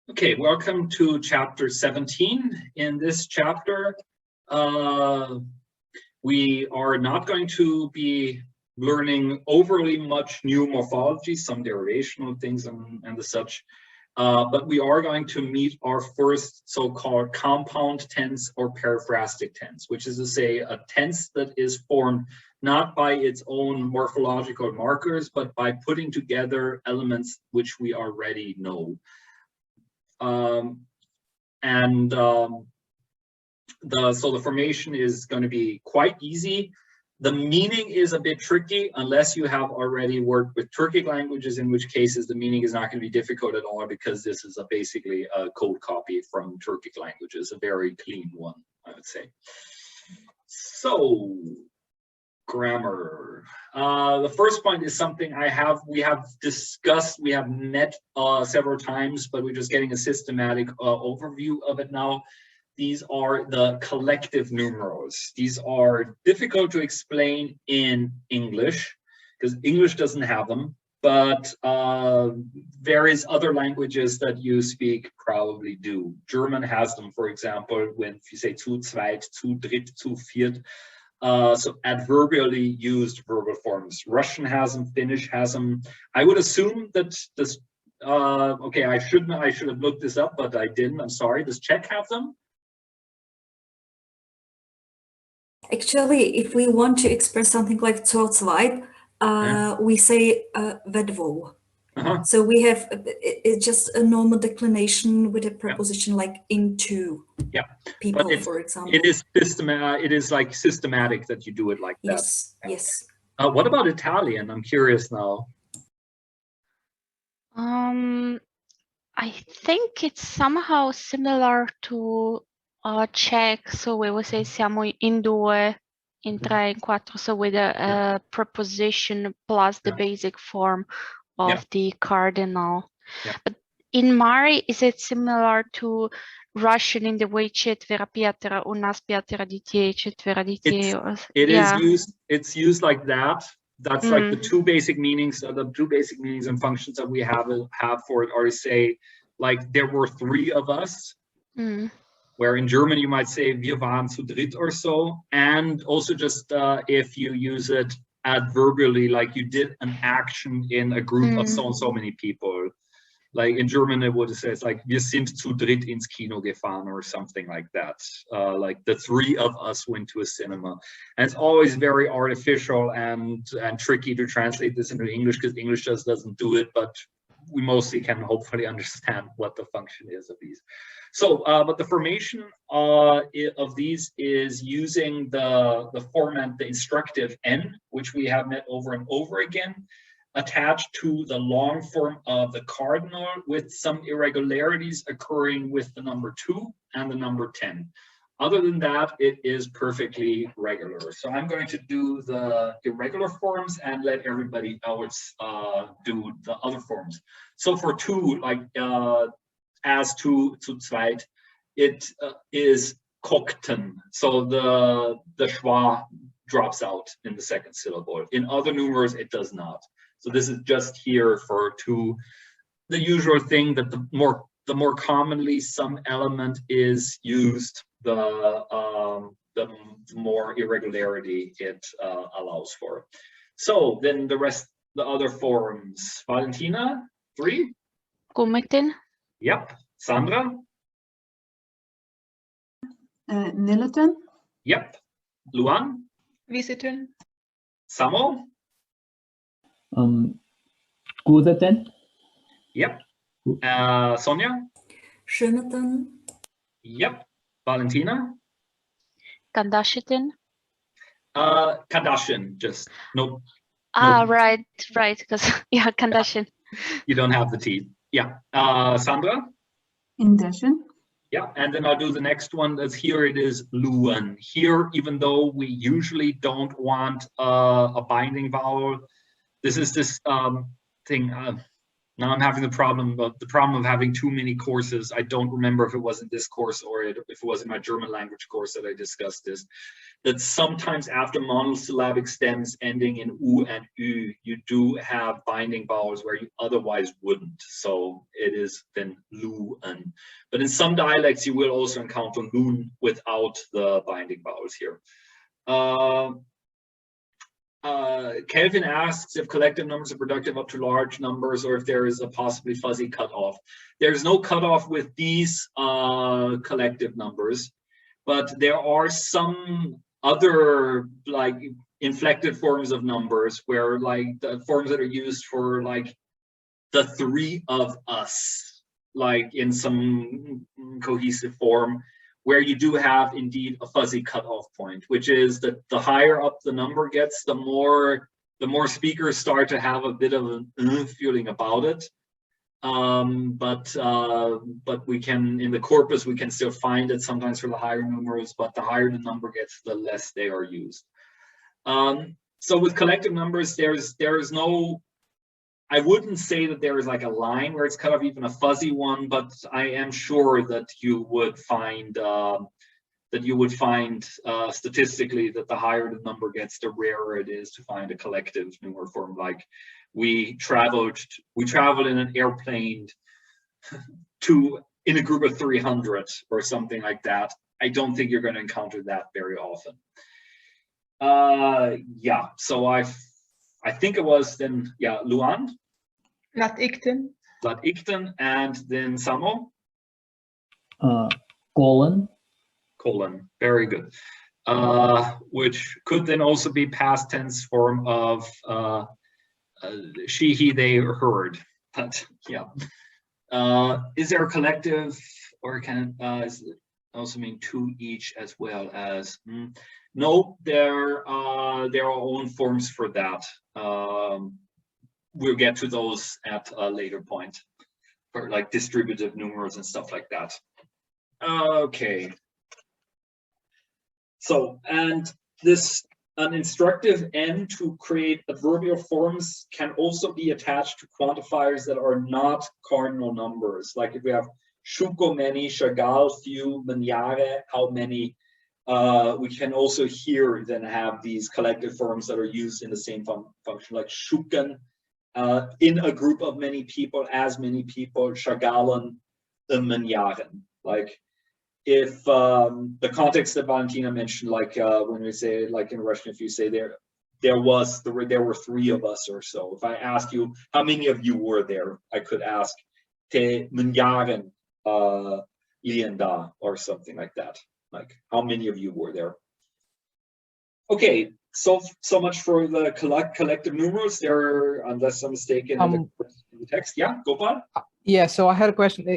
Okay, welcome to chapter 17. In this chapter, we are not going to be learning overly much new morphology, some derivational things and the such, but we are going to meet our first so-called compound tense or periphrastic tense, which is to say a tense that is formed not by its own morphological markers, but by putting together elements which we already know. So the formation is going to be quite easy. The meaning is a bit tricky unless you have already worked with Turkic languages, in which cases the meaning is not going to be difficult at all, because this is basically a code copy from Turkic languages, a very clean one, I would say. So, grammar. The first point is something we have discussed, we have met several times, but we're just getting a systematic overview of it now. These are the collective numerals. These are difficult to explain in English because English doesn't have them, but various other languages that you speak probably do. German has them, for example, when you say zu zweit, zu dritt, zu viert. So adverbially used verbal forms. Russian has them, Finnish has them. I would assume that this, okay, I should have looked this up, but I didn't, I'm sorry. Does Czech have them? Actually, if we want to express something like zu zweit, we say vedvo. So we have it's just a normal declination with a preposition like into. Yeah, people, for example. It is systematic. It is like systematic that you do it like that. Yes, yes. What about Italian? I'm curious now. I think it's somehow similar to Czech. So we will say siamo in due, in tre, in quattro. So with a preposition plus the basic form of the cardinal. But in Mari, is it similar to Russian in the way четверо, пятеро, у нас пятеро детей, четверо детей? It's used like that. That's like the two basic meanings. The two basic meanings and functions that we have for it are to say, like, there were three of us. Where in German you might say wir waren zu dritt or so, and also just if you use it adverbially, like you did an action in a group of so and so many people. Like in German, it would say it's like wir sind zu dritt ins Kino gefahren or something like that. Like the three of us went to a cinema, and it's always very artificial and tricky to translate this into English because English just doesn't do it. But we mostly can hopefully understand what the function is of these. So, but the formation of these is using the format, the instructive N, which we have met over and over again, attached to the long form of the cardinal with some irregularities occurring with the number 2 and the number 10. Other than that, it is perfectly regular. So I'm going to do the irregular forms and let everybody else do the other forms. So for 2, like as to zweit, it is kochten. So the schwa drops out in the second syllable. In other numerals, it does not. So this is just here for 2. The usual thing that the more commonly some element is used, the more irregularity it allows for. So then the other forms. Valentina, 3. Kommeten. Yep. Sandra. Nileten. Yep. Luan. Visiten. Samo. Gudeten. Yep. Sonia. Schöneten. Yep. Valentina. Kandashiten. Kardashian, just no. Right, because Kardashian. You don't have the T. Yeah. Sandra. Indeshen. Yeah, and then I'll do the next one. That's here. It is Luan. Here, even though we usually don't want a binding vowel, this is this thing. Now I'm having the problem of having too many courses. I don't remember if it was in this course or if it was in my German language course that I discussed this. That sometimes after monosyllabic stems ending in U and Ü, you do have binding vowels where you otherwise wouldn't. So it is then Lu and. But in some dialects, you will also encounter Nun without the binding vowels here. Kelvin asks if collective numbers are productive up to large numbers or if there is a possibly fuzzy cutoff. There's no cutoff with these collective numbers, but there are some other like inflected forms of numbers where like the forms that are used for like the three of us, like in some cohesive form, where you do have indeed a fuzzy cutoff point, which is that the higher up the number gets, the more speakers start to have a bit of an feeling about it. But we can, in the corpus, we can still find it sometimes for the higher numerals, but the higher the number gets, the less they are used. So with collective numbers, there is no, I wouldn't say that there is like a line where it's cut off, even a fuzzy one, but I am sure that you would find statistically that the higher the number gets, the rarer it is to find a collective numeral form. Like we traveled in an airplane in a group of 300 or something like that. I don't think you're going to encounter that very often. Yeah, so I think it was then, yeah, Luan. Laat ikten. Laat ikten, and then Samo. Colon. Colon, very good. Which could then also be past tense form of she, he, they, or heard. But yeah. Is there a collective, or can it also mean two each as well as? No, there are own forms for that. We'll get to those at a later point, for like distributive numerals and stuff like that. Okay. So, and an instructive N to create adverbial forms can also be attached to quantifiers that are not cardinal numbers. Like if we have shuko many, shagal few, manyare how many. We can also here then have these collective forms that are used in the same function, like shukan, in a group of many people, as many people, shagalan, manyaren. Like if the context that Valentina mentioned, like when we say, like in Russian, if you say there were three of us or so. If I ask you how many of you were there, I could ask te manyaren lienda or something like that. Like how many of you were there? Okay, so much for the collective numerals. There, unless I'm mistaken, in the text. Yeah, Gopal. Yeah. So I had a question.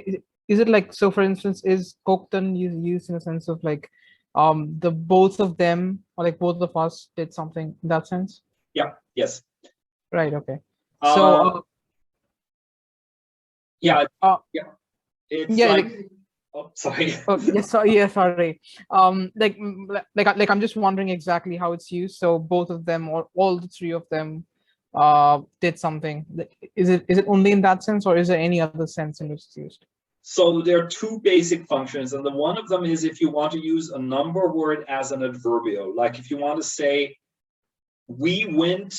Is it like, so for instance, is Koktan used in a sense of like, the both of them, or like both of us did something in that sense? Yeah. Yes. Right. Okay. So. Yeah. Yeah. It's yeah. like. Oh, sorry. Oh, yes. So, yeah. Sorry. Like I'm just wondering exactly how it's used. So both of them, or all the three of them, did something. Is it only in that sense, or is there any other sense in which it's used? So there are two basic functions, and the one of them is if you want to use a number word as an adverbial. Like if you want to say, we went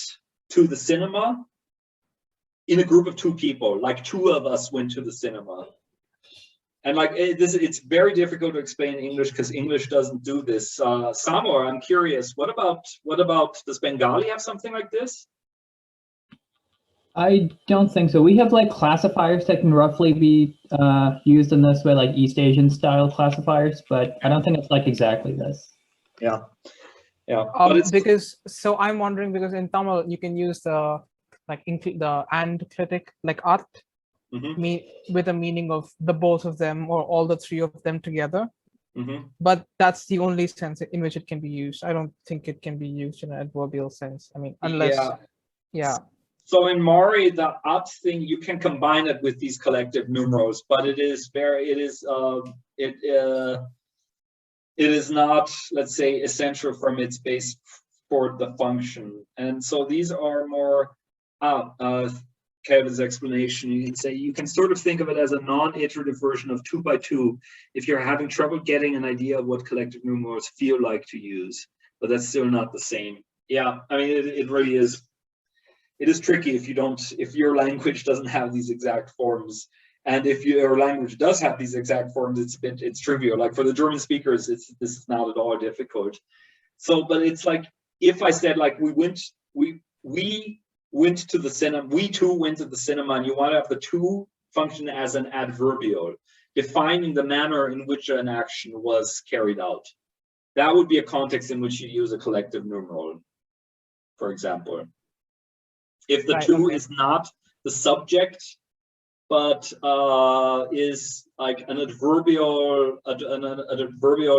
to the cinema in a group of two people, like two of us went to the cinema. And like it's very difficult to explain in English because English doesn't do this. Samor, I'm curious, what about does Bengali have something like this? I don't think so. We have like classifiers that can roughly be used in this way, like East Asian style classifiers, but I don't think it's like exactly this. Yeah. Yeah. Because, so I'm wondering, because in Tamil you can use the like the and critic, like art, with a meaning of the both of them or all the three of them together. But that's the only sense in which it can be used. I don't think it can be used in an adverbial sense. I mean, unless, yeah. So in Mari, the at thing, you can combine it with these collective numerals, but it is not, let's say, essential from its base for the function. And so these are more Kevin's explanation, you can say you can sort of think of it as a non-iterative version of 2 by 2 if you're having trouble getting an idea of what collective numerals feel like to use, but that's still not the same. Yeah, I mean, it really is. It is tricky if your language doesn't have these exact forms, and if your language does have these exact forms, it's trivial. Like for the German speakers, this is not at all difficult. So, but it's like if I said like we went to the cinema, we two went to the cinema, and you want to have the to function as an adverbial, defining the manner in which an action was carried out. That would be a context in which you use a collective numeral, for example. If the to is not the subject, but is like an adverbial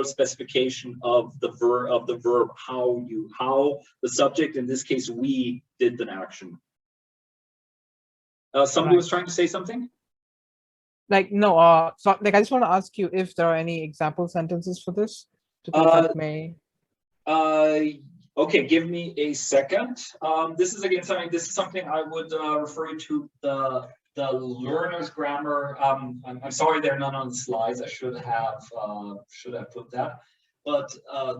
specification of the verb, how the subject, in this case we, did the action. Somebody was trying to say something? Like no, so like I just want to ask you if there are any example sentences for this that may. Okay, give me a second. This is again something. This is something I would refer you to the learner's grammar. I'm sorry, there are none on the slides. I should have put that. But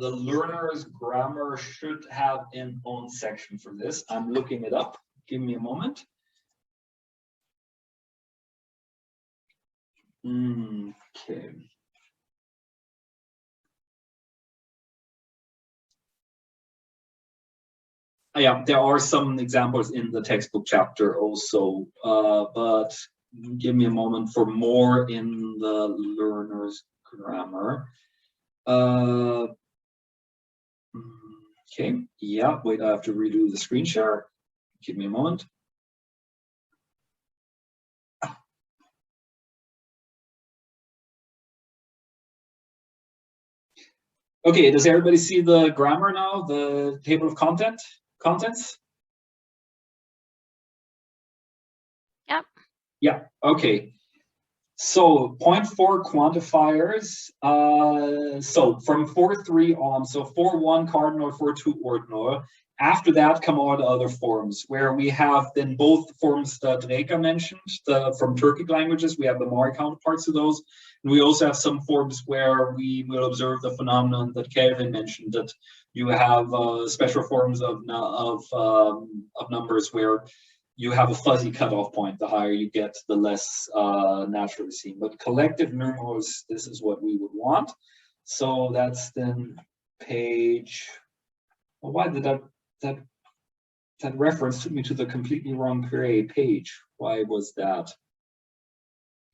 the learner's grammar should have an own section for this. I'm looking it up. Give me a moment. Okay. Yeah, there are some examples in the textbook chapter also, but give me a moment for more in the learner's grammar. Okay, yeah, wait, I have to redo the screen share. Give me a moment. Okay, does everybody see the grammar now, the table of contents? Yep. Yeah, okay. So 0.4 quantifiers. So from 4.3 on, so 4.1 cardinal, 4.2 ordinal. After that come all the other forms, where we have then both forms that Reka mentioned, from Turkic languages. We have the Mari counterparts of those. And we also have some forms where we will observe the phenomenon that Kelvin mentioned, that you have special forms of numbers where you have a fuzzy cutoff point. The higher you get, the less naturally seen. But collective numerals, this is what we would want. So that's then page. Well, why did that reference took me to the completely wrong page? Why was that?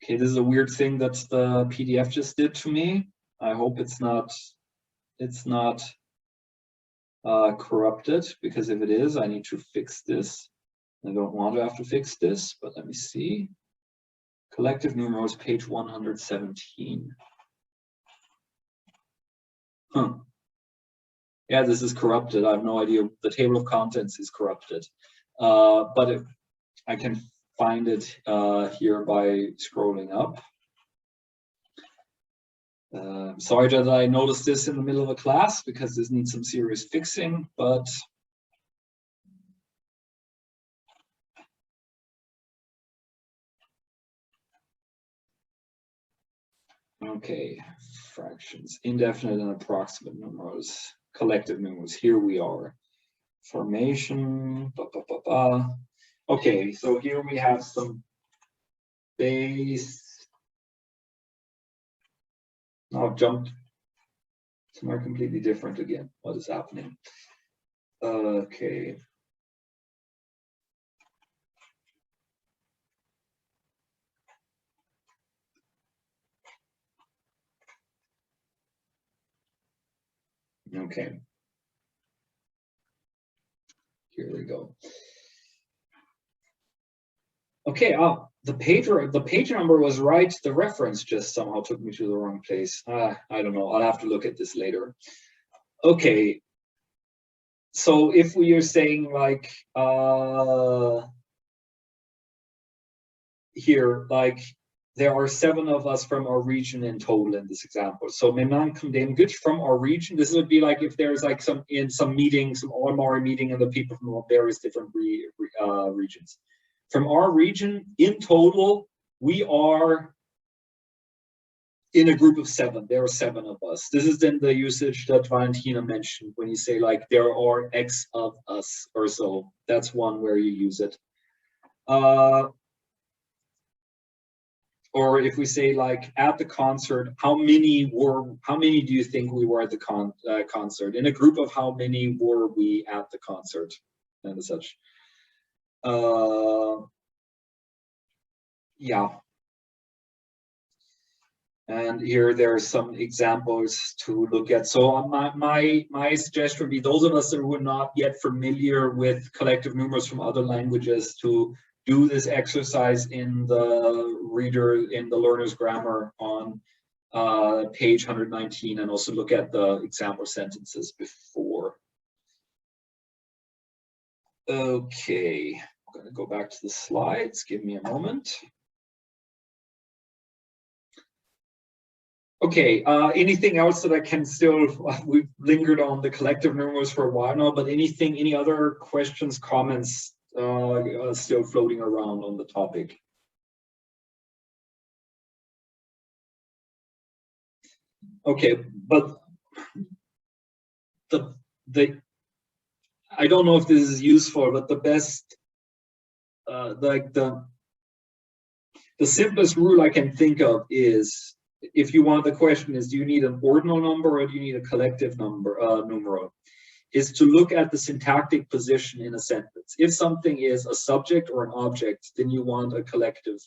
Okay, this is a weird thing that the PDF just did to me. I hope it's not corrupted, because if it is, I need to fix this. I don't want to have to fix this, but let me see. Collective numerals, page 117. Huh. Yeah, this is corrupted. I have no idea. The table of contents is corrupted. But I can find it here by scrolling up. Sorry that I noticed this in the middle of a class, because this needs some serious fixing, but okay, fractions, indefinite and approximate numerals, collective numerals. Here we are. Formation. Okay, so here we have some base. Now I've jumped somewhere completely different again. What is happening? Okay. Okay. Here we go. Okay, the page number was right. The reference just somehow took me to the wrong place. I don't know. I'll have to look at this later. Okay. So if we are saying like here, like there are 7 of us from our region in total in this example. So from our region, this would be like if there's like some meeting, some Mari meeting, and the people from various different regions. from our region, in total, we are in a group of 7. There are 7 of us. This is then the usage that Valentina mentioned when you say like there are X of us or so. That's one where you use it. Or if we say like at the concert, how many do you think we were at the concert? In a group of how many were we at the concert and such. Yeah. And here there are some examples to look at. So my suggestion would be those of us that were not yet familiar with collective numerals from other languages to do this exercise in the learner's grammar on page 119, and also look at the example sentences before. Okay, I'm going to go back to the slides. Give me a moment. Okay, anything else that I can still, we've lingered on the collective numerals for a while now, but any other questions, comments still floating around on the topic? Okay, but I don't know if this is useful, but the best, like the simplest rule I can think of is, if you want, the question is, do you need an ordinal number or do you need a collective number, numeral? Is to look at the syntactic position in a sentence. If something is a subject or an object, then you want a collective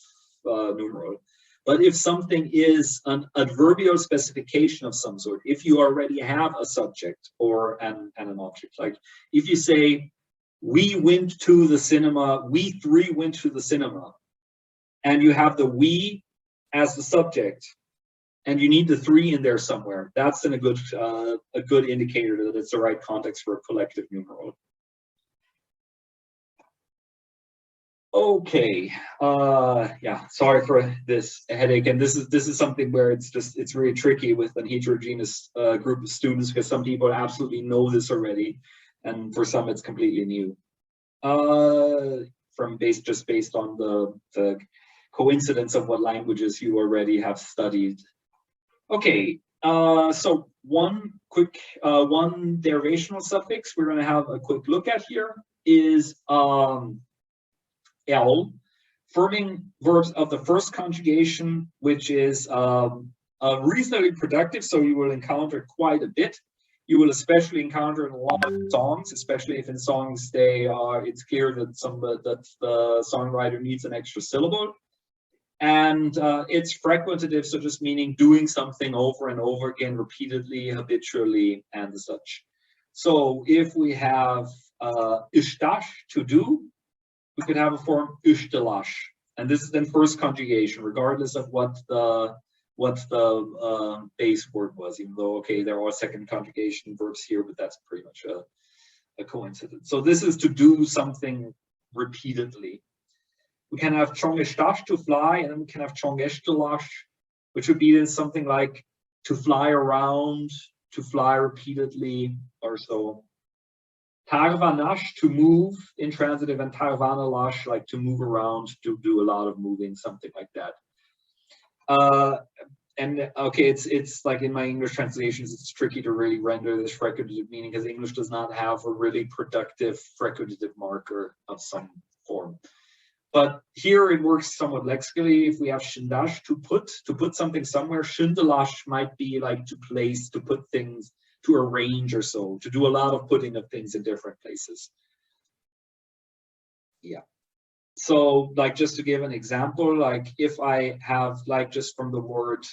numeral. But if something is an adverbial specification of some sort, if you already have a subject or an object, like if you say, we went to the cinema, we 3 went to the cinema, and you have the we as the subject, and you need the 3 in there somewhere, that's then a good indicator that it's the right context for a collective numeral. Okay, yeah, sorry for this headache, and this is something where it's really tricky with a heterogeneous group of students, because some people absolutely know this already, and for some it's completely new. Just based on the coincidence of what languages you already have studied. Okay, so one derivational suffix we're going to have a quick look at here is L, forming verbs of the first conjugation, which is reasonably productive, so you will encounter quite a bit. You will especially encounter in a lot of songs, especially if in songs it's clear that the songwriter needs an extra syllable. And it's frequentative, so just meaning doing something over and over again, repeatedly, habitually, and such. So if we have ishtash, to do, we could have a form ishtelash, and this is then first conjugation, regardless of what the base word was. Even though, okay, there are second conjugation verbs here, but that's pretty much a coincidence. So this is to do something repeatedly. We can have chongeshtash, to fly, and then we can have chongeshtelash, which would be then something like to fly around, to fly repeatedly, or so. Tarvanash, to move, intransitive, and tarvanalash, like to move around, to do a lot of moving, something like that. And okay, it's like in my English translations, it's tricky to really render this fricative meaning, because English does not have a really productive fricative marker of some form. But here it works somewhat lexically. If we have shindash, to put something somewhere, shindalash might be like to place, to put things, to arrange or so, to do a lot of putting of things in different places. Yeah. So like, just to give an example, like if I have, like, just from the word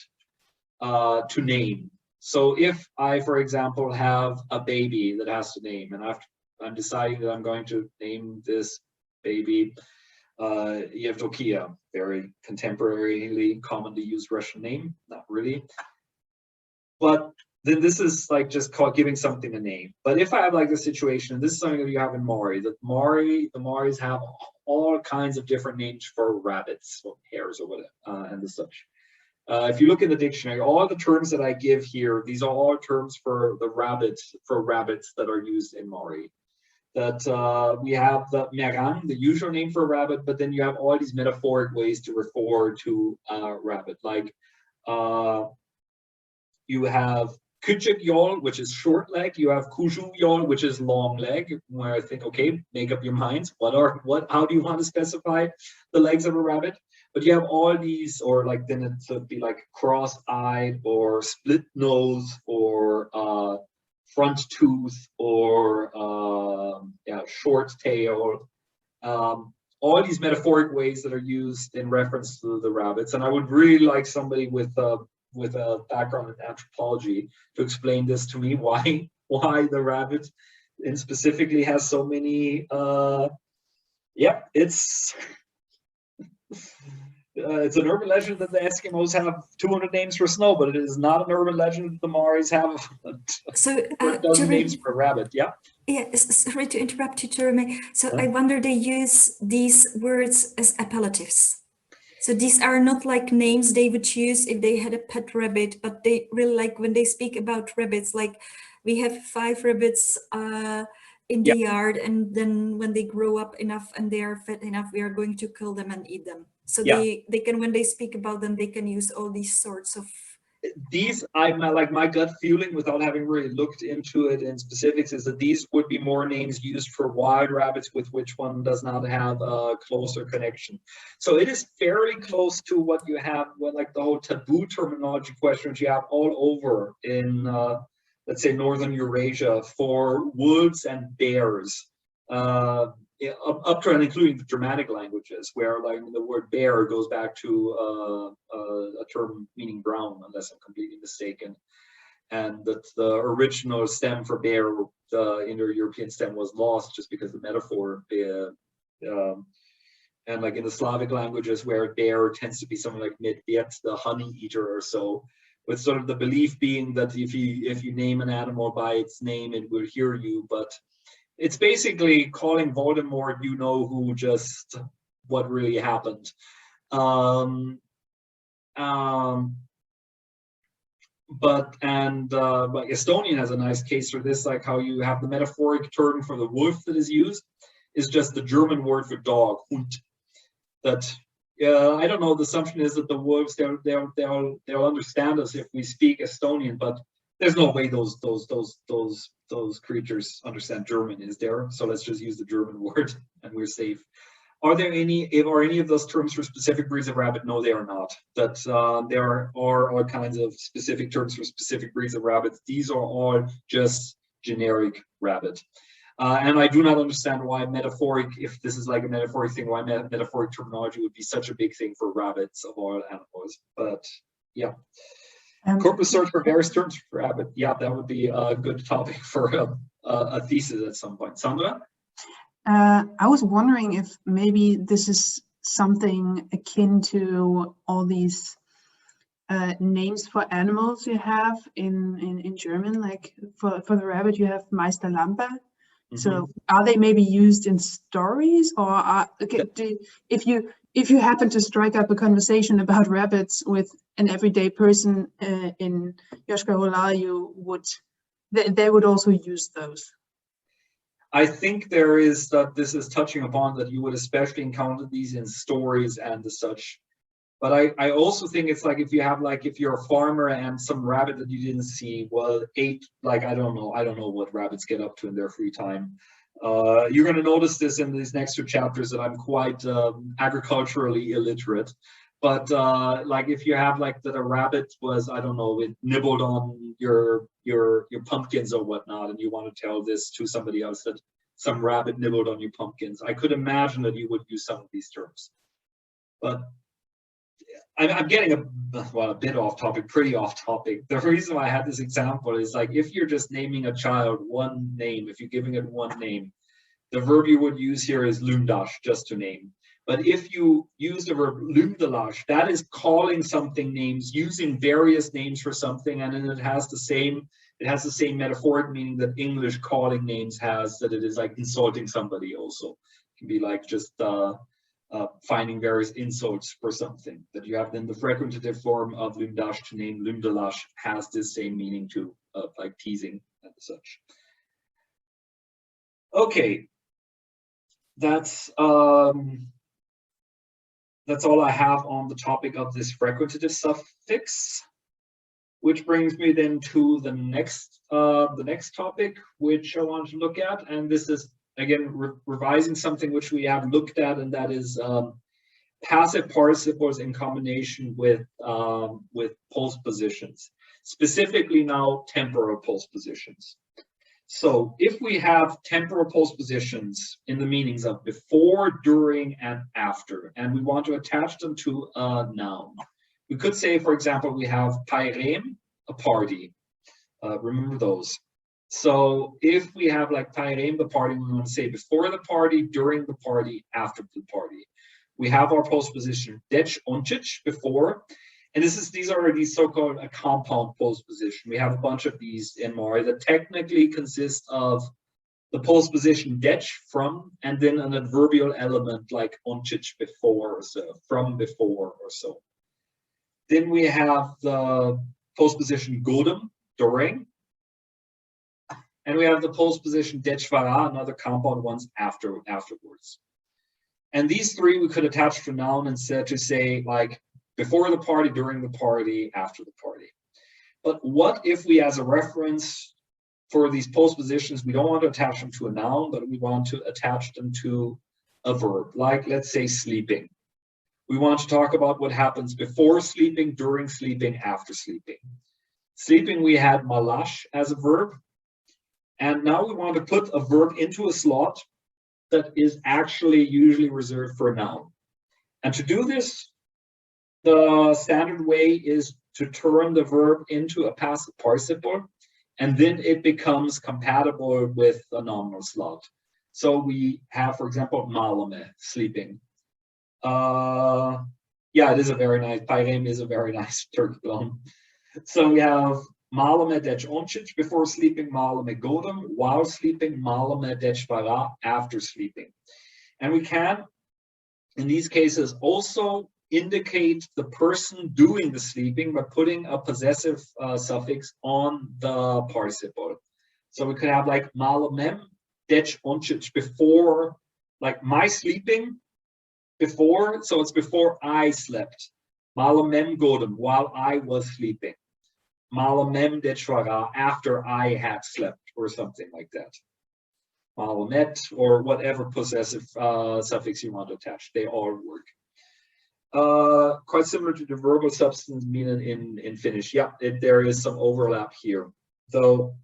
to name. So if I, for example, have a baby that has to name, and I'm deciding that I'm going to name this baby Yevdokia, very contemporarily commonly used Russian name, not really. But then this is like just giving something a name. But if I have like a situation, and this is something that you have in Mari, that the Maris have all kinds of different names for rabbits or hares or whatever, and the such. If you look in the dictionary, all the terms that I give here, these are all terms for the rabbits, that are used in Mari. that we have the merang, the usual name for a rabbit, but then you have all these metaphoric ways to refer to a rabbit. Like you have küçük yol, which is short leg. You have kuju yol, which is long leg. Where I think, okay, make up your minds. How do you want to specify the legs of a rabbit? But you have all these, or like then it would be like cross-eyed or split nose or front tooth or short tail. All these metaphoric ways that are used in reference to the rabbits. And I would really like somebody with a background in anthropology to explain this to me, why the rabbit and specifically has so many it's an urban legend that the Eskimos have 200 names for snow, but it is not an urban legend that the Maoris have names for a rabbit. Sorry to interrupt you, Jeremy. So I wonder, they use these words as appellatives. So these are not like names they would use if they had a pet rabbit, but they really, like when they speak about rabbits, like we have 5 rabbits in the yard, and then when they grow up enough and they are fat enough, we are going to kill them and eat them. So they can, when they speak about them, they can use all these sorts of. These, my gut feeling, without having really looked into it in specifics, is that these would be more names used for wild rabbits with which one does not have a closer connection. So it is fairly close to what you have, like the whole taboo terminology question, which you have all over in, let's say, Northern Eurasia for wolves and bears. Up to and including the Germanic languages, where like the word bear goes back to a term meaning brown, unless I'm completely mistaken, and that the original stem for bear, the Indo-European stem, was lost just because the metaphor. And like in the Slavic languages, where bear tends to be something like medvěd, the honey eater or so, with sort of the belief being that if you name an animal by its name, it will hear you, but it's basically calling Voldemort, you know who, just what really happened. But Estonian has a nice case for this, like how you have the metaphoric term for the wolf that is used is just the German word for dog, Hund. That I don't know. The assumption is that the wolves they'll understand us if we speak Estonian, but there's no way those creatures understand German, is there? So let's just use the German word and we're safe. Are any of those terms for specific breeds of rabbit? No, they are not. That there are all kinds of specific terms for specific breeds of rabbits. These are all just generic rabbit. And I do not understand why metaphoric, if this is like a metaphoric thing, why metaphoric terminology would be such a big thing for rabbits of all animals. But yeah. Corpus search for various terms for rabbit. Yeah, that would be a good topic for a thesis at some point. Sandra? I was wondering if maybe this is something akin to all these names for animals you have in German. Like for the rabbit, you have Meisterlampe. So are they maybe used in stories, or if you happen to strike up a conversation about rabbits with an everyday person in Yoshkar-Ola, they would also use those? I think there is that this is touching upon that you would especially encounter these in stories and the such. But I also think it's like if you're a farmer and some rabbit that you didn't see, I don't know what rabbits get up to in their free time. You're going to notice this in these next 2 chapters that I'm quite agriculturally illiterate. But like if you have like that a rabbit was, I don't know, it nibbled on your pumpkins or whatnot, and you want to tell this to somebody else that some rabbit nibbled on your pumpkins, I could imagine that you would use some of these terms. But I'm getting a bit off topic, pretty off topic. The reason why I had this example is like if you're just naming a child one name, if you're giving it one name, the verb you would use here is lumdash, just to name. But if you use the verb lumdalash, that is calling something names, using various names for something, and then it has the same metaphoric meaning that English calling names has, that it is like insulting somebody also. It can be like just finding various insults for something that you have. Then the frequentative form of lumdash to name lumdalash has this same meaning too, of like teasing and such. Okay, that's all I have on the topic of this frequentative suffix, which brings me then to the next topic which I want to look at, and this is again revising something which we have looked at, and that is passive participles in combination with postpositions, specifically now temporal postpositions. So if we have temporal postpositions in the meanings of before, during, and after, and we want to attach them to a noun, we could say, for example, we have pairem, a party. Remember those. So if we have like pairem, the party, we want to say before the party, during the party, after the party. We have our postposition dec oncic, before. And these are these so-called a compound postposition. We have a bunch of these in Mari that technically consist of the postposition dec, from, and then an adverbial element like oncic, before, or so, from, before, or so. Then we have the postposition godem, during. And we have the postposition dec vara, another compound ones afterwards. And these three we could attach to noun instead to say like before the party, during the party, after the party. But what if we, as a reference for these postpositions, we don't want to attach them to a noun, but we want to attach them to a verb, like let's say sleeping. We want to talk about what happens before sleeping, during sleeping, after sleeping. Sleeping, we had malash as a verb. And now we want to put a verb into a slot that is actually usually reserved for a noun. And to do this, the standard way is to turn the verb into a passive participle, and then it becomes compatible with a nominal slot. So we have, for example, malame, sleeping. Yeah, it is a very nice, pairem is a very nice Turkic loan. So we have malame dec oncic, before sleeping, malame godem, while sleeping, malame dec vara, after sleeping. And we can, in these cases, also indicate the person doing the sleeping by putting a possessive suffix on the participle. So we could have like malamem dec oncic, before, like my sleeping, before, so it's before I slept. Malamem godem, while I was sleeping. Malamem dec vara, after I had slept, or something like that. Malamet, or whatever possessive suffix you want to attach, they all work. Quite similar to the verbal substance meaning in Finnish. Yeah, there is some overlap here. Though,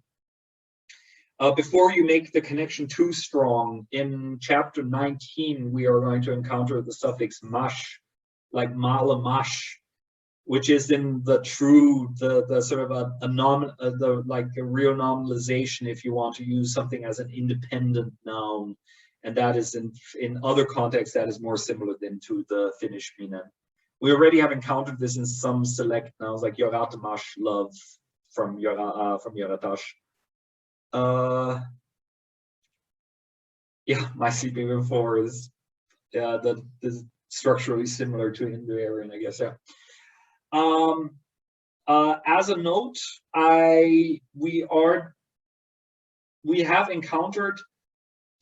before you make the connection too strong, in chapter 19, we are going to encounter the suffix mash, like malamash, which is in the true, the sort of like a real nominalization if you want to use something as an independent noun. And that is in other contexts, that is more similar than to the Finnish mina. We already have encountered this in some select nouns like yoratamash, love, from yivırtаш. Yeah, my sleeping before is that is structurally similar to Indo-Aryan, I guess. Yeah. As a note, we have encountered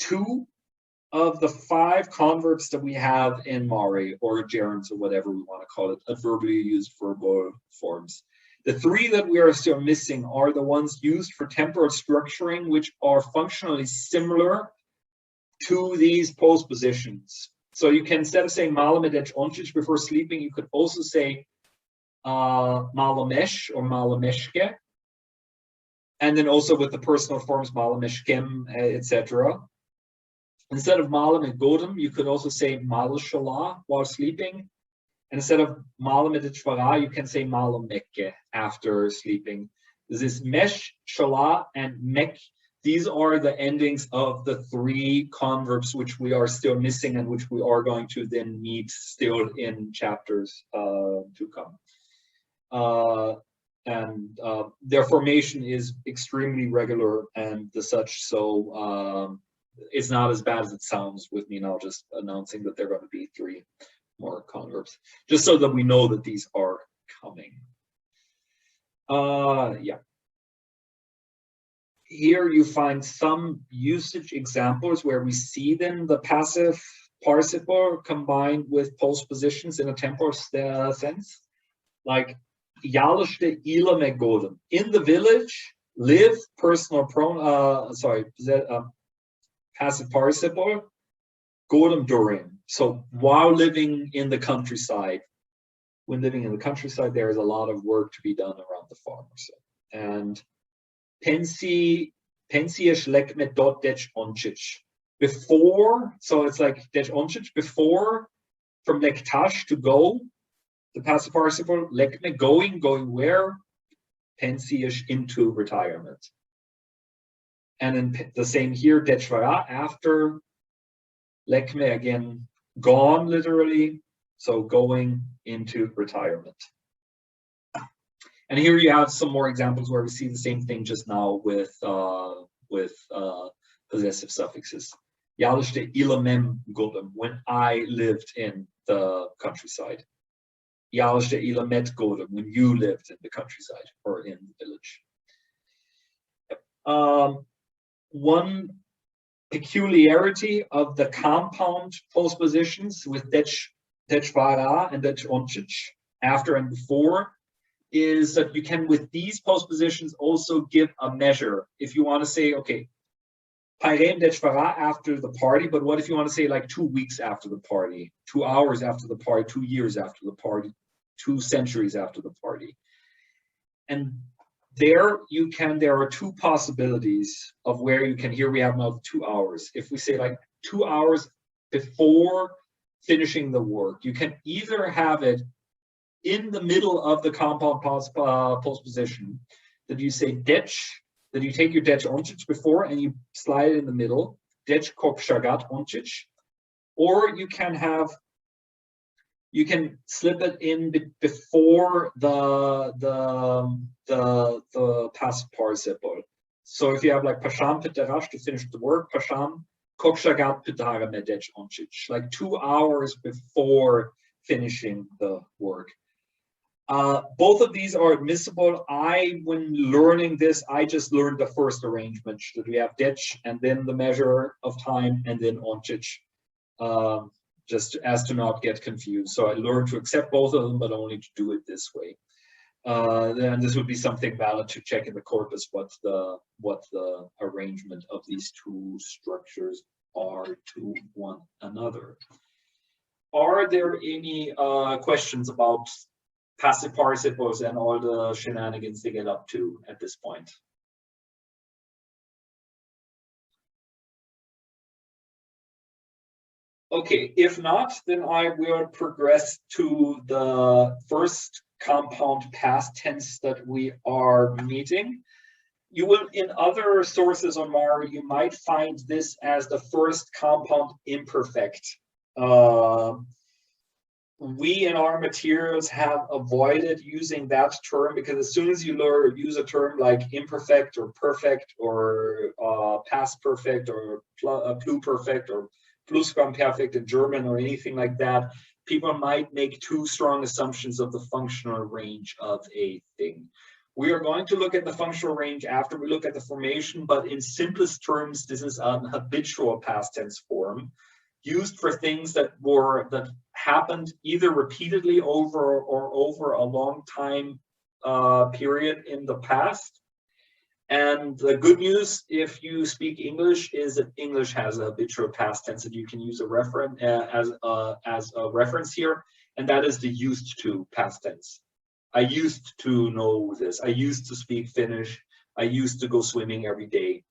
2 of the 5 converbs that we have in Mari, or gerunds, or whatever we want to call it, adverbially used verbal forms. The 3 that we are still missing are the ones used for temporal structuring, which are functionally similar to these postpositions. So you can, instead of saying malame dec oncic before sleeping, you could also say malamesh or malameshke, and then also with the personal forms malameshkem, etc. Instead of malame godem, you could also say malashala while sleeping. And instead of malame dec vara, you can say malamekke after sleeping. This is mesh, shala, and mek. These are the endings of the 3 converbs which we are still missing and which we are going to then meet still in chapters to come. Their formation is extremely regular and the such, so it's not as bad as it sounds with me now just announcing that there are going to be 3 more converbs, just so that we know that these are coming. Yeah. here you find some usage examples where we see then the passive participle combined with postpositions in a temporal sense. Like, Yalishte ila me godem. In the village, live, personal pronoun, passive participle, godem durim. So while living in the countryside, when living in the countryside, there is a lot of work to be done around the farm. So, and pensiish lekme dot dech onchich. Before, so it's like dech onchich, before, from lektash, to go, the passive participle, lekme, going where? Pensiish, into retirement. And then the same here, dech vara, after, lekme, again, gone, literally, so going into retirement. And here you have some more examples where we see the same thing just now with possessive suffixes. Yalishte ilamem godem, when I lived in the countryside. Yalishte ilamet godem, when you lived in the countryside or in the village. One peculiarity of the compound postpositions with dech vara and dech onchich, after and before, is that you can, with these postpositions, also give a measure. If you want to say, okay, pairem dech vara, after the party, but what if you want to say like 2 weeks after the party, 2 hours after the party, 2 years after the party, 2 centuries after the party? And there you can, there are 2 possibilities of where you can, here we have now 2 hours. If we say like 2 hours before finishing the work, you can either have it in the middle of the compound postposition, that you say dech, that you take your dech onchich before and you slide it in the middle, dech kop shagat onchich, or you can have, you can slip it in before the past participle. So if you have like pasham pitarash, to finish the work, pasham kop shagat pitara me dech onchich, like 2 hours before finishing the work. Both of these are admissible. When learning this, I just learned the first arrangement, that we have dech and then the measure of time and then onchich, just as to not get confused. So I learned to accept both of them, but only to do it this way. Then this would be something valid to check in the corpus what the arrangement of these 2 structures are to one another. Are there any questions about passive participles and all the shenanigans they get up to at this point? Okay, if not, then I will progress to the first compound past tense that we are meeting. You will, in other sources on Mari, you might find this as the first compound imperfect. We in our materials have avoided using that term, because as soon as you use a term like imperfect or perfect or past perfect or pluperfect or plusquamperfect in German or anything like that, people might make too strong assumptions of the functional range of a thing. We are going to look at the functional range after we look at the formation, but in simplest terms, this is an habitual past tense form used for things that happened either repeatedly over a long time period in the past. And the good news, if you speak English, is that English has a habitual past tense that you can use as a reference here, and that is the used to past tense. I used to know this. I used to speak Finnish. I used to go swimming every day.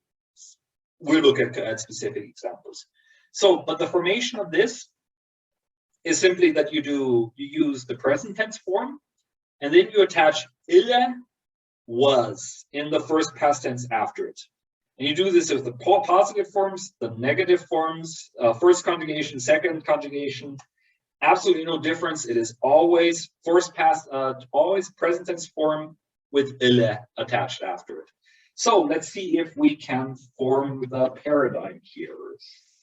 We'll look at specific examples. So, but the formation of this is simply that you use the present tense form, and then you attach ille, was, in the first past tense after it. And you do this with the positive forms, the negative forms, first conjugation, second conjugation, absolutely no difference. It is always always present tense form with ille attached after it. So let's see if we can form the paradigm here.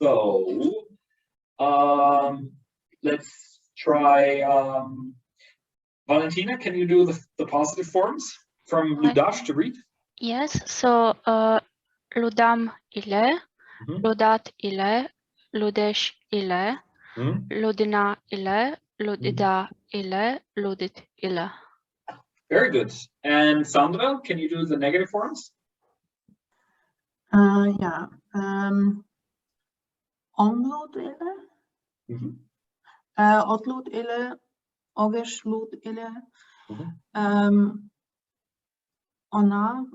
So let's try, Valentina, can you do the positive forms from Ludash to read? Yes, so Ludam ile, Mhm. ludat ile, ludesh ile, Mhm. ludina ile, ludida ile, ludit ile. Very good. And Sandra, can you do the negative forms? Yeah. Onloed ille, Mhm. otloed ille, ogesloed ille, Mhm. ona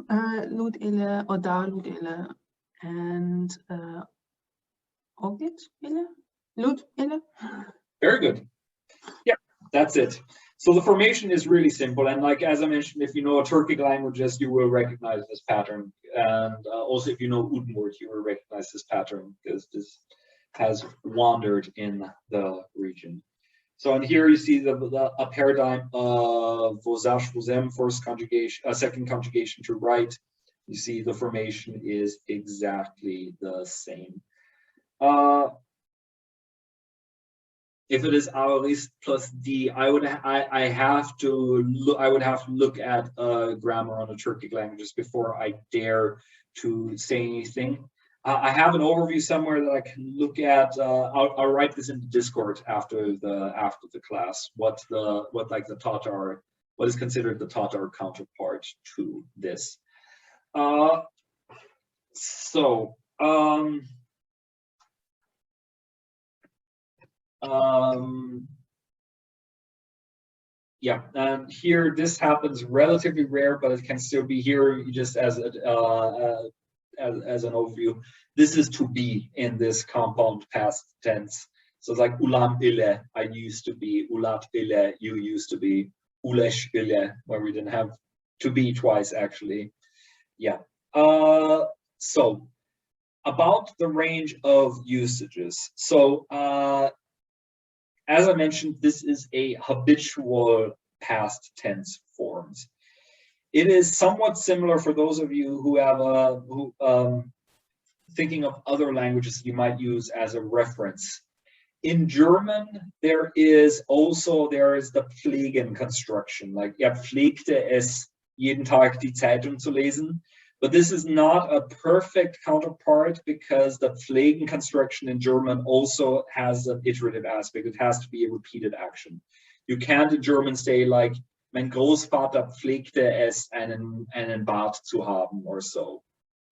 loed ille, oda loed ille, and ogit ille, loed ille. Very good. Yeah, that's it. So the formation is really simple. And like, as I mentioned, if you know Turkic languages, you will recognize this pattern. And also if you know Udmurt, you will recognize this pattern because this has wandered in the region. So and here you see a paradigm of vozash vozem, first conjugation, second conjugation to right. You see the formation is exactly the same. If it is aorist plus d, I would have to look at grammar on the Turkic languages before I dare to say anything. I have an overview somewhere that I can look at. I'll write this in the Discord after the class. What is considered the Tatar counterpart to this. Yeah, and here this happens relatively rare, but it can still be here just as an overview. This is to be in this compound past tense. So it's like ulam ile, I used to be, ulat ile, you used to be, ulesh ile, where we didn't have to be twice actually. Yeah. So about the range of usages. So as I mentioned, this is a habitual past tense forms. It is somewhat similar for those of you who have thinking of other languages you might use as a reference. In German, there is the pflegen construction, like pflegte es jeden Tag die Zeitung zu lesen. But this is not a perfect counterpart because the pflegen construction in German also has an iterative aspect. It has to be a repeated action. You can't in German say like, mein Großvater pflegte es einen Bart zu haben or so.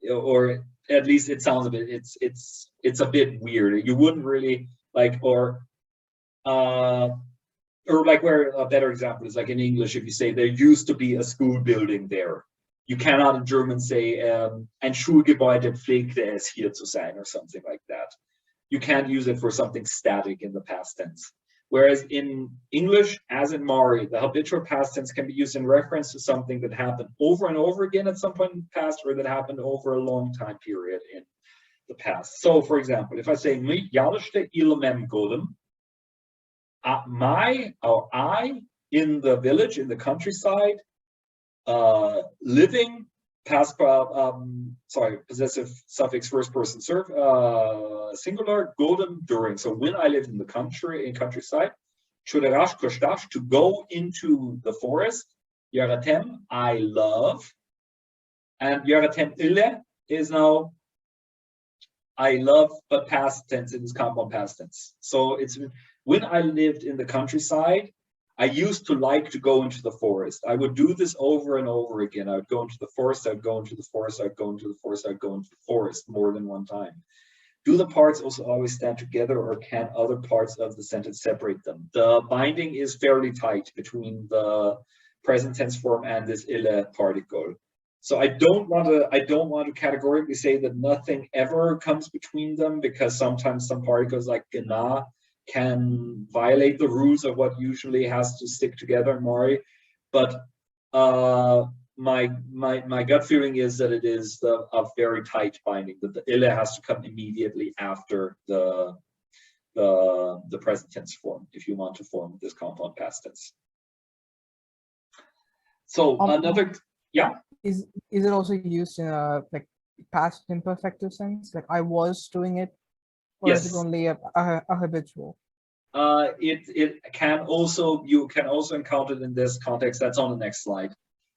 Or at least it sounds a bit, it's a bit weird. You wouldn't really like, or like where a better example is like in English, if you say there used to be a school building there. You cannot in German say, ein Schulgebäude pflegte es hier zu sein, or something like that. You can't use it for something static in the past tense. Whereas in English, as in Mari, the habitual past tense can be used in reference to something that happened over and over again at some point in the past, or that happened over a long time period in the past. So, for example, if I say, my jalošte ilmem godem, I, in the village, in the countryside, living, past possessive suffix first person singular, golden, during. So when I lived in the countryside, chuderash koshtash, to go into the forest, yaratem, I love, and yaratem ile is now I love, but past tense, it is compound past tense. So it's when I lived in the countryside, I used to like to go into the forest. I would do this over and over again. I would go into the forest, I'd go into the forest, I'd go into the forest, I'd go into the forest more than one time. Do the parts also always stand together, or can other parts of the sentence separate them? The binding is fairly tight between the present tense form and this ille particle. So I don't want to categorically say that nothing ever comes between them, because sometimes some particles like gena can violate the rules of what usually has to stick together in Mari. But my gut feeling is that it is a very tight binding, that the ille has to come immediately after the present tense form if you want to form this compound past tense. So another, yeah. Is it also used in a like past imperfective sense? Like I was doing it, or Yes. is it only a habitual? It can also, you can also encounter it in this context. That's on the next slide.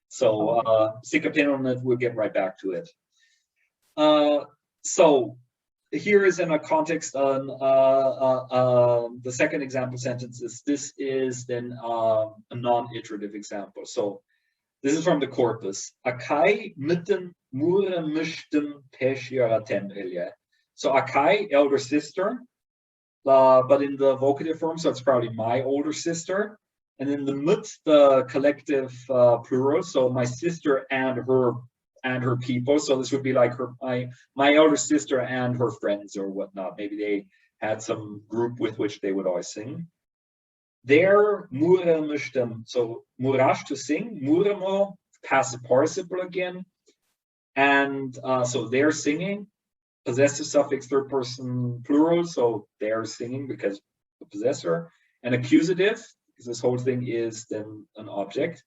So stick a pin on it, we'll get right back to it. So here is in a context on the second example sentence is this is then a non-iterative example. So this is from the corpus. Akai mitten mure mishten peshiaratem elia. So Akai, elder sister, but in the vocative form, so it's probably my older sister. And in the mut, the collective plural, so my sister and her people. So this would be like my elder sister and her friends or whatnot. Maybe they had some group with which they would always sing. Their mure mishtem, so murash to sing, muremo, passive participle again. And so they're singing, possessive suffix third person plural, so they're singing because the possessor, and accusative, because this whole thing is then an object.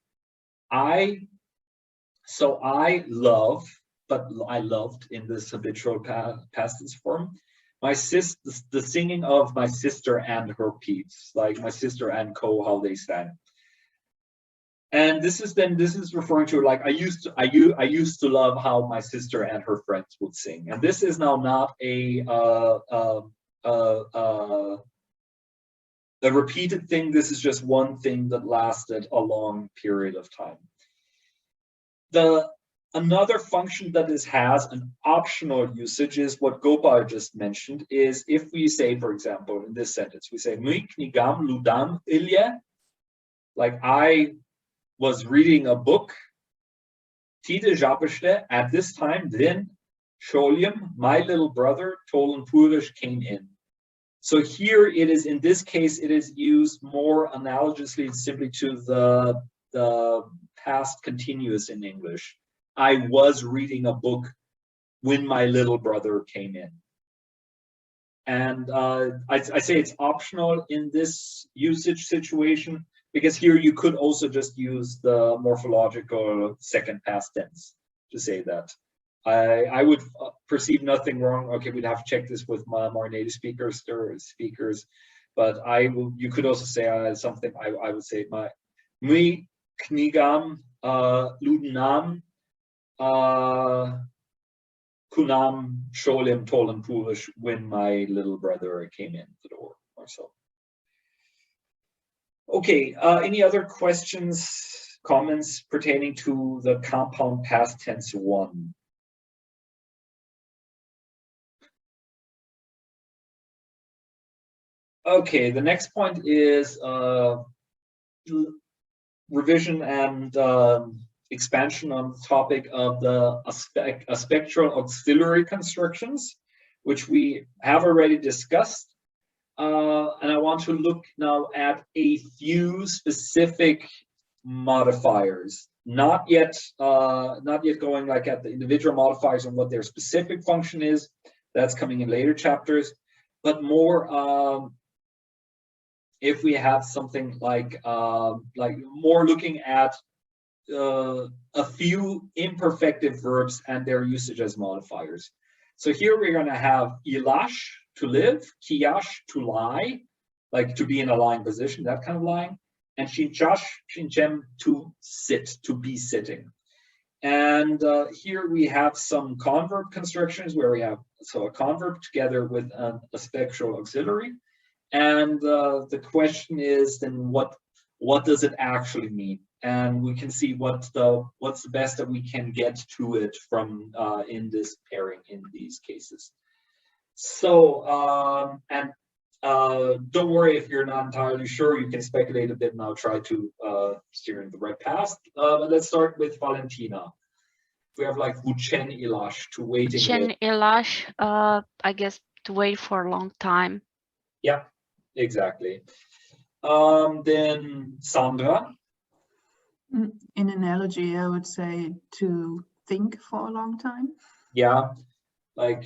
I love, but I loved in this habitual past tense form. The singing of my sister and her peeps, like my sister and co, how they sang. And this is referring to like I used to love how my sister and her friends would sing. And this is now not a repeated thing. This is just one thing that lasted a long period of time. Another function that this has an optional usage is what Gopal just mentioned, is if we say, for example, in this sentence, we say, knigam ludam ilya, like I was reading a book, Tide Japeshte, at this time, then Sholium, my little brother, Tolan Purish, came in. So here it is, in this case, it is used more analogously simply to the past continuous in English. I was reading a book when my little brother came in. And I say it's optional in this usage situation, because here you could also just use the morphological second past tense to say that. I would perceive nothing wrong. Okay, we'd have to check this with my more native speakers, but you could also say something. I would say my knigam ludenam kunam sholim tolam purish, when my little brother came in the door, or so. Okay, any other questions, comments pertaining to the compound past tense one? Okay, the next point is revision and expansion on the topic of the aspectual auxiliary constructions, which we have already discussed. And I want to look now at a few specific modifiers, not yet going like at the individual modifiers and what their specific function is. That's coming in later chapters, but more if we have something like more looking at a few imperfective verbs and their usage as modifiers. So here we're going to have ilash, to live, kiyash, to lie, like to be in a lying position, that kind of lying, and shinchash, shinchem, to sit, to be sitting. And here we have some converb constructions where we have a converb together with an aspectual auxiliary. And the question is then what does it actually mean? And we can see what's the best that we can get to it from in this pairing in these cases. So don't worry if you're not entirely sure, you can speculate a bit and I'll try to steer in the right path. But let's start with Valentina. We have like Vuchen Ilash, to waiting. Vuchen Ilash, I guess to wait for a long time. Yeah, exactly. Then Sandra. In analogy, I would say to think for a long time. Yeah, like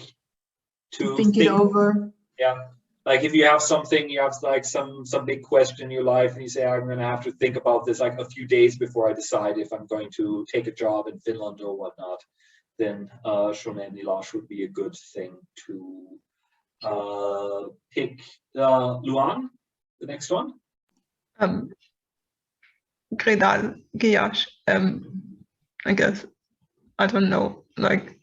to think it over. Yeah, like if you have something, you have like some big question in your life, and you say, I'm going to have to think about this like a few days before I decide if I'm going to take a job in Finland or whatnot, then Shonen Ilash would be a good thing to pick. Luan, the next one. Gredal, Giyash, I guess. I don't know, like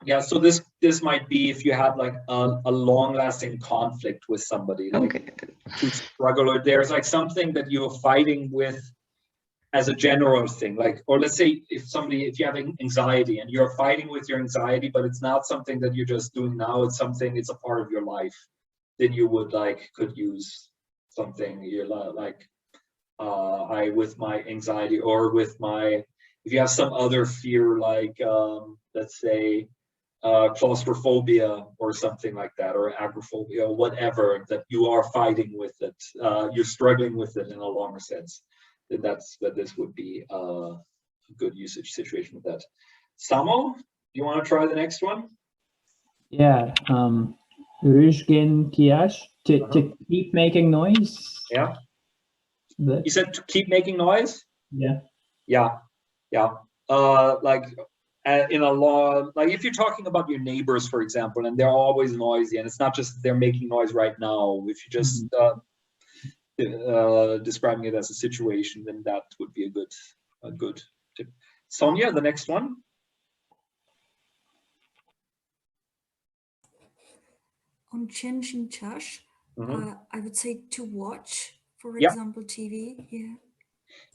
Yeah, so this might be if you have like a long-lasting conflict with somebody, like to struggle, or there's like something that you're fighting with as a general thing, like, or let's say if you have anxiety and you're fighting with your anxiety, but it's not something that you're just doing now, it's a part of your life, then you would could use something you're like, I with my anxiety, or with my, if you have some other fear, like let's say claustrophobia or something like that, or agoraphobia, or whatever, that you are fighting with it, you're struggling with it in a longer sense, then this would be a good usage situation with that. Samo, do you want to try the next one? Yeah, Rüzgin Kiash, to keep making noise. Yeah. You said to keep making noise? Yeah. Yeah. Like in a law, like if you're talking about your neighbors, for example, and they're always noisy, and it's not just they're making noise right now. If you just describing it as a situation, then that would be a good tip. Sonia, the next one. On changing chash, I would say to watch, for Yeah. example, TV. Yeah.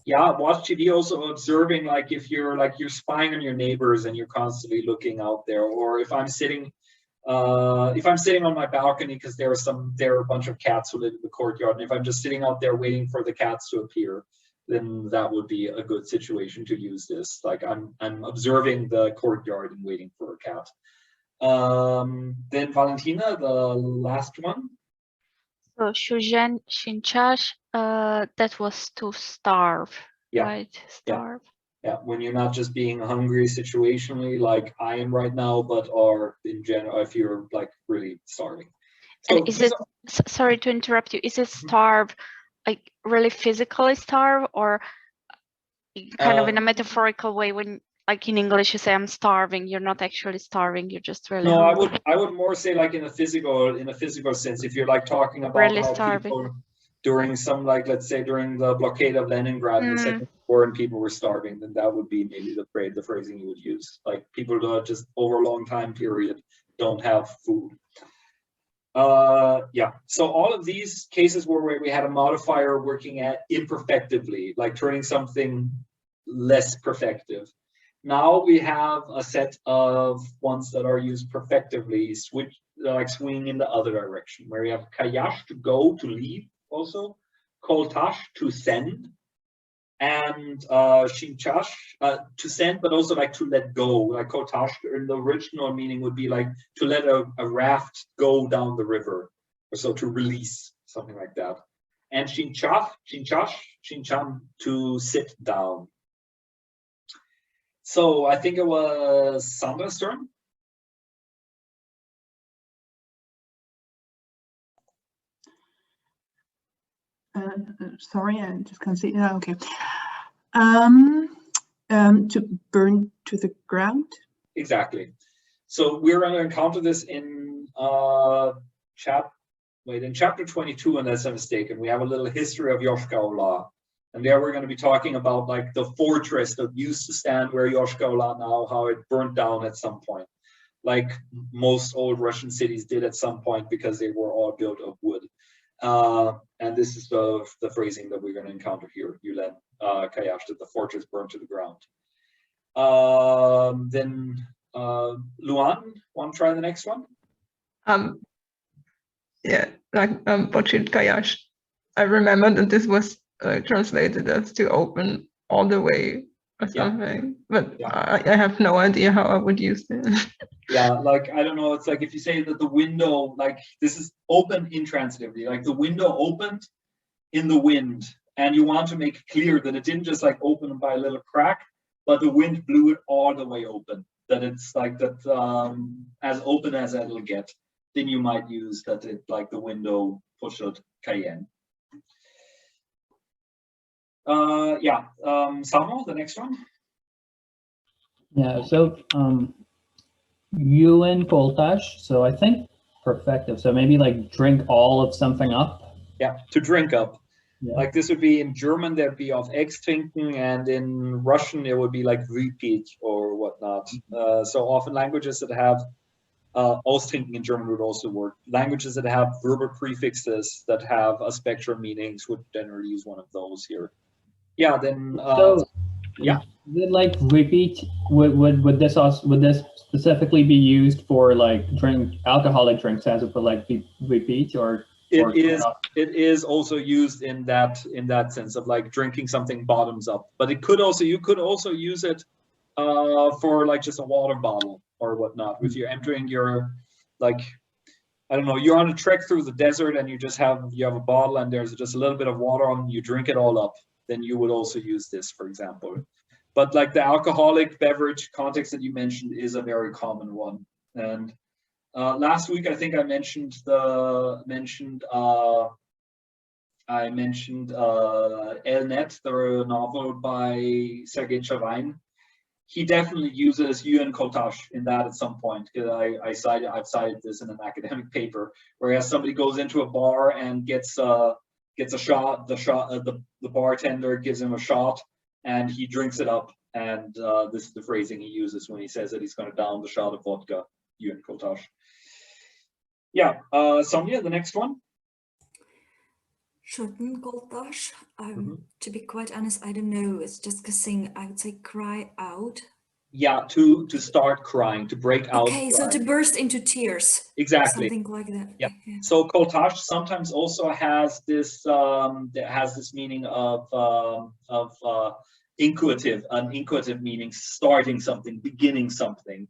Yeah, watch TV, also observing, like if you're spying on your neighbors and you're constantly looking out there, or if I'm sitting on my balcony, because there are a bunch of cats who live in the courtyard, and if I'm just sitting out there waiting for the cats to appear, then that would be a good situation to use this. Like I'm observing the courtyard and waiting for a cat. Then Valentina, the last one. So Shujen Shinchash, that was to starve, Yeah. right? Starve. Yeah, when you're not just being hungry situationally, like I am right now, but or in general, if you're like really starving. So And is it, sorry to interrupt you, is it starve, like really physically starve, or kind of in a metaphorical way, when like in English you say I'm starving, you're not actually starving, you're just really no, hungry. I would more say like in a physical sense, if you're like talking about Really how starving. people during some, like let's say during the blockade of Leningrad in the Second War, and people were starving, then that would be maybe the phrasing you would use. Like people that just over a long time period don't have food. Yeah, so all of these cases where we had a modifier working at imperfectively, like turning something less perfective. Now we have a set of ones that are used perfectively, like swinging in the other direction, where you have kayash, to go, to leave, also koltash, to send, and shinchash, to send, but also like to let go. Like koltash in the original meaning would be like to let a raft go down the river, or so to release, something like that. And shinchash, shinchan, to sit down. So I think it was Sandra's turn. Sorry, I just can't see. Okay. To burn to the ground. Exactly. So we're going to encounter this in chapter 22, unless I'm mistaken. We have a little history of Yoshkaola. And there we're going to be talking about like the fortress that used to stand where Yoshkaola now, how it burnt down at some point, like most old Russian cities did at some point, because they were all built of wood. And this is the phrasing that we're going to encounter here. Yulen Kayash, that the fortress burned to the ground. Then Luan, want to try the next one? Yeah, like Bochit Kayash. I remember that this was translated as to open all the way or something, but I have no idea how I would use it. Yeah, like I don't know, it's like if you say that the window, like this is open intransitively, like the window opened in the wind, and you want to make clear that it didn't just like open by a little crack, but the wind blew it all the way open, that it's like that, as open as it'll get. Then you might use that it like the window pushed Cayenne. Samo, the next one. Yeah, so Yulen Koltash, so I think perfective. So maybe like drink all of something up. Yeah, to drink up. Like this would be in German, there'd be auf Ex trinken, and in Russian, it would be like repeat or whatnot. So often languages that have Austrinken in German would also work. Languages that have verbal prefixes that have aspectual meanings would generally use one of those here. Yeah, then yeah. Then like repeat, would this specifically be used for like alcoholic drinks as a like repeat, or it is also used in that sense of like drinking something bottoms up. But it could also, you could also use it for like just a water bottle or whatnot. If you're entering your, like, I don't know, you're on a trek through the desert and you have a bottle and there's just a little bit of water on, you drink it all up, then you would also use this, for example. But like the alcoholic beverage context that you mentioned is a very common one. And last week I think I mentioned El Net, the novel by Sergei Chavain. He definitely uses yывырташ in that at some point, because I've cited this in an academic paper, whereas somebody goes into a bar and gets a shot, the bartender gives him a shot and he drinks it up, and this is the phrasing he uses when he says that he's going to down the shot of vodka, yывырташ. Yeah, Sonia, the next one. Koltash. To be quite honest, I don't know. It's just kissing. I would say cry out. Yeah, to start crying, to break out. Okay, so to burst into tears. Exactly. Something like that. Yeah. So koltash sometimes also has this meaning of inquisitive, an inquisitive meaning, starting something, beginning something.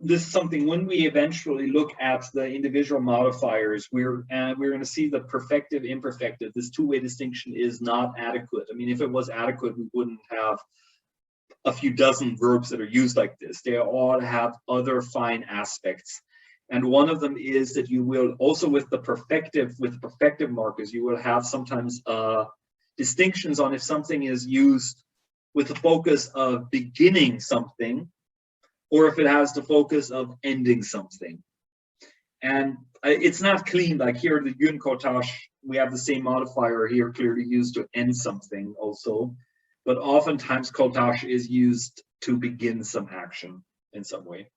This is something when we eventually look at the individual modifiers, we're going to see the perfective, imperfective. This two-way distinction is not adequate. I mean, if it was adequate, we wouldn't have a few dozen verbs that are used like this. They all have other fine aspects. And one of them is that you will also with perfective markers, you will have sometimes distinctions on if something is used with the focus of beginning something, or if it has the focus of ending something. And it's not clean, like here in the yывырtаш, we have the same modifier here clearly used to end something also, but oftentimes koltash is used to begin some action in some way.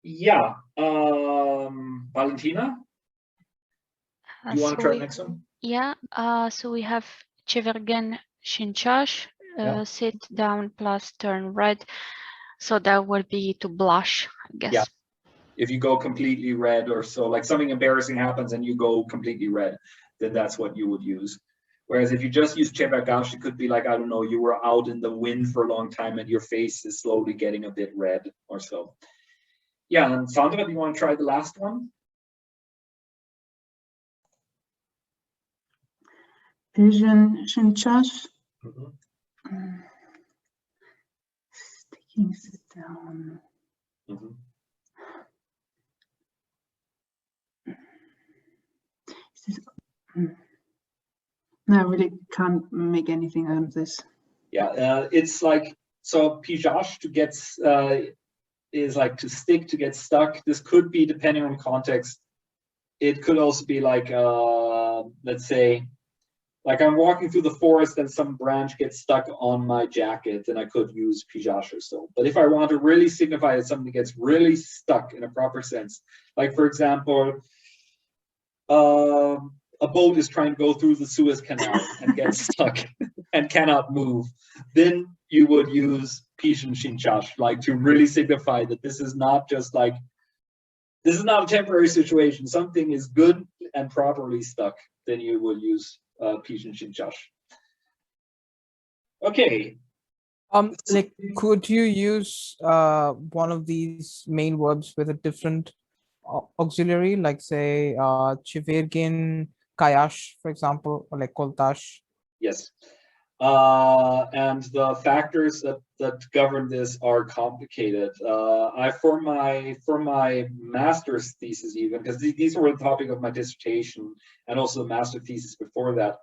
Yeah, Valentina, do you want to try the next one? Yeah, so we have çevirgen şinçaş, sit down plus turn red. So that would be to blush, I guess. Yeah. If you go completely red or so, like something embarrassing happens and you go completely red, then that's what you would use. Whereas if you just use çevirgen, it could be like, I don't know, you were out in the wind for a long time and your face is slowly getting a bit red or so. Yeah, and Sandra, do you want to try the last one? Vision şinçaş. Sticking it down. No, I really can't make anything out of this. Yeah, it's like, so pijash to get is like to stick, to get stuck. This could be, depending on context, it could also be like, let's say, like I'm walking through the forest and some branch gets stuck on my jacket, and I could use pijash or so. But if I want to really signify that something gets really stuck in a proper sense, like for example, a boat is trying to go through the Suez Canal and gets stuck and cannot move, then you would use pishin şinçaş, like to really signify that this is not just like, this is not a temporary situation. Something is good and properly stuck, then you would use pishin şinçaş. Okay. Like, could you use one of these main verbs with a different auxiliary, like say çevirgen kayash, for example, or like koltash? Yes. And the factors that govern this are complicated. For my master's thesis, even because these were the topic of my dissertation and also the master thesis before that.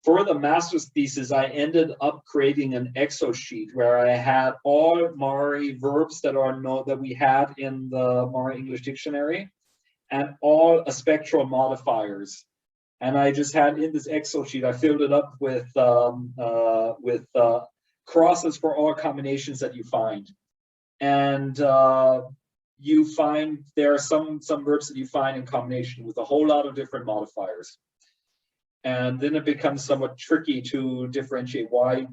For the master's thesis, I ended up creating an Excel sheet where I had all Mari verbs that we had in the Mari English dictionary, and all Aspectual modifiers And I just had in this Excel sheet, I filled it up with crosses for all combinations that you find. And you find there are some verbs that you find in combination with a whole lot of different modifiers. And then it becomes somewhat tricky to differentiate why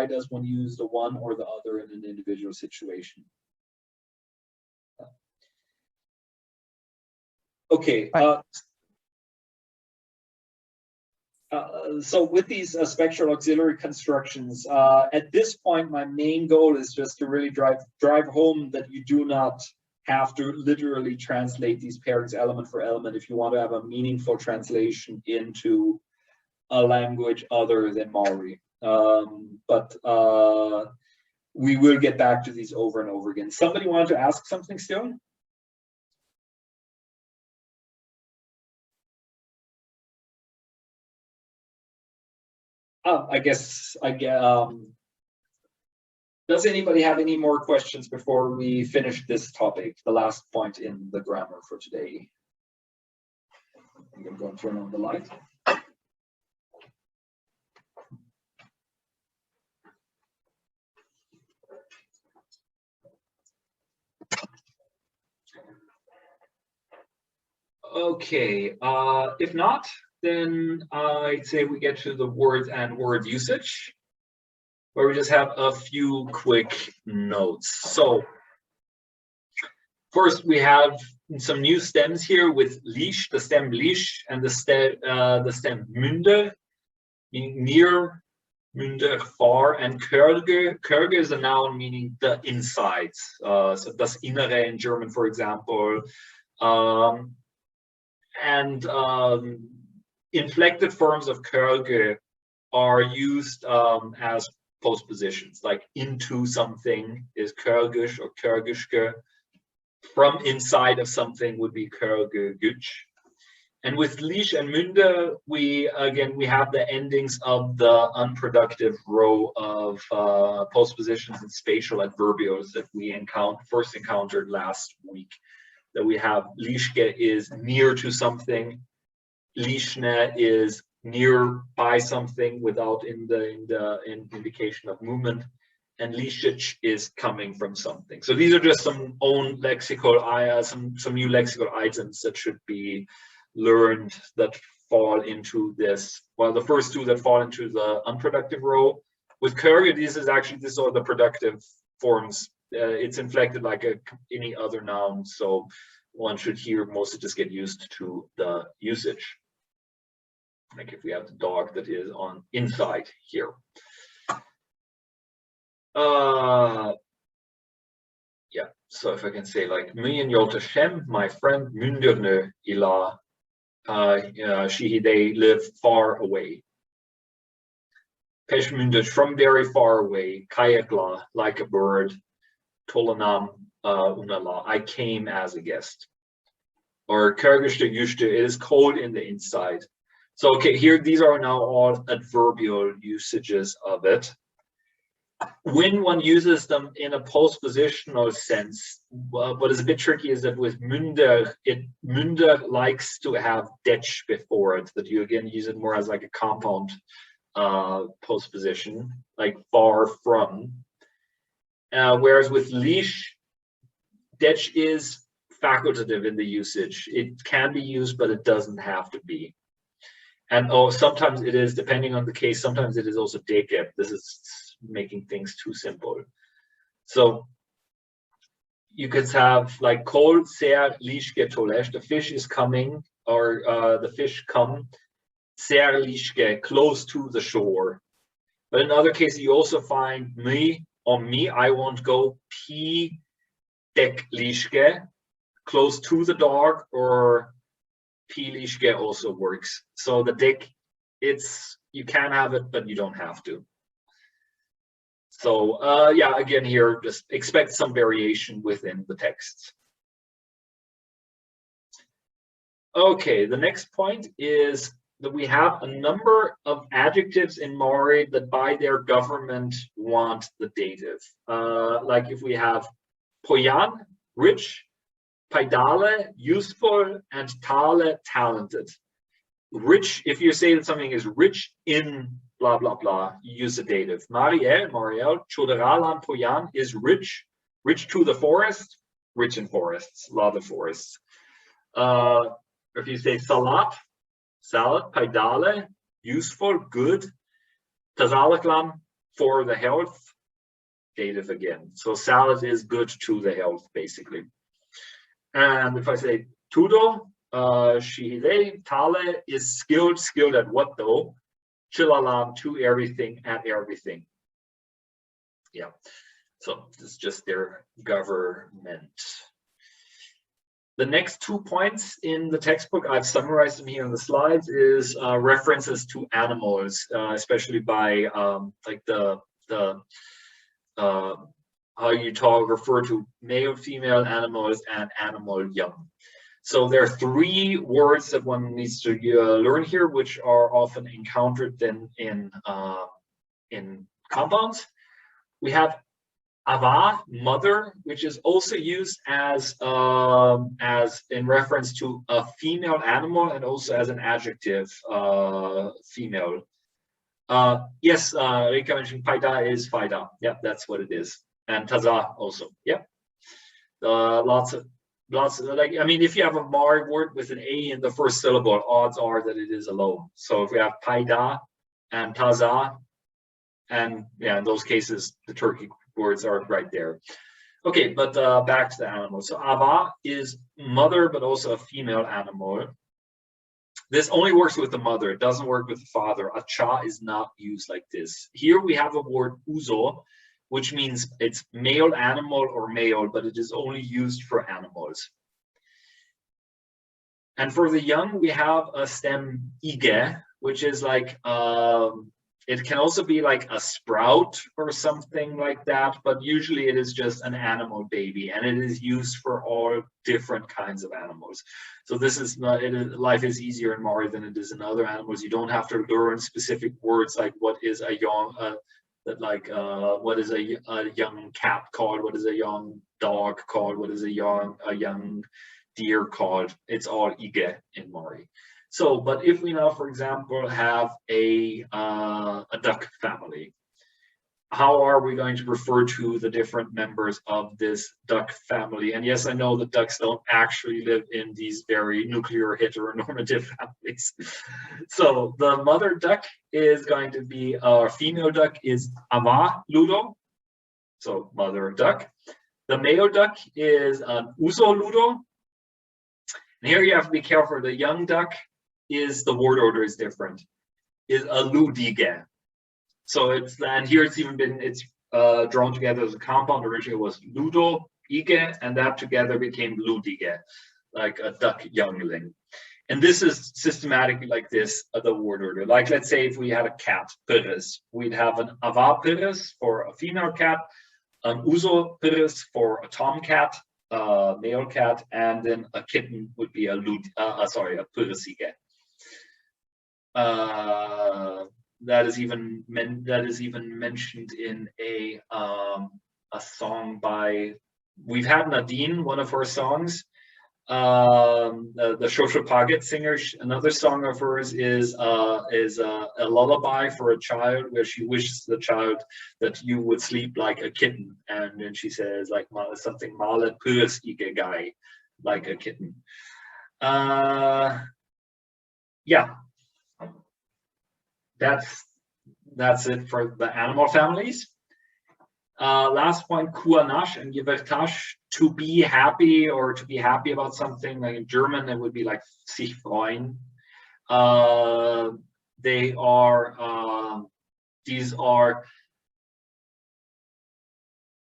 does one use the one or the other in an individual situation. Okay. So with these spectral auxiliary constructions, at this point, my main goal is just to really drive home that you do not have to literally translate these pairings element for element if you want to have a meaningful translation into a language other than Mari. But we will get back to these over and over again. Somebody wanted to ask something still? I guess does anybody have any more questions before we finish this topic, the last point in the grammar for today? I'm going to go and turn on the light. Okay, if not, then I'd say we get to the words and word usage, where we just have a few quick notes. So first we have some new stems here with leash, the stem leash, and the stem münde, meaning near, münde far, and kӧrgӧ. Kӧrgӧ is a noun meaning the insides. So das Innere in German, for example. Inflected forms of kӧrgö are used as postpositions, like into something is körgüs or körgüske. From inside of something would be körgögüç. And with leash and münde, we have the endings of the unproductive row of postpositions and spatial adverbials that we first encountered last week. That we have liške is near to something, lišne is nearby something without indication of movement, and lišić is coming from something. So these are just some own lexical, some new lexical items that should be learned that fall into this. Well, the first two that fall into the unproductive row. With körgö, these are the productive forms. It's inflected like any other noun, so one should here mostly just get used to the usage. Like if we have the dog that is on inside here. Yeah, so if I can say like Mien Yoltashem, my friend Mündirne ila, they live far away. Peshmündet, from very far away, Kayakla, like a bird, Tolanam unala, I came as a guest. Or Kyrgyzstan Yushta, it is cold in the inside. So okay, here these are now all adverbial usages of it. When one uses them in a postpositional sense, what is a bit tricky is that with mündir, mündir likes to have dech before it, that you again use it more as like a compound postposition, like far from. Whereas with leash, dech is facultative in the usage. It can be used, but it doesn't have to be. And sometimes it is, depending on the case, sometimes it is also dekep. This is making things too simple. So you could have like kol ser liške tolesh, the fish is coming, or the fish come, ser liške, close to the shore. But in other cases, you also find me, on me, I won't go, pi dek liške, close to the dog, or pi liške also works. So the dek, you can have it, but you don't have to. So yeah, again here, just expect some variation within the text. Okay, the next point is that we have a number of adjectives in Mari that by their government want the dative. Like if we have poyan, rich, paidale, useful, and tale, talented. rich, if you say that something is rich in blah, blah, blah, you use the dative. Mariel, Choderalan Poyan is rich to the forest, rich in forests, a lot of forests. If you say salad, paidale, useful, good. Tazalaklam, for the health, dative again. So salad is good to the health, basically. And if I say tudo, shihile, tale is skilled at what though? Chilalam, to everything, at everything. Yeah. So this is just their government. The next 2 points in the textbook, I've summarized them here on the slides, is references to animals, especially by like the how you refer to male, female animals and animal young. So there are 3 words that one needs to learn here, which are often encountered then in compounds. We have ava, mother, which is also used as in reference to a female animal and also as an adjective, female. Yes, Rika mentioned paida is faida. Yeah, that's what it is. And taza also. Yeah. Lots of like, I mean, if you have a Mari word with an A in the first syllable, odds are that it is alone. So if we have paida and taza, and yeah, in those cases, the Turkic words are right there. Okay, but back to the animal. So ava is mother, but also a female animal. This only works with the mother. It doesn't work with the father. A cha is not used like this. Here we have a word uzo, which means it's male animal or male, but it is only used for animals. And for the young, we have a stem ige, which is like, it can also be like a sprout or something like that, but usually it is just an animal baby, and it is used for all different kinds of animals. So this is not, life is easier in Mari than it is in other animals. You don't have to learn specific words like what is a young, what is a young cat called, what is a young dog called, what is a young deer called. It's all ige in Mari. So, but if we now, for example, have a duck family, how are we going to refer to the different members of this duck family? And yes, I know that ducks don't actually live in these very nuclear heteronormative families. So the mother duck is going to be, our female duck is ama ludo, so mother duck. The male duck is an uso ludo. And here you have to be careful. The young duck is, the word order is different, is a ludige. So it's, and here it's even been, it's drawn together as a compound. Originally it was ludo, ige, and that together became ludige, like a duck youngling. And this is systematically like this, the word order. Like, let's say if we had a cat, pires, we'd have an ava pires for a female cat, an uso pires for a tomcat, male cat, and then a kitten would be a pirisige. That is even mentioned in a song by, we've had Nadine, one of her songs, the Shosha Paget singer. Another song of hers is a lullaby for a child, where she wishes the child that you would sleep like a kitten, and then she says like something male purs ige guy, like a kitten. Yeah. That's it for the animal families. Last point, kuanash and yivırtаш, to be happy or to be happy about something. Like in German, it would be like sich freuen. They are, these are,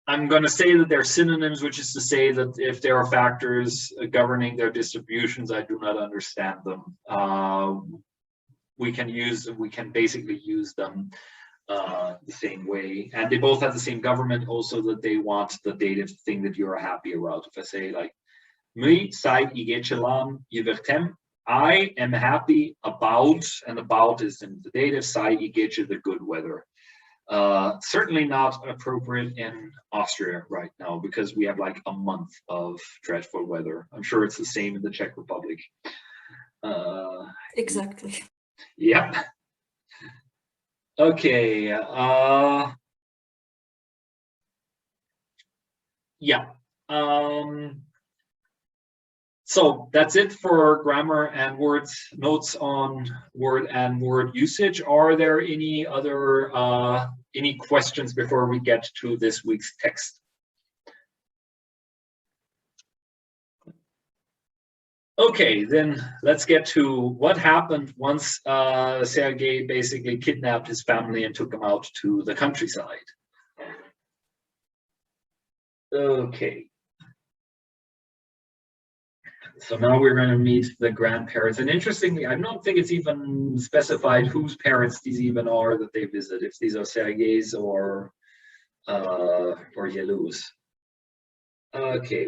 I'm going to say that they're synonyms, which is to say that if there are factors governing their distributions, I do not understand them. We can basically use them the same way, and they both have the same government, also that they want the dative thing that you're happy about. If I say like "Mui sai igechelam yivırtem," I am happy about, and about is in the dative, sai igeche, the good weather. Certainly not appropriate in Austria right now, because we have like a month of dreadful weather. I'm sure it's the same in the Czech Republic. Exactly. Yep. Okay. Yeah. So that's it for grammar and words, notes on word and word usage. Are there any other any questions before we get to this week's text? Okay, then let's get to what happened once Sergei basically kidnapped his family and took them out to the countryside. Okay. So now we're going to meet the grandparents. And interestingly, I don't think it's even specified whose parents these even are that they visit, if these are Sergei's or Yelu's. Okay,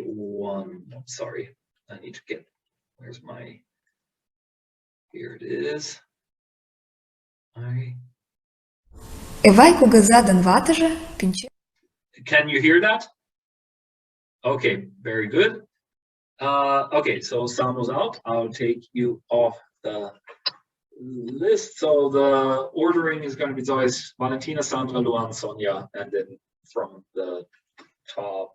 sorry, I need to get, where's my, here it is. Can you hear that? Okay, very good. Okay, so sound was out. I'll take you off the list. So the ordering is going to be Zois, Valentina, Sandra, Luan, Sonia, and then from the top.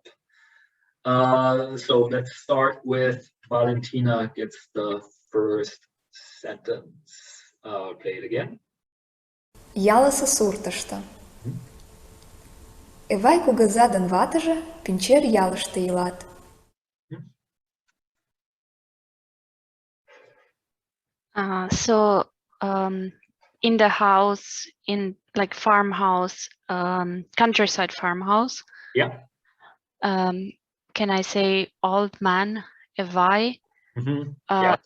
So let's start with Valentina gets the first sentence. Play it again. Яласа суртышты. Эвай кугызадын ватыже Пинчер ялышты илат. So in the house, in like farmhouse, countryside farmhouse. Yeah. Can I say old man Evai? Yeah.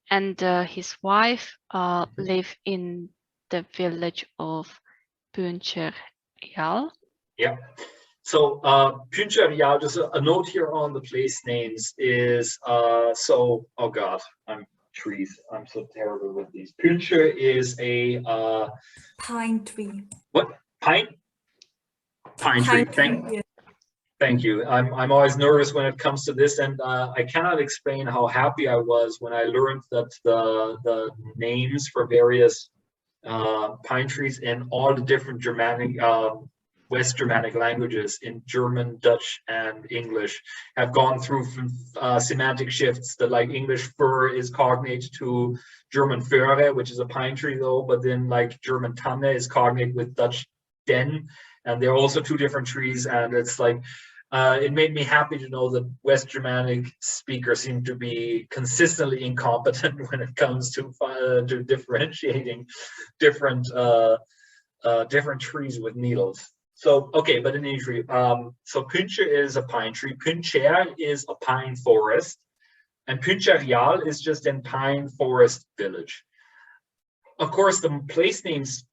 And his wife live in the village of Püncherjal. Yeah. So Püncherjal, just a note here on the place names is so, oh God, I'm so terrible with these. Püncher is a Pine tree. What? Pine tree. Thank you. I'm always nervous when it comes to this, and I cannot explain how happy I was when I learned that the names for various pine trees in all the different Germanic, West Germanic languages in German, Dutch, and English have gone through semantic shifts. That like English fir is cognate to German Föhre, which is a pine tree though, but then like German Tanne is cognate with Dutch Den, and they're also two different trees. And it's like it made me happy to know that West Germanic speakers seem to be consistently incompetent when it comes to differentiating different different trees with needles. So, okay, but in any tree, so Püncher is a pine tree, Püncher is a pine forest, and Püncherjal is just in pine forest village. Of course, the place names,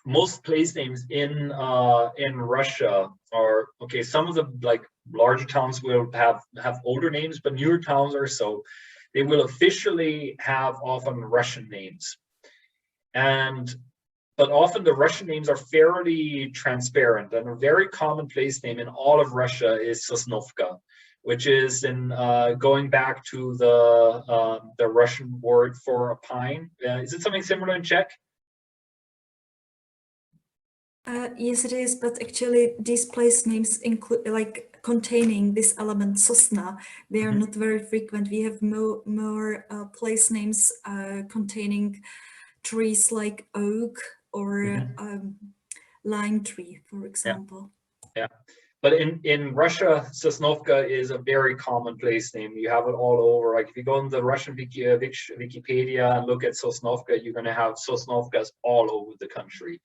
most place names in Russia are, okay, some of the like larger towns will have older names, but newer towns or so, they will officially have often Russian names. But often the Russian names are fairly transparent, and a very common place name in all of Russia is Sosnovka, which is in going back to the Russian word for a pine. Is it something similar in Czech? Yes, it is, but actually these place names include like containing this element sosna. They are not very frequent. We have more place names containing trees like oak or lime tree, for example. Yeah. But in Russia, Sosnovka is a very common place name. You have it all over. Like if you go on the Russian Wikipedia and look at Sosnovka, you're going to have Sosnovkas all over the country.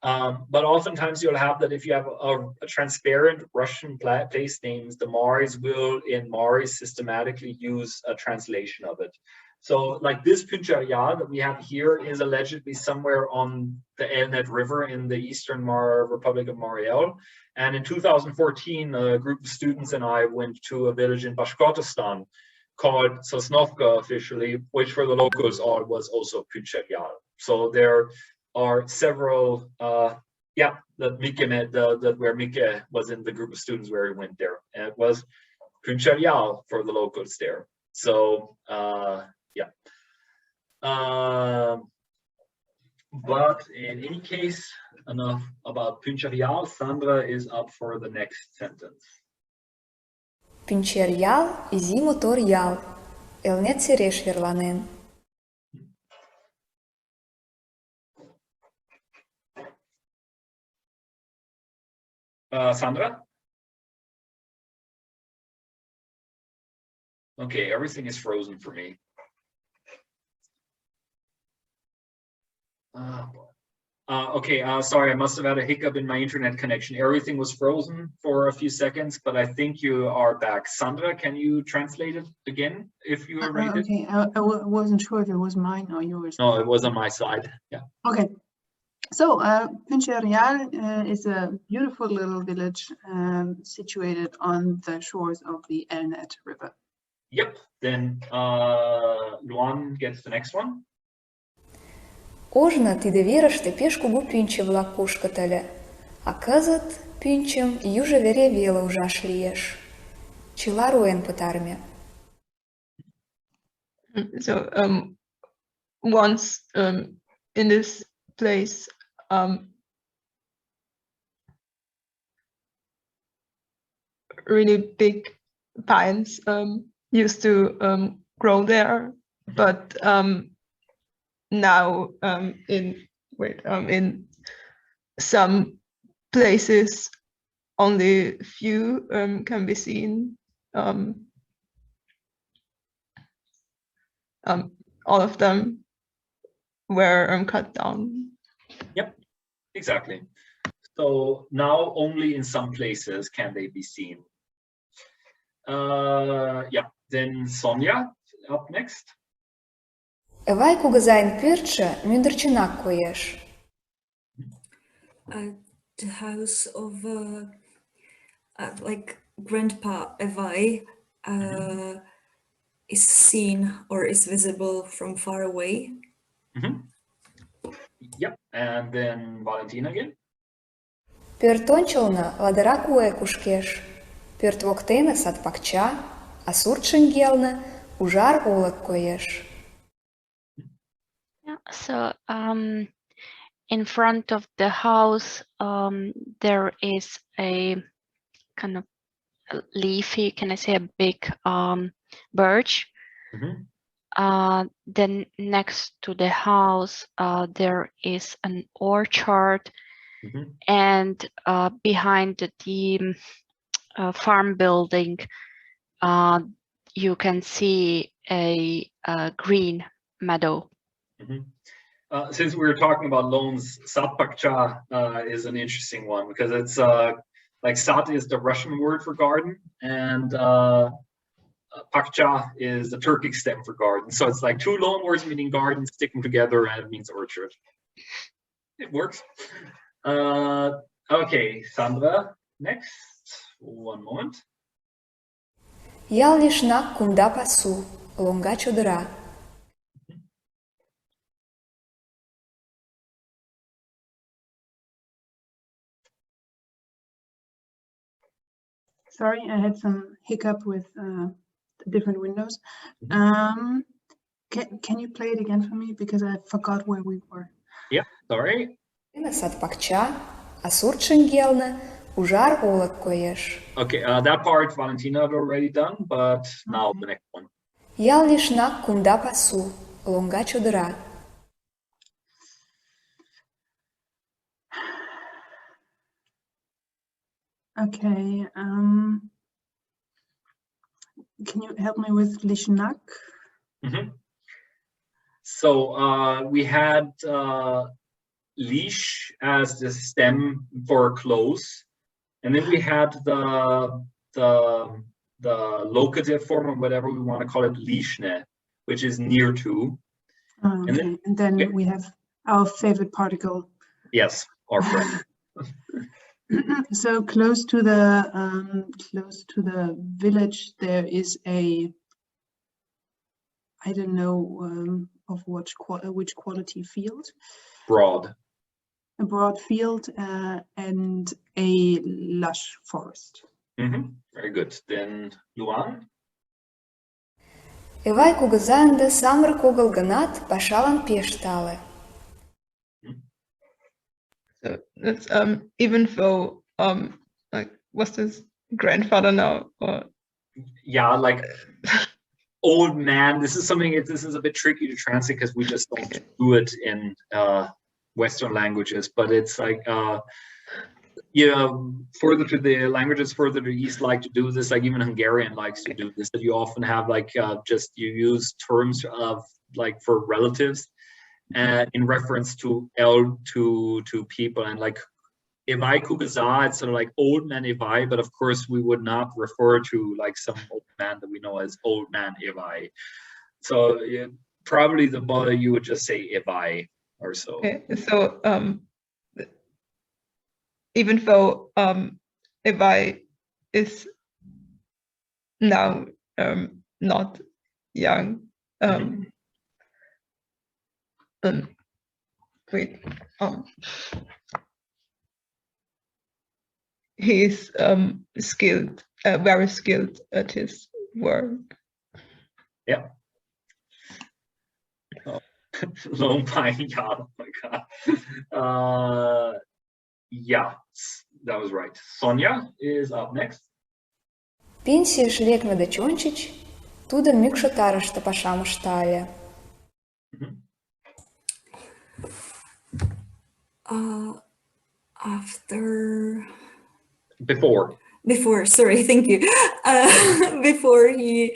But oftentimes you'll have that if you have a transparent Russian place names, the Maris will in Mari systematically use a translation of it. So like this Püncherjal that we have here is allegedly somewhere on the Elnet River in the Eastern Republic of Mariel. And in 2014, a group of students and I went to a village in Bashkortostan called Sosnovka officially, which for the locals was also Püncherjal. So there are several, that Mike met, where Mike was in the group of students where he went there. And it was Püncherjal for the locals there. So yeah. But in any case, enough about Pincherial. Sandra is up for the next sentence. Пинчер-ял изи мотор ял, Элнет сереш верланен. Sandra? Okay, everything is frozen for me. Okay, sorry, I must have had a hiccup in my internet connection. Everything was frozen for a few seconds, but I think you are back. Sandra, can you translate it again if you are ready? Okay, I wasn't sure if it was mine or yours. No, it was on my side. Yeah. Okay. So Pincherial is a beautiful little village situated on the shores of the Elnet River. Yep. Then Luan gets the next one. Ожно тиде верыште пеш кугу пӱнчӧ-влак кушкыт ыле, а кызыт пӱнчым южо вере веле ужаш лиеш. Чыла руэн пытарыме. So once in this place really big pines used to grow there, but now in some places only few can be seen. All of them were cut down. Yep, exactly. So now only in some places can they be seen. Yeah, then Sonia up next. Эвай кугызайын пӧртшӧ мӱндырчынак коеш. The house of like Grandpa Evai is seen or is visible from far away. Yep, and then Valentina again. Пӧрт ончылно ладыра куэ кушкеш. Пӧрт воктене сад-пакча, а сурт шеҥгелне ужар олык коеш. Yeah, so in front of the house there is a kind of leafy, can I say, a big birch. Then next to the house there is an orchard, and behind the farm building you can see a green meadow. Since we were talking about loans, Sad-Pakcha is an interesting one because it's like Sad is the Russian word for garden, and Pakcha is the Turkic stem for garden. So it's like two loan words meaning garden sticking together, and it means orchard. It works. Okay, Sandra, next. One moment. Ял лишнак кумда пасу, лоҥга чодыра. Sorry, I had some hiccup with the different windows. Can you play it again for me? Because I forgot where we were. Yeah, sorry. Сад-пакча, а сурт шеҥгелне ужар олык коеш. Okay, that part Valentina had already done, but now the next one. Ял лишнак кумда пасу, лоҥга чодыра. Okay, can you help me with Lishnak? So we had Lish as the stem for close, and then we had the locative form, or whatever we want to call it, Lishne, which is near to. Okay. And then we have our favorite particle. Yes, our friend. So close to the village, there is a, I don't know of which quality field. Broad. A broad field and a lush forest. Very good. Then Luan. Эвай кугыза ынде самырык огыл гынат, пашалан пеш тале. So that's even though like was this grandfather now or Yeah, like old man. This is something. This is a bit tricky to translate because we just don't do it in Western languages. But it's like you know, further to the languages further to the east like to do this. Like even Hungarian likes to do this. That you often have like just you use terms of like for relatives, in reference to to people, and like Ivai Kugaza, it's sort of like old man Ivai, but of course we would not refer to like some old man that we know as old man Ivai. So yeah, probably the mother you would just say Ivai or so. okay, so even though Ivai is now not young, wait, he's skilled, very skilled at his work. Yeah. Oh. Long pine, yeah. Oh my god. Yeah, that was right. Sonia is up next. Пенсийыш лекме деч ончыч тудо мӱкшӧ тарыште пашам ышта ыле. Before, sorry, thank you. Before he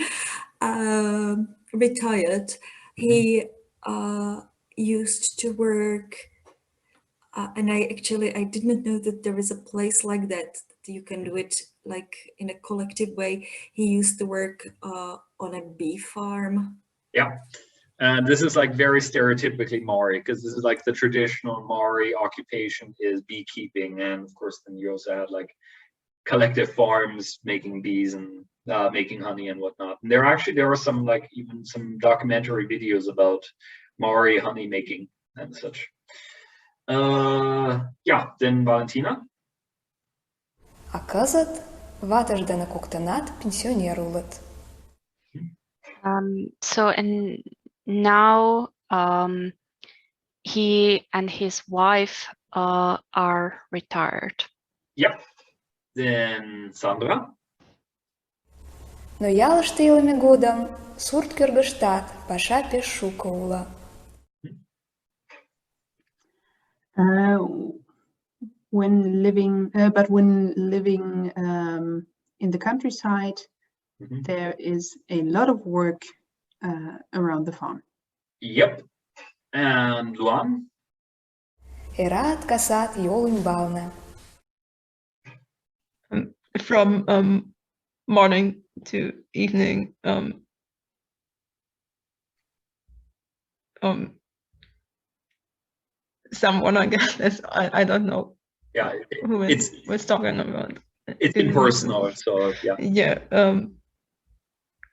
retired, he used to work, and I did not know that there is a place like that you can do it like in a collective way. He used to work on a bee farm. Yeah. And this is like very stereotypically Mari, because this is like the traditional Mari occupation is beekeeping, and of course then you also had like collective farms making bees and making honey and whatnot. And there are some like even some documentary videos about Mari honey making and such. Yeah, then Valentina. А кызыт ватыж дене коктынат пенсионер улыт. So and now he and his wife are retired. Yep. Then Sandra. Но ялыште илыме годым сурт кӧргыштат паша пеш шуко уло. When living in the countryside, there is a lot of work around the farm. Yep. And Luan. Эрат касат йол ӱмбалне. From morning to evening, someone, I guess, I don't know. Yeah, who was talking about. It's impersonal, so yeah. Yeah,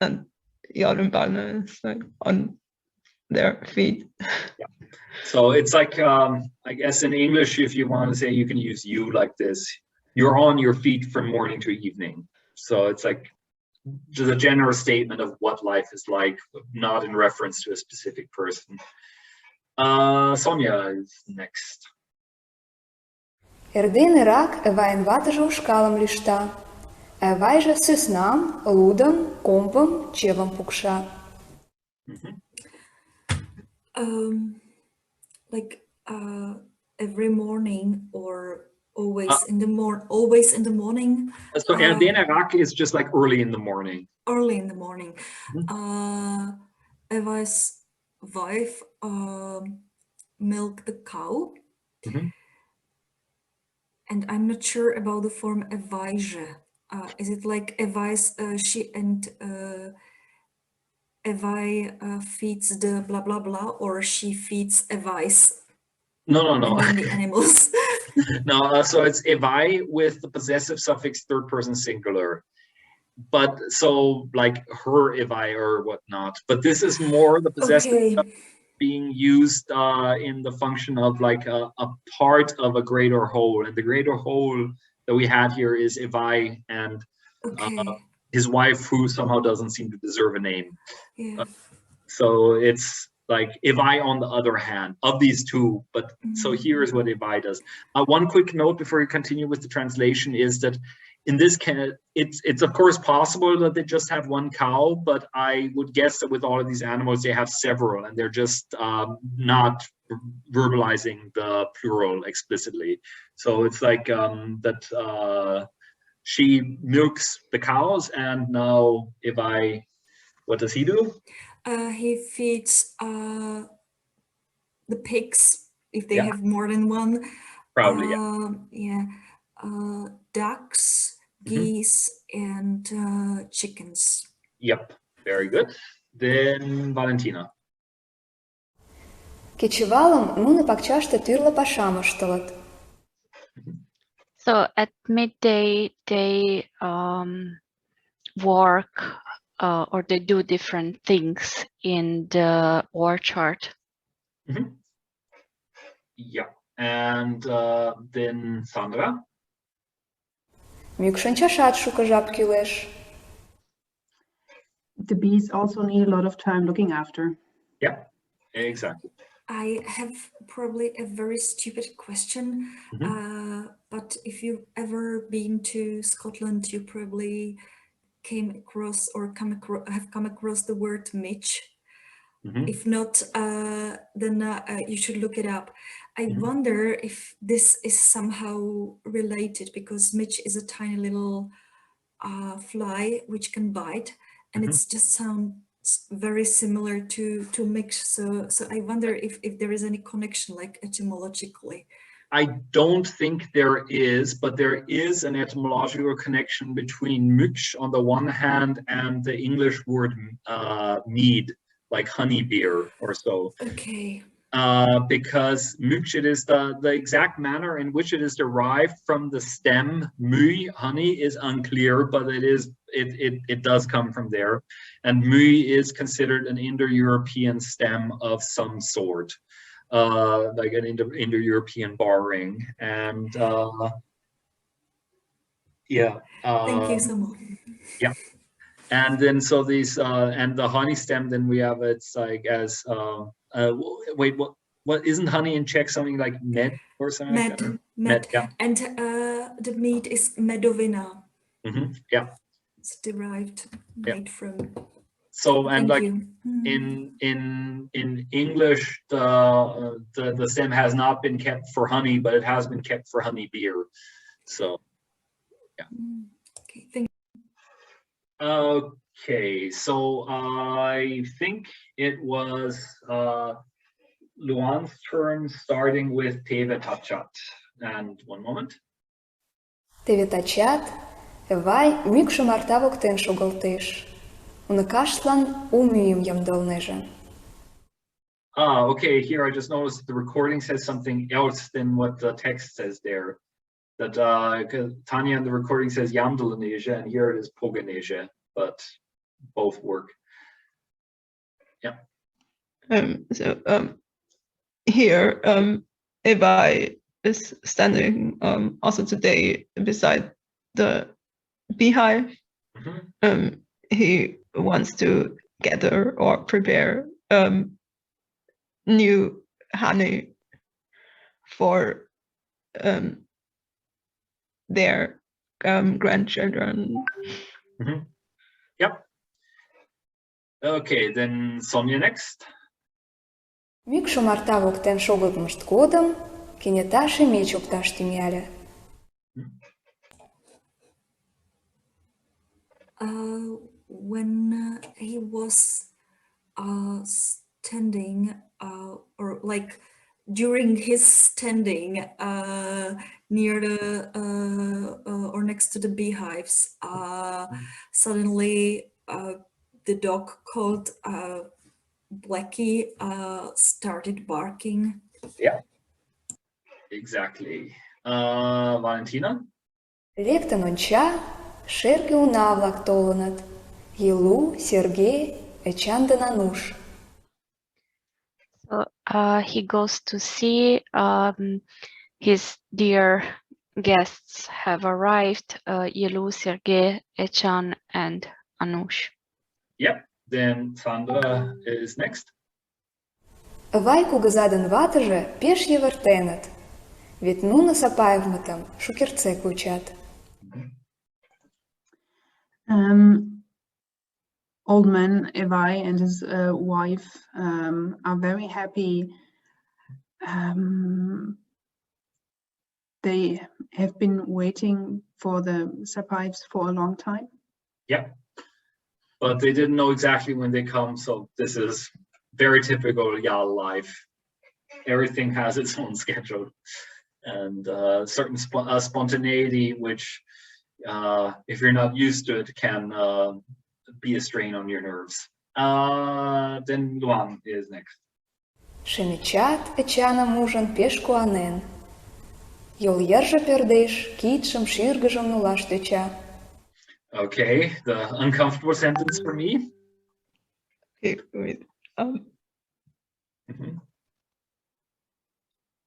and Yalumbalna is like on their feet. Yeah. So it's like I guess in English, if you want to say, you can use you like this. You're on your feet from morning to evening. So it's like just a general statement of what life is like, not in reference to a specific person. Sonia is next. Эрден эрак Эвайын ватыже ушкалым лӱшта. Эвайже сӧснам, лудым, комбым, чывым пукша. Like every morning or always in the morning. So Erden erak is just like early in the morning. Early in the morning. Eva's wife milked the cow. And I'm not sure about the form Evaja. Is it like Eva's she and Evai feeds the blah blah blah, or she feeds Evais? No. The animals. No, so it's Evai with the possessive suffix third person singular. But so like her Evai or whatnot. But this is more the possessive suffix being used in the function of like a part of a greater whole, and the greater whole that we had here is Evai and his wife, who somehow doesn't seem to deserve a name. Yeah. So it's like Ivai on the other hand of these two, but so here's what Ivai does. One quick note before you continue with the translation is that in this case, it's of course possible that they just have one cow, but I would guess that with all of these animals, they have several, and they're just not verbalizing the plural explicitly. So it's like that she milks the cows, and now Ivai, what does he do? He feeds the pigs if they have more than one. Probably, ducks, geese, and chickens. Yep, very good. Then Valentina. Кечывалым нуно пакчаште тӱрлӧ пашам ыштылыт. So at midday they work or they do different things in the orchard. Yeah, and then Sandra. Мӱкшын чашат шуко жап кӱлеш. The bees also need a lot of time looking after. Yeah, exactly. I have probably a very stupid question, but if you've ever been to Scotland, you probably came across or have come across the word midge. If not, then you should look it up. I wonder if this is somehow related, because midge is a tiny little fly which can bite, and it's just sounds very similar to mix. So I wonder if there is any connection, like etymologically. I don't think there is, but there is an etymological connection between mücksch on the one hand and the English word mead, like honey beer or so. Okay. Because mücksch, it is the exact manner in which it is derived from the stem mui, honey, is unclear, but it does come from there. And mui is considered an Indo-European stem of some sort, like an Indo-European borrowing. And thank you so much. Yeah. And then so these and the honey stem, then we have it's like as wait, what isn't honey in Czech something like med or something? Med. Yeah. And the meat is medovina. Yeah. It's derived, made from. So and Thank like you. in English, the stem has not been kept for honey, but it has been kept for honey beer. So yeah. Okay, thank you. Okay, so I think it was Luan's turn, starting with Tevetachat. And one moment. Теветачат, Эвай мӱкшӧ Марта воктен шогылтеш. Уныкаштлан у мӱйым ямдылнеже. Okay, here I just noticed that the recording says something else than what the text says there. That Tanya in the recording says Yamdalanesia, and here it is Poganesia, but both work. Yeah. Here, Evi is standing also today beside the beehive. He wants to gather or prepare new honey for their grandchildren. Yep. Okay, then Sonia next. Мӱкшӧ Марта воктен шогылтмышт годым кенета шемеч опташ тӱҥале. When he was standing, or like during his standing near the or next to the beehives, suddenly the dog called Blackie started barking. Yeah, exactly. Valentina? Лектын онча, шерге уна-влак толыныт. Елу, Сергей, Эчан ден Ануш. So he goes to see his dear guests have arrived, Yelu, Sergey, Echan, and Anush. Yep, then Sandra is next. Вайку газадын ватыже пеш йывыртеныт, вет нуно Сапаевмытым шукертсек вучат. Old man Evai and his wife are very happy. They have been waiting for the Sapaevs for a long time. Yeah, but they didn't know exactly when they come, so this is very typical Yal life. Everything has its own schedule and certain spontaneity, which if you're not used to it, can be a strain on your nerves. Then Luan is next. Шемечат Эчаным ужын пеш куанен. Йол йырже пӧрдеш, кидшым, шӱргыжым нулаш тӧча. Okay, the uncomfortable sentence for me. Okay, wait.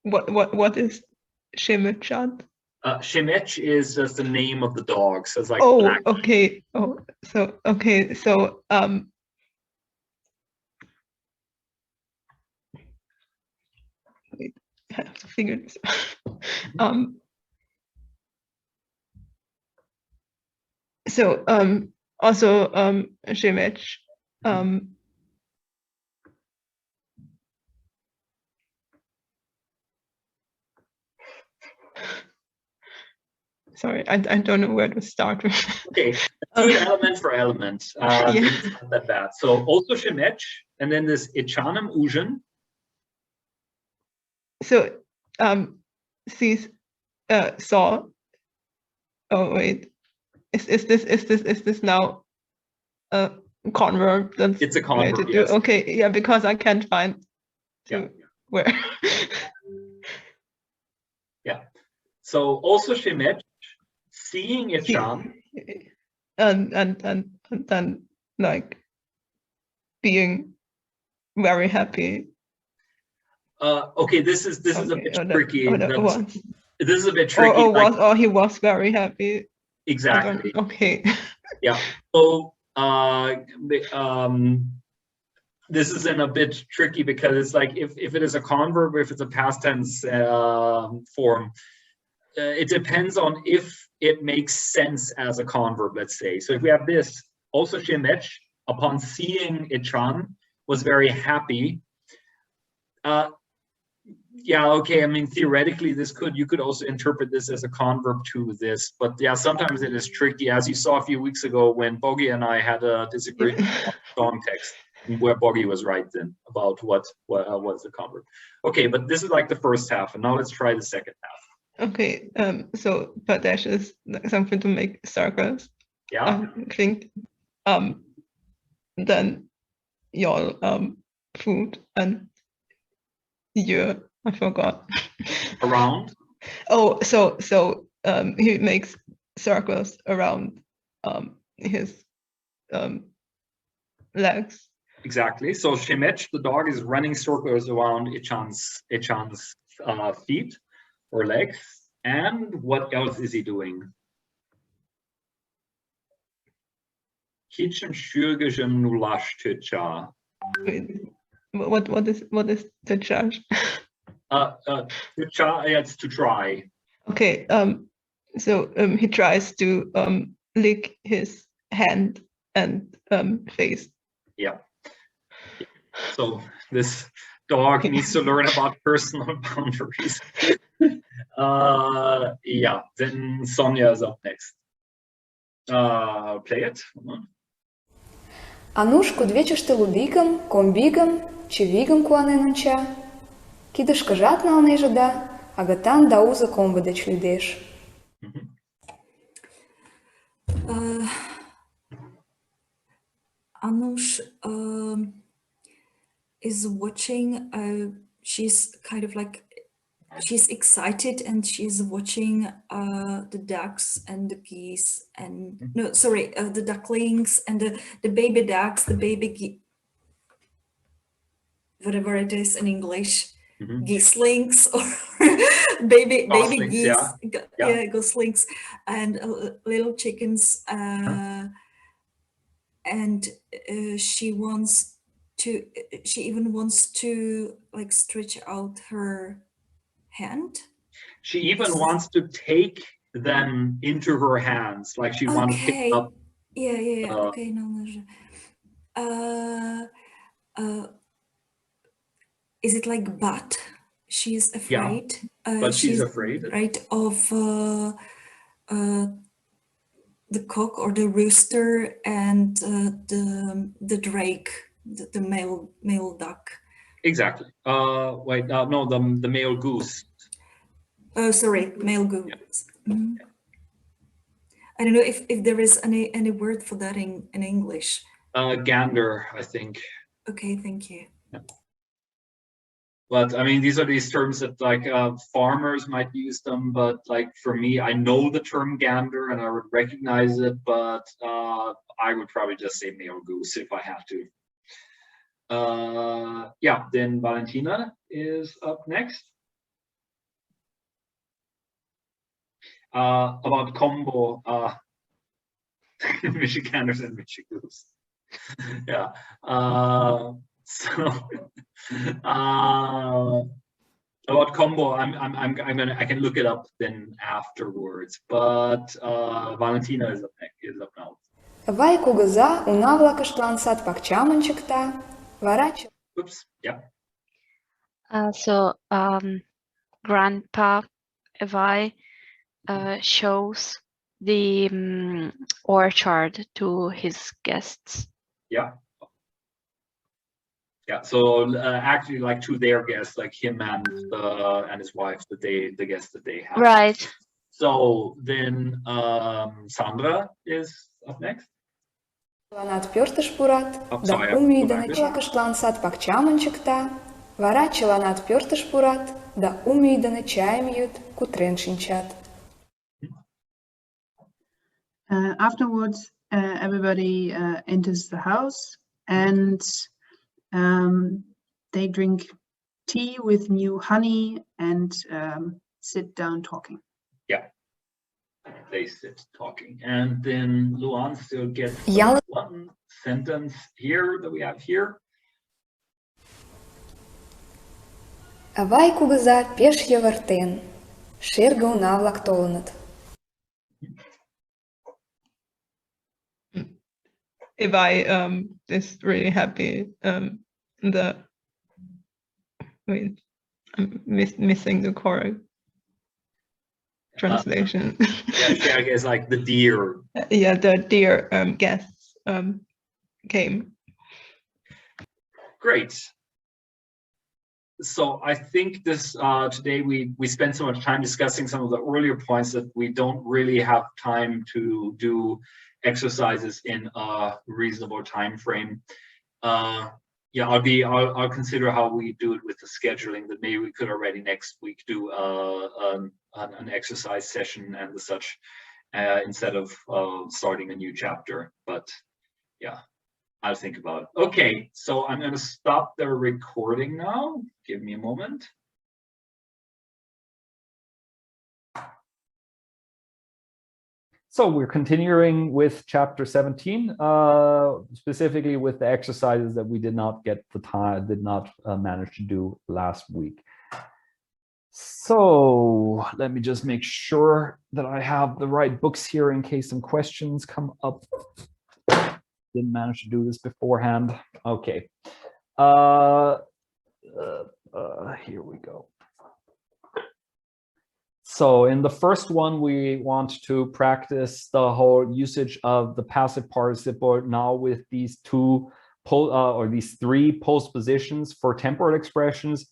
What is Shemechat? Shemech is just the name of the dog, so it's like black. Okay. Oh, so okay, so wait, I have to figure this out. So also Shemech sorry, I don't know where to start with. Okay, element for element. Yeah. It's not that bad. So also Shemech, and then this Echanem Ujan. So saw. Oh wait, is this now a converb? That's It's a converb, yes. Okay, yeah, because I can't find where. Yeah. So also Shemech, seeing Echan. And then like being very happy. Okay, this is a bit tricky. This is a bit tricky. He was very happy. Exactly. Okay. Yeah. So this is in a bit tricky because it's like if it is a converb, if it's a past tense form, it depends on if it makes sense as a converb, let's say. So if we have this, also Shemech, upon seeing Echan, was very happy. Yeah, okay, I mean, theoretically, you could also interpret this as a converb to this, but yeah, sometimes it is tricky, as you saw a few weeks ago when Boggy and I had a disagreement on song text, where Boggy was right then about what was the converb. Okay, but this is like the first half, and now let's try the second half. Okay, so Padesh is something to make circles. Yeah. I think then your food and your, I forgot. Around? Oh, so he makes circles around his legs. Exactly. So Shemech, the dog, is running circles around Echan's feet or legs. And what else is he doing? Kitchen shurgejum nulash tcha. What is the charge? It's to try. Okay. So he tries to lick his hand and face. Yeah. So this dog needs to learn about personal boundaries. Yeah. Then Sonia is up next. Play it. Ануш кудвечыште лудигым, комбигым, чывигым куанен онча. Кидышкыжат налнеже да, агытан да узо комбо деч лӱдеш. Anush is watching, she's kind of like, she's excited and she's watching the ducks and the geese and, no, sorry, the ducklings and the baby ducks, the baby whatever it is in English, geeselings or baby Goslings, geese, yeah. goslings, and little chickens. And she even wants to like stretch out her hand. She even wants to take them into her hands, like she wants to pick up. Yeah. Okay, no. Is it like but? She is afraid. Yeah, but she's afraid. Right of the cock or the rooster and the drake, the male duck. Exactly. Wait, no, the male goose. Oh, sorry, male goose. Yeah. Mm-hmm. I don't know if there is any word for that in English. Gander, I think. Okay, thank you. Yeah. But I mean, these are these terms that like farmers might use them, but like for me, I know the term gander and I would recognize it, but I would probably just say male goose if I have to. Yeah, then Valentina is up next. About combo Michiganders and Michigoose. Yeah. About combo, I can look it up then afterwards. But Valentina is up now. Вай кугыза уна-влакыштлан сад-пакчамын чыкта, вара... Oops. Yeah. So Grandpa Vai shows the orchard to his guests. Yeah. Yeah. So actually, like to their guests, like him and his wife, the guests that they have. Right. So then Sandra is up next. Чыланат пӧртыш пурат, да у мӱйдымӧ-влакыштлан сад-пакчамын чыкта, вара чыланат пӧртыш пурат, да у мӱйдымӧ чайым йӱыт, кутырен шинчат. Afterwards, everybody enters the house and they drink tea with new honey and sit down talking. Yeah. They sit talking, and then Luan still gets one sentence here that we have here. Авай кугыза пеш йывыртен, шерге уна-влак толыныт. Ivai is really happy. Wait, I'm missing the correct translation. Yeah, I guess like the deer. Yeah, the deer guests came. Great. So I think this today we spent so much time discussing some of the earlier points that we don't really have time to do exercises in a reasonable time frame. Yeah, I'll consider how we do it with the scheduling, that maybe we could already next week do an exercise session and the such instead of starting a new chapter. But yeah, I'll think about it. Okay, so I'm going to stop the recording now. Give me a moment. So we're continuing with chapter 17, specifically with the exercises that we did not manage to do last week. So let me just make sure that I have the right books here in case some questions come up. Didn't manage to do this beforehand. Okay. Here we go. So in the first one, we want to practice the whole usage of the passive participle now with these these three postpositions for temporal expressions.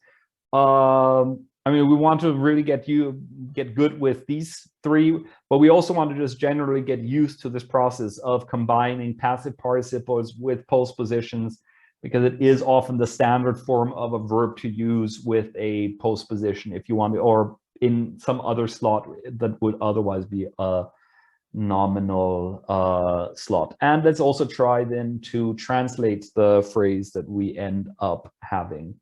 I mean, we want to really get good with these three, but we also want to just generally get used to this process of combining passive participles with postpositions, because it is often the standard form of a verb to use with a postposition if you want to, or in some other slot that would otherwise be a nominal slot. And let's also try then to translate the phrase that we end up having.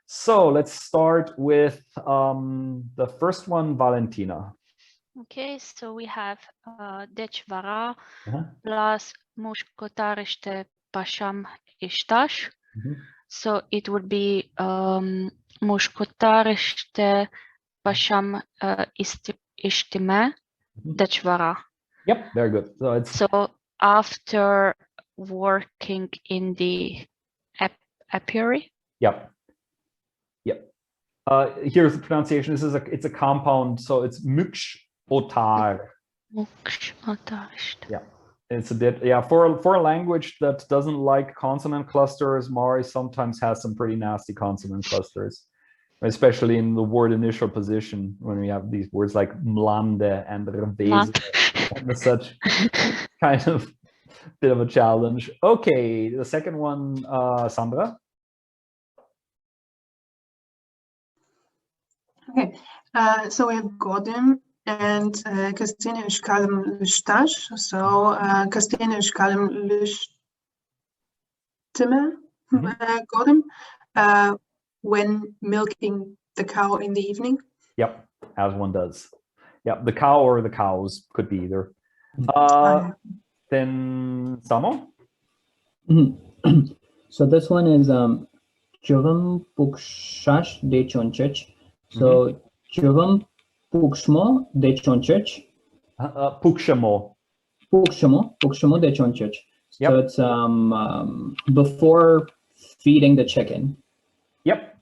So let's start with the first one, Valentina. Okay, so we have deci-vara Uh-huh. plus mușcotarește pașam iștaș. So it would be mușcotarește pașam iștime deci-vara. Yep, very good. So it's After working in the apiary. Yep. Yep. Here's the pronunciation. It's a compound, so it's mükş-otar. Yeah. It's a bit, yeah, for a language that doesn't like consonant clusters, Mari sometimes has some pretty nasty consonant clusters, especially in the word initial position when we have these words like mlande and reveze and such. Kind of bit of a challenge. Okay, the second one, Sandra. Okay, so we have Godim and Kastine Shkalem Lishtash. So Kastine Shkalem Lishtime Godim when milking the cow in the evening. Yep, as one does. Yep, the cow or the cows could be either. Then Samo. So this one is Juvam Pukshash de Chonchech. So Juvam Pukshmo de Chonchech. Pukshamo. Pukshamo de Chonchech. Yep. So it's before feeding the chicken. Yep.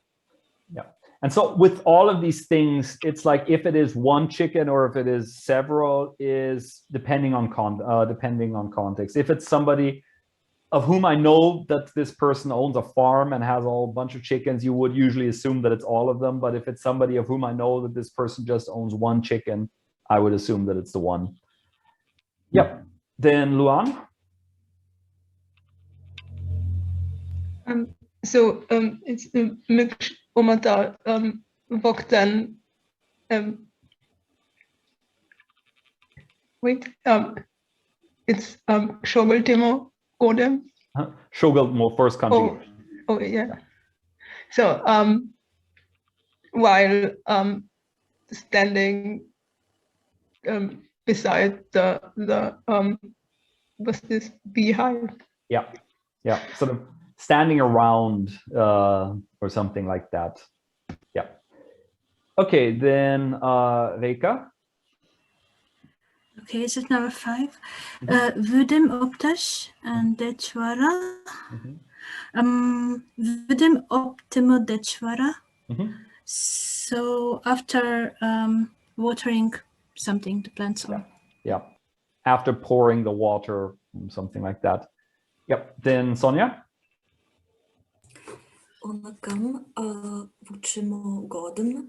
And so with all of these things, it's like if it is one chicken or if it is several is depending on context. If it's somebody of whom I know that this person owns a farm and has a whole bunch of chickens, you would usually assume that it's all of them. But if it's somebody of whom I know that this person just owns one chicken, I would assume that it's the one. Yep. Then Luan. So it's mükş omata vokten it's shogaltimo godem. Shogaltimo first conjugation. Oh yeah. So while standing beside the what's this beehive? Yeah, sort of standing around or something like that. Yeah. Okay, then Reka. Okay, is it number 5? Vudem optash and dechvara. Vudem optimo dechvara. So after watering something, the plants. Yeah. After pouring the water, something like that. Yep. Then Sonia. Onakam vučimo godem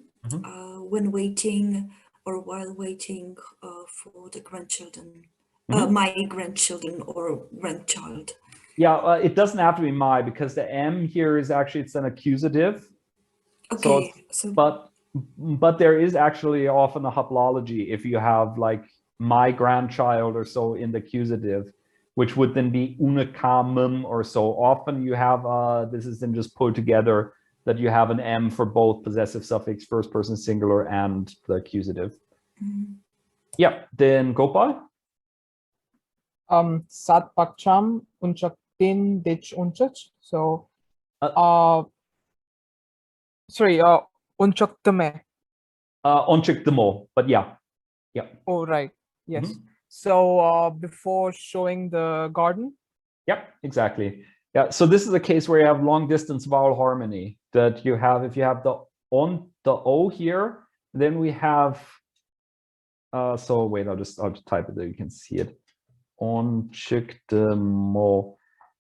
when waiting or while waiting for the grandchildren, my grandchildren or grandchild. Yeah, it doesn't have to be my because the M here is actually, it's an accusative. Okay. But there is actually often a haplology if you have like my grandchild or so in the accusative, which would then be unakamum or so. Often you have, this is then just pulled together, that you have an M for both possessive suffix, first person singular, and the accusative. Yep, then Gopal. Sat pakcham unchaktin dich unchach. So, sorry, unchaktame. Onchaktamo, but yeah. Oh, right. Yes. So before showing the garden. Yep, exactly. Yeah, so this is a case where you have long distance vowel harmony that you have, if you have the O here, then we have, so wait, I'll just type it there, you can see it. Onchaktamo.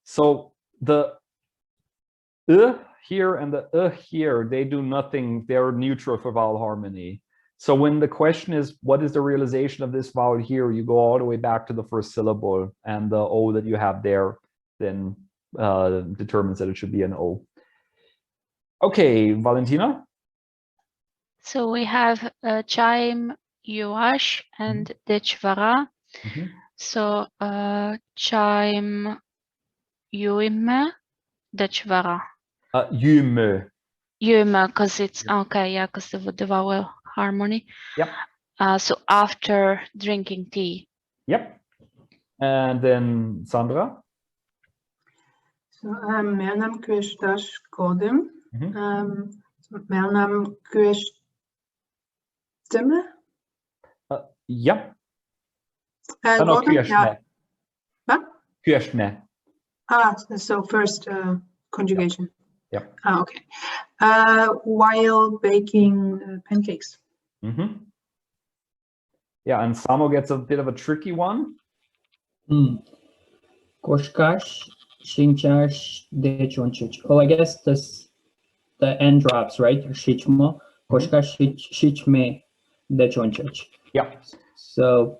So the here and the here, they do nothing, they're neutral for vowel harmony. So when the question is, what is the realization of this vowel here, you go all the way back to the first syllable, and the O that you have there then determines that it should be an O. Okay, Valentina? So we have chaim yuash and dechvara. So chaim yuime dechvara. Yume. Yuma, because it's okay, yeah, because of the vowel harmony. Yep. So after drinking tea. Yep. And then Sandra. So Mernam Kőrstash Kodem. Mernam Kőrstimme. Yep. No, Kőrstne. Huh? Kőrstne. So first conjugation. Yep. Okay. While baking pancakes. Yeah, and Samo gets a bit of a tricky one. Koshkash, Shinchash, Dechonchich. Oh, I guess this the N drops, right? Shichmo. Koshkash, Shichme, Dechonchich. Yeah. So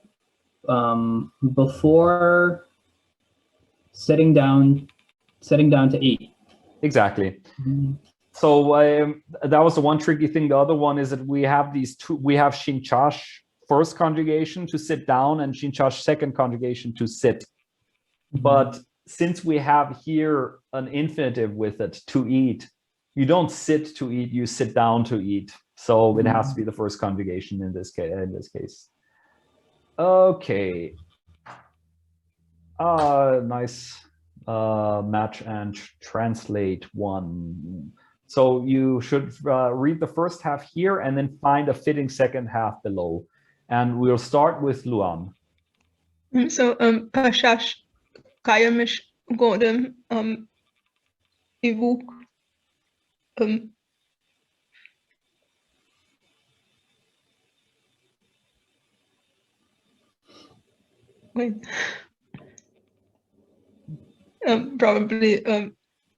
before sitting down to eat. Exactly. So that was the one tricky thing. The other one is that we have these two. We have Shinchash first conjugation to sit down and Shinchash second conjugation to sit. But since we have here an infinitive with it, to eat, you don't sit to eat, you sit down to eat. So it has to be the first conjugation in this case. Okay. Nice match and translate one. So you should read the first half here and then find a fitting second half below. And we'll start with Luan. So Pashash Kayamish Godem Ivuk wait. Probably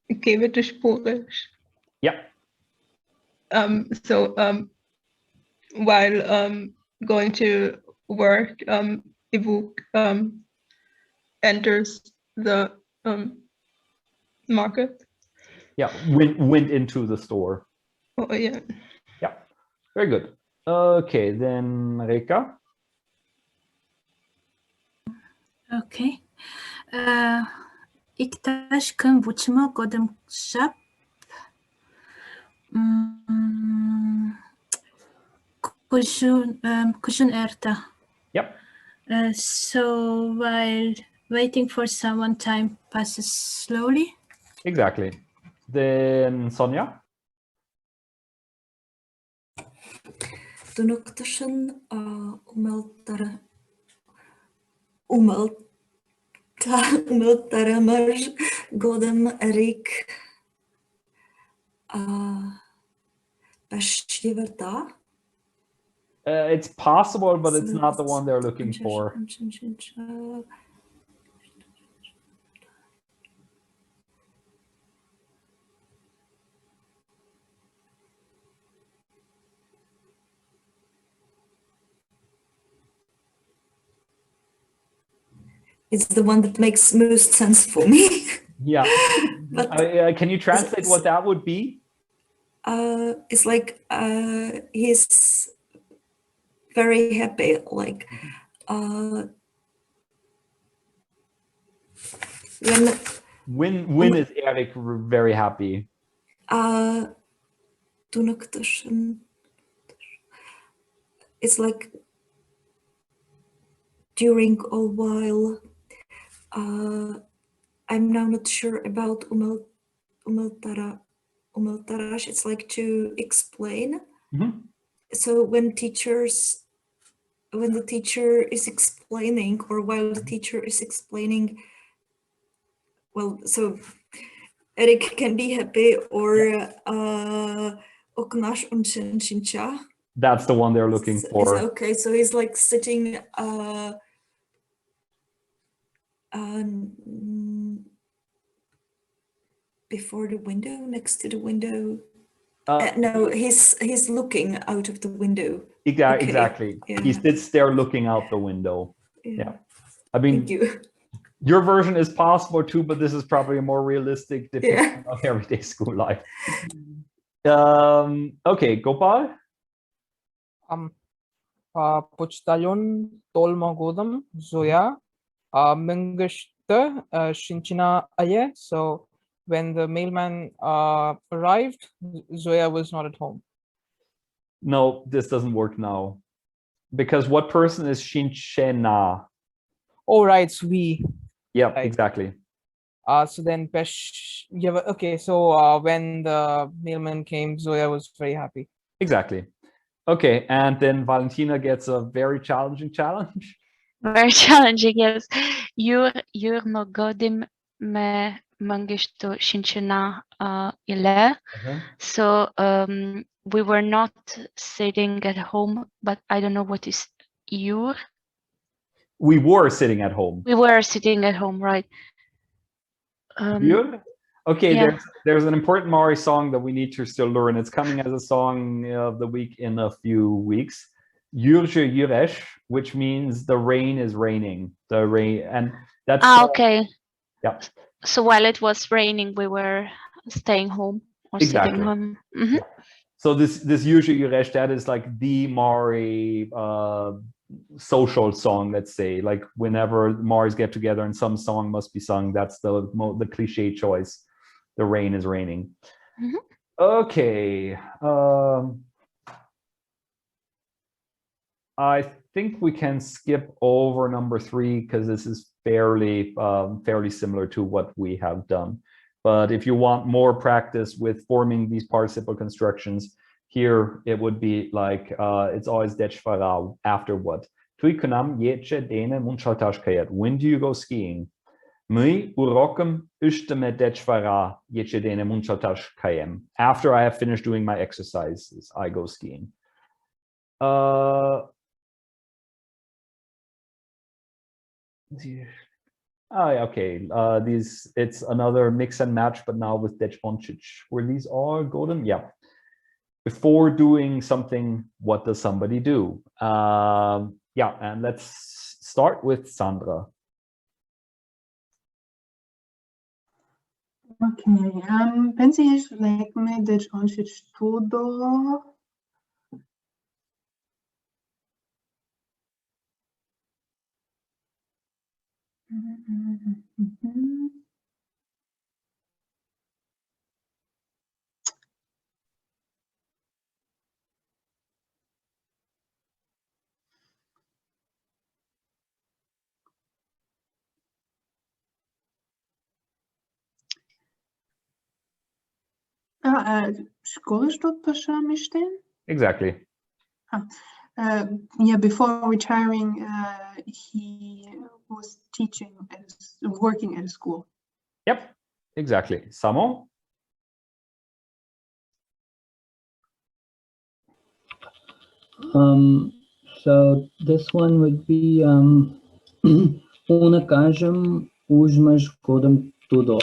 Kevitish Polish. Yep. So while going to work, Ivuk enters the market. Yeah, went into the store. Oh yeah. Yeah, very good. Okay, then Reka. Okay. Iktash kun vuchmo godem shap. Kushun erta. Yep. So while waiting for someone, time passes slowly. Exactly. Then Sonia. Dunuktashan umeltaramar godem erik bashliverta. It's possible, but it's not the one they're looking for. It's the one that makes most sense for me. Yeah. Can you translate what that would be? It's like he's very happy, like when is Eric very happy? It's like during a while. I'm now not sure about umeltarash. It's like to explain. So when the teacher is explaining, or while the teacher is explaining, well, so Eric can be happy, or oknash unshincha. That's the one they're looking for. Okay, so he's like sitting before the window, next to the window. No, he's looking out of the window. Exactly. Yeah. He sits there looking out the window. Yeah. I mean, Thank you. Your version is possible too, but this is probably a more realistic depiction of everyday school life. Okay, Gopal. Puchtalyon tolmagodam zoya mengeshte shinchina aye. So when the mailman arrived, Zoya was not at home. No, this doesn't work now. Because what person is Shinchena? Oh, right, it's we. Yeah, Right. exactly. So then Pesh, yeah, okay, so when the mailman came, Zoya was very happy. Exactly. Okay, and then Valentina gets a very challenging challenge. Very challenging, yes. You're no godim me mangisto shinchena ile. So we were not sitting at home, but I don't know what is your. We were sitting at home. We were sitting at home, right? Okay, yeah. there's an important Mari song that we need to still learn. It's coming as a song of the week in a few weeks. Yurje Yuresh, which means the rain is raining. The rain, and that's okay. Yeah. So while it was raining, we were staying home or sitting home. Mm-hmm. Yeah. So this Yurje Yuresh, that is like the Mari social song, let's say, like whenever Mars get together and some song must be sung, that's the cliche choice. The rain is raining. Mm-hmm. Okay. I think we can skip over number 3 because this is fairly similar to what we have done. But if you want more practice with forming these participle constructions, here it would be like it's always dechvara after what. When do you go skiing? After I have finished doing my exercises, I go skiing. Okay. It's another mix and match, but now with dechboncic. Were these all golden? Yeah. Before doing something, what does somebody do? Yeah, and let's start with Sandra. Okay, pensi like me dechboncic tudo. Exactly. Yeah, before retiring, he was working at a school. Yep, exactly. Samo? So this one would be Unakajam Ujmash Kodam Tudo.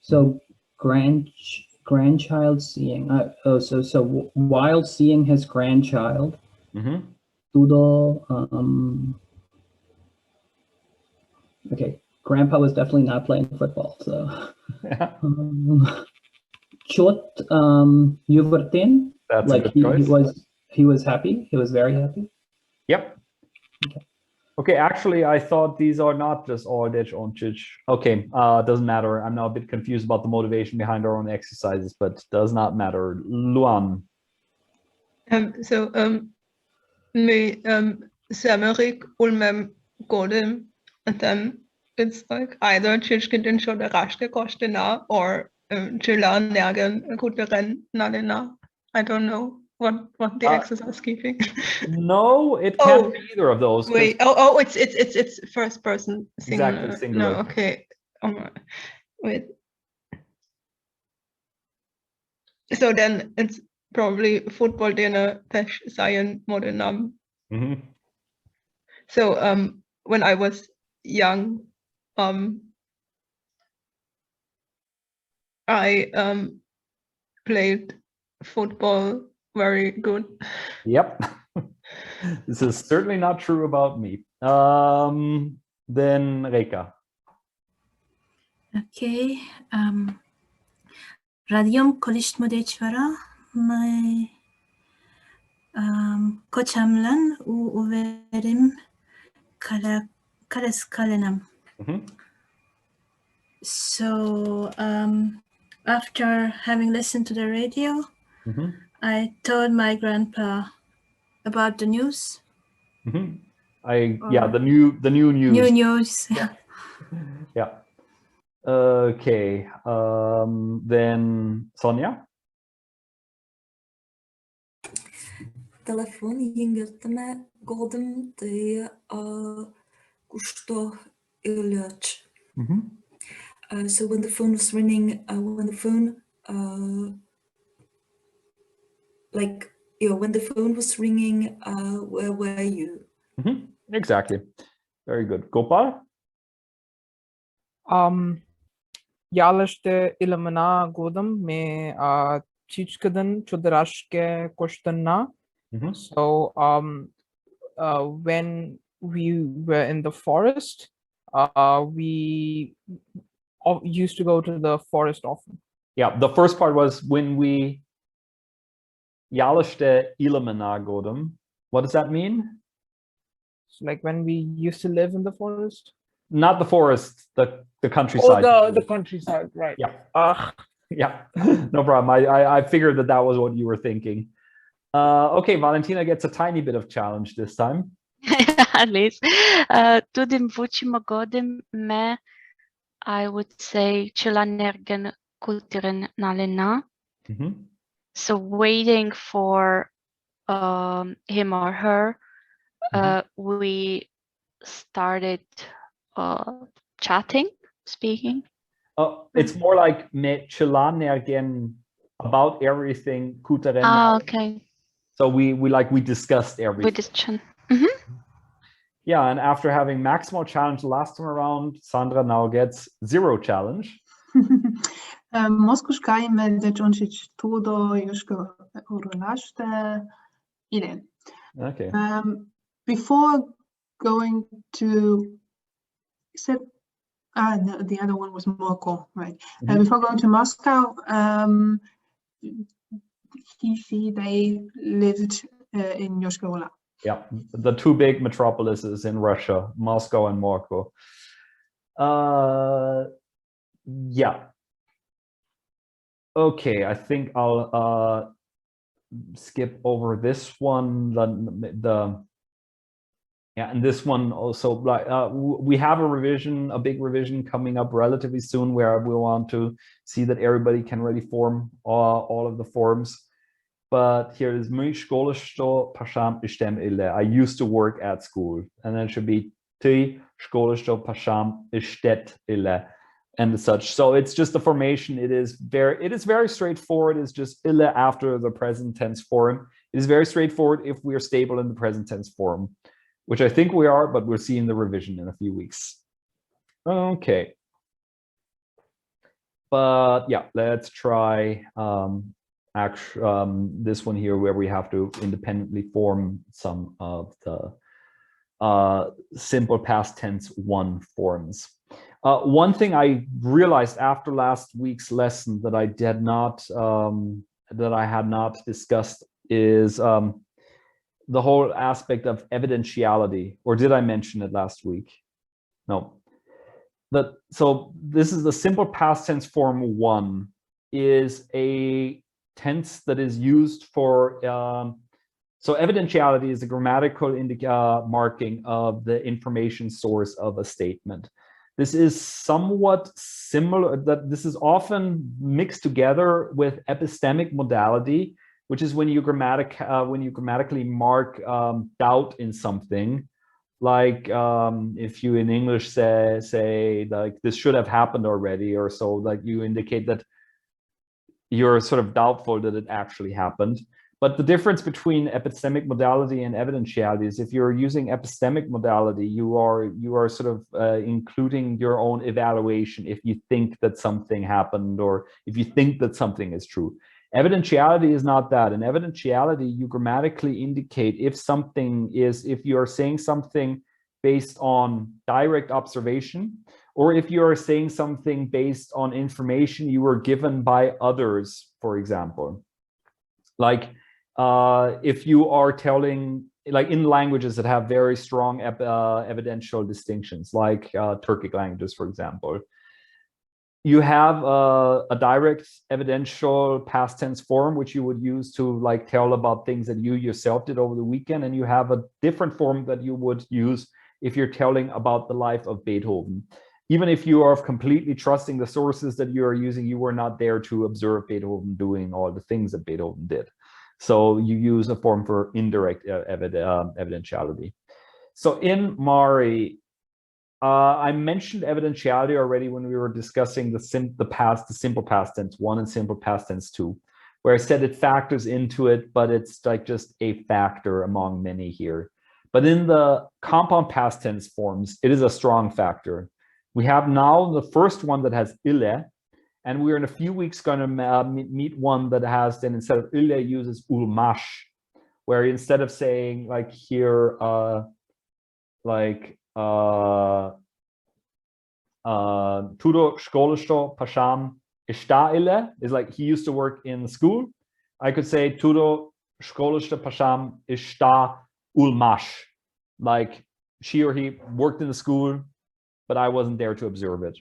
So grandchild seeing. So while seeing his grandchild, Tudo. Okay, Grandpa was definitely not playing football. So Chot Yuvertin. That's like a good choice. He was happy. He was very happy. Yep. Okay, actually, I thought these are not just all dechboncic. Okay, doesn't matter. I'm now a bit confused about the motivation behind our own exercises, but does not matter. Luan. Me Samarik ulmem godem, and then it's like either Chichkin show the Rashke Kostena or Chilan Nagan Kuteren Nalena. I don't know what the exercise keeping. No, it can't be either of those. Wait, it's first person singular. Exactly, singular. No, okay. Wait. So then it's probably football dinner pesh sayan modernam. So when I was young, I played football very good. Yep. This is certainly not true about me. Then Reka. Okay. Radium kolishmo dechvara my kochamlan uverim kales kalenam. So after having listened to the radio, I told my grandpa about the news. Yeah, the new news. New news. Yeah. Okay. Then Sonia. Telefon jingirtame godem de gusto ilach. So when the phone was ringing, when the phone when the phone was ringing, where were you? Exactly. Very good. Gopal. Yalashte ilamana godam me chichkadan chudarashke koshtanna. So when we were in the forest, we used to go to the forest often. Yeah, the first part was when we Yalashte ilamana godam. What does that mean? So like when we used to live in the forest? Not the forest, the countryside. Oh, the countryside, right. Yeah. Yeah, no problem. I figured that was what you were thinking. Okay, Valentina gets a tiny bit of challenge this time. At least. Tudim vuchima godem me, I would say chilanergen kultiren nalena. So waiting for him or her, we started chatting, speaking. It's more like me chilanergen about everything kuteren. Okay. So we discussed everything. Yeah, and after having maximal challenge last time around, Sandra now gets 0 challenge. Moskuškajme da čončić tudo juško urolašte ide. Okay. Before going to, no, the other one was Moscow, right? Before going to Moscow, they lived in Yoshkola. Yeah, the 2 big metropolises in Russia, Moscow and Moscow. Yeah. Okay, I think I'll skip over this one. And this one also, we have a big revision coming up relatively soon, where we want to see that everybody can really form all of the forms. But here is my skolisto pasham ishtem ille. I used to work at school, and then it should be ty skolisto pasham ishtet ille, and such. So it's just the formation. It is very straightforward. It's just ille after the present tense form. It is very straightforward if we are stable in the present tense form, which I think we are, but we'll see in the revision in a few weeks. Okay. But yeah, let's try this one here, where we have to independently form some of the simple past tense 1 forms. One thing I realized after last week's lesson that I had not discussed is the whole aspect of evidentiality. Or did I mention it last week? No. So this is the simple past tense form 1 is a tense that is used for, so evidentiality is a grammatical marking of the information source of a statement. This is somewhat similar, that this is often mixed together with epistemic modality, which is when you grammatically mark doubt in something. Like if you in English say like this should have happened already, or so, like you indicate that you're sort of doubtful that it actually happened. But the difference between epistemic modality and evidentiality is if you're using epistemic modality, you are sort of including your own evaluation if you think that something happened, or if you think that something is true. Evidentiality is not that. In evidentiality, you grammatically indicate if you are saying something based on direct observation, or if you are saying something based on information you were given by others, for example. Like if you are telling, like in languages that have very strong evidential distinctions, like Turkic languages, for example. you have a direct evidential past tense form, which you would use to like tell about things that you yourself did over the weekend. And you have a different form that you would use if you're telling about the life of Beethoven. Even if you are completely trusting the sources that you are using, you were not there to observe Beethoven doing all the things that Beethoven did. So you use a form for indirect evidentiality. So in Mari, I mentioned evidentiality already when we were discussing the simple past tense 1 and simple past tense 2, where I said it factors into it, but it's like just a factor among many here. But in the compound past tense forms, it is a strong factor. We have now the first one that has ille, and we're in a few weeks going to meet one that has, then instead of ille, uses ulmash, where instead of saying like here, Tudo školstvo pašam ishta ille is like he used to work in the school. I could say Tudo školstvo pašam ishta ulmash, like she or he worked in the school, but I wasn't there to observe it.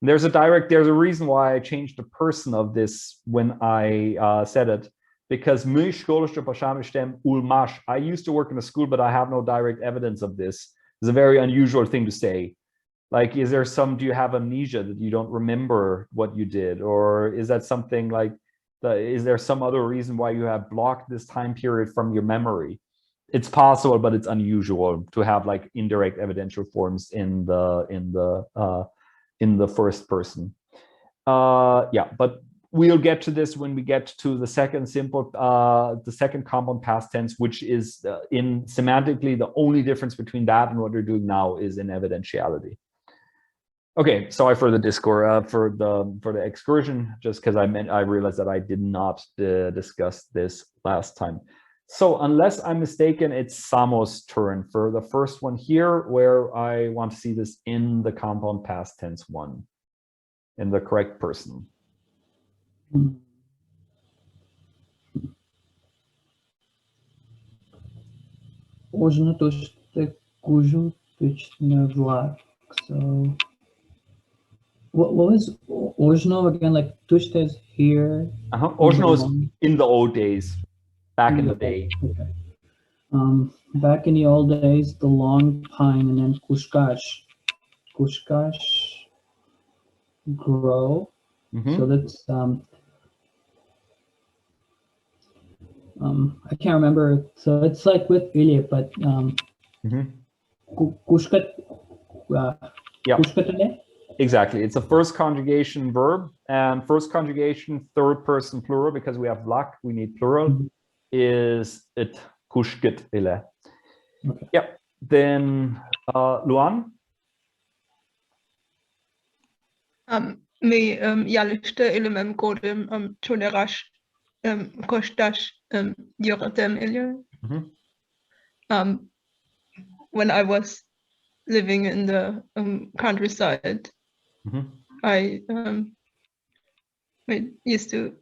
And there's a reason why I changed the person of this when I said it, because I used to work in a school, but I have no direct evidence of this. It's a very unusual thing to say. Like, do you have amnesia that you don't remember what you did? Or is that something like, is there some other reason why you have blocked this time period from your memory? It's possible, but it's unusual to have like indirect evidential forms in the first person. Yeah, but we'll get to this when we get to the second compound past tense, which is in semantically the only difference between that and what we're doing now is in evidentiality. Okay, sorry for the discourse, for the excursion, just because I realized that I did not discuss this last time. So unless I'm mistaken, it's Samo's turn for the first one here, where I want to see this in the compound past tense one, in the correct person. So what was original again? Like tushte is here. Original is in the old days, back in the day. Okay. Back in the old days, the long pine, and then kushkash grow. So that's I can't remember. So it's like with Ilya, but kushkat. Yeah. Exactly. It's a first conjugation verb, and first conjugation third person plural, because we have vlak, we need plural, is it kushket ile. Okay. Yep. Then Luan. Me yalushte ilemem kodem chonerash koshtash yoratem ilya. When I was living in the countryside, I used to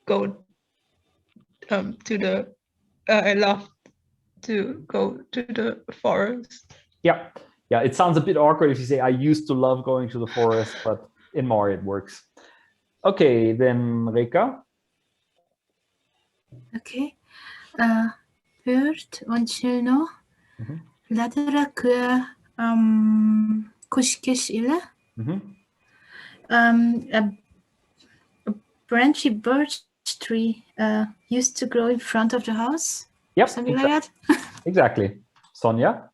go to the I loved to go to the forest. Yeah, it sounds a bit awkward if you say I used to love going to the forest, but in Mari it works. Okay, then Reka. Okay. Hört und chilno. Ladera kue kushkish ile. A branchy birch tree used to grow in front of the house. Yep. Something like that. Exactly. Sonia.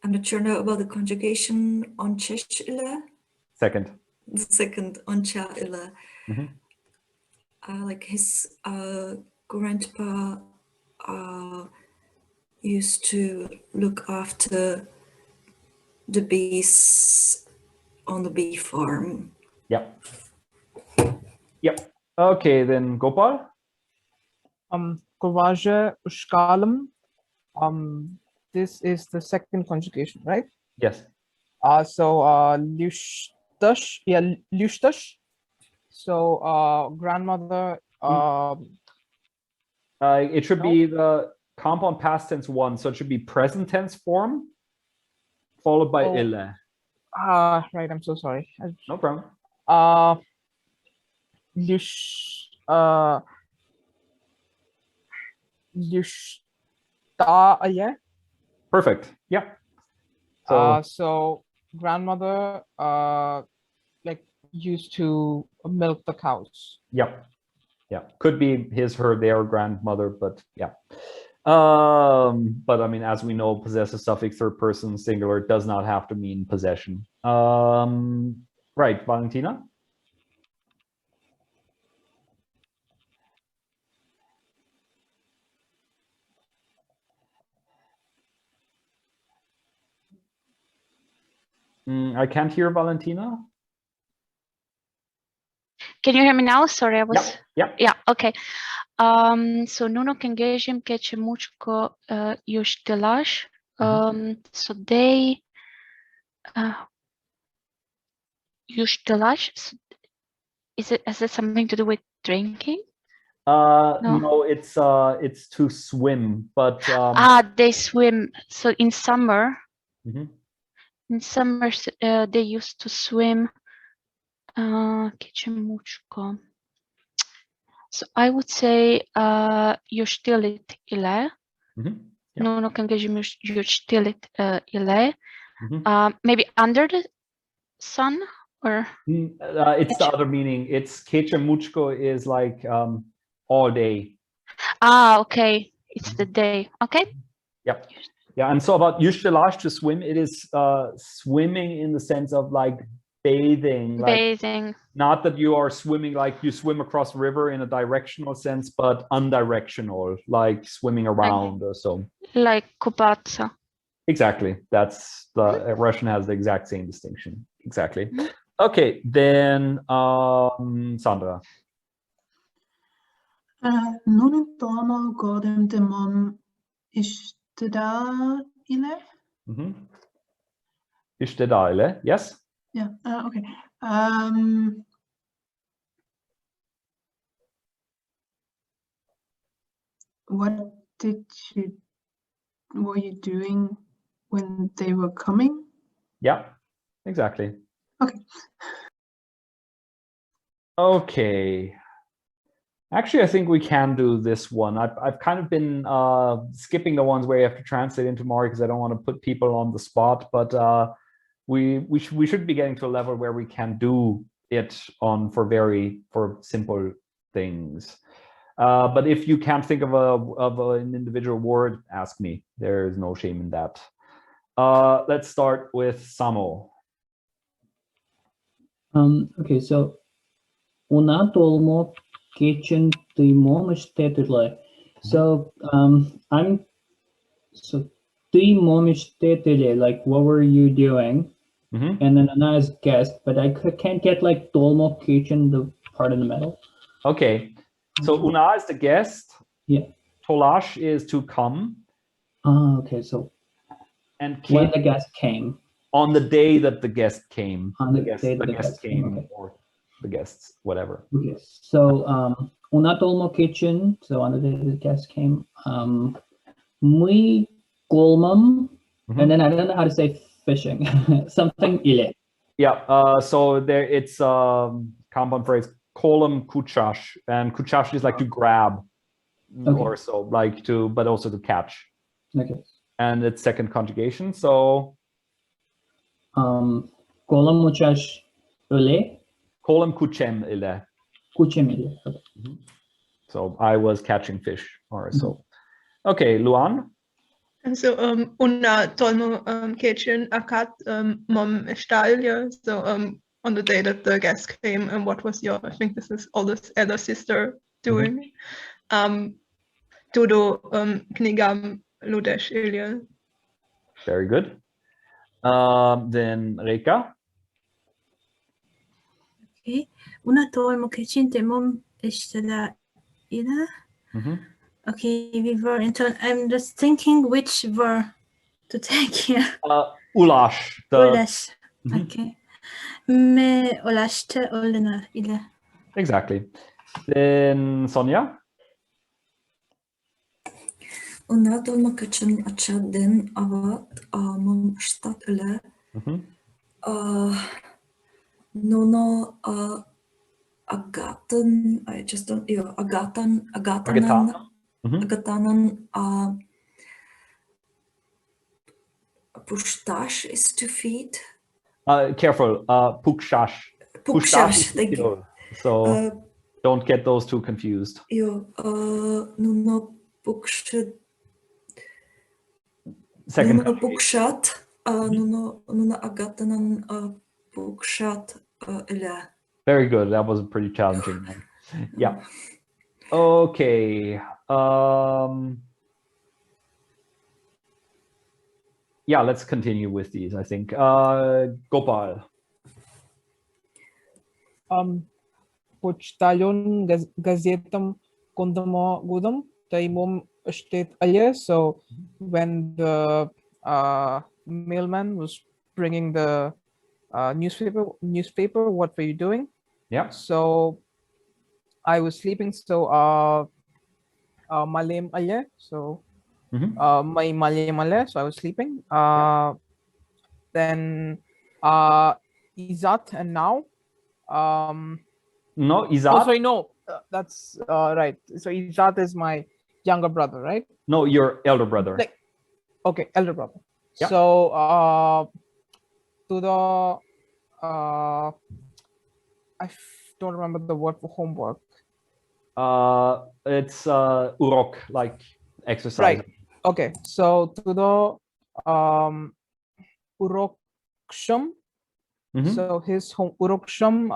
I'm not sure now about the conjugation on cheshile. Second. The second on cha-ila. Like his grandpa used to look after the bees on the bee farm. Yep. Okay, then Gopal. Kovaje ushkalam. This is the second conjugation, right? Yes. So lyushtash, yeah, lyushtash. So grandmother It should be the compound past tense one, so it should be present tense form followed by ille. Right, I'm so sorry. No problem. Yeah. Perfect. Yeah. So grandmother like used to milk the cows. Yep. Yeah. Could be his, her, their grandmother, but yeah. But I mean, as we know, possessive suffix third person singular does not have to mean possession. Right, Valentina? I can't hear Valentina. Can you hear me now? Sorry, I was. Yeah. Okay. So nuno kengejim keche muchko yushtilash. So they yushtilash. Has it something to do with drinking? No, it's to swim, but they swim. So in summer. In summer, they used to swim. So I would say yushtilit ile. No kengejim yushtilit ile. Maybe under the sun, or it's the other meaning. It's keche muchko is like all day. Okay, it's the day. Okay. Yep. Yeah, and so about yushtilash, to swim, it is swimming in the sense of like bathing. Like, bathing. Not that you are swimming like you swim across river in a directional sense, but undirectional, like swimming around or so. Like kupаться. Exactly. That's the Russian has the exact same distinction. Exactly. Okay, then Sandra. Nun domo godem demom ishteda ile. Ishteda ile, yes. Yeah. Okay. What were you doing when they were coming? Yeah, exactly. Okay. Okay. Actually, I think we can do this one. I've kind of been skipping the ones where you have to translate into Mari because I don't want to put people on the spot, but we should be getting to a level where we can do it for simple things. But if you can't think of an individual word, ask me. There is no shame in that. Let's start with Samo. Okay, so una dolmo kitchen the momish tetele. So I'm so the momish tetele, like what were you doing? And then Ana is guest, but I can't get like dolmo kitchen, the part in the middle. Okay, so una is the guest. Yeah. Tolash is to come. Okay, so and when the guest came. On the day that the guest came. On the day that the guest came. Okay. Or the guests, whatever. Okay, so una dolmo kitchen. So on the day the guest came, muy golmum, and then I don't know how to say fishing. Something ile. Yeah. So there it's compound phrase kolum kuchash, and kuchash is like to grab, or so like to, but also to catch. Okay. And it's second conjugation. So kolum muchash ile. Kolem kuchem ile. Kuchem ile. Okay. So I was catching fish, or so. Okay, Luan. And so una tolmo kitchen akat mom estalja. So on the day that the guest came, and what was your? I think this is oldest elder sister doing. Tudo knigam ludesh ilja. Very good. Then Reka. Okay. Una tolmo kitchen demom ishtela ila. Okay, we were in turn. I'm just thinking which were to take here. Ulash. Ulash. Okay. Me olashte olena ila. Exactly. Then Sonia. Unatolma kaçın açadın avat mum stat ile nono agatan I just don't agatanan pushtash is to feed. Careful, pukshash. Pukshash, thank you. So don't get those two confused. Nuno pukshat. Second. Nuno pukshat. Nuno agatanan pukshat ile. Very good. That was a pretty challenging one. Yeah. Okay. Yeah, let's continue with these, I think. Gopal. Почтальон газетам кондомо гудам таимом штет але. So when the mailman was bringing the newspaper, what were you doing? Yeah. So I was sleeping. So malem alye. So my malem alye. So I was sleeping. Then izat and now. No, Izat. Oh, sorry, no. That's right. So Izat is my younger brother, right? No, your elder brother. Like, okay, elder brother. Yeah. So to the I don't remember the word for homework. It's urok, like exercise. Right. Okay. So to the uroksham. So his home uroksham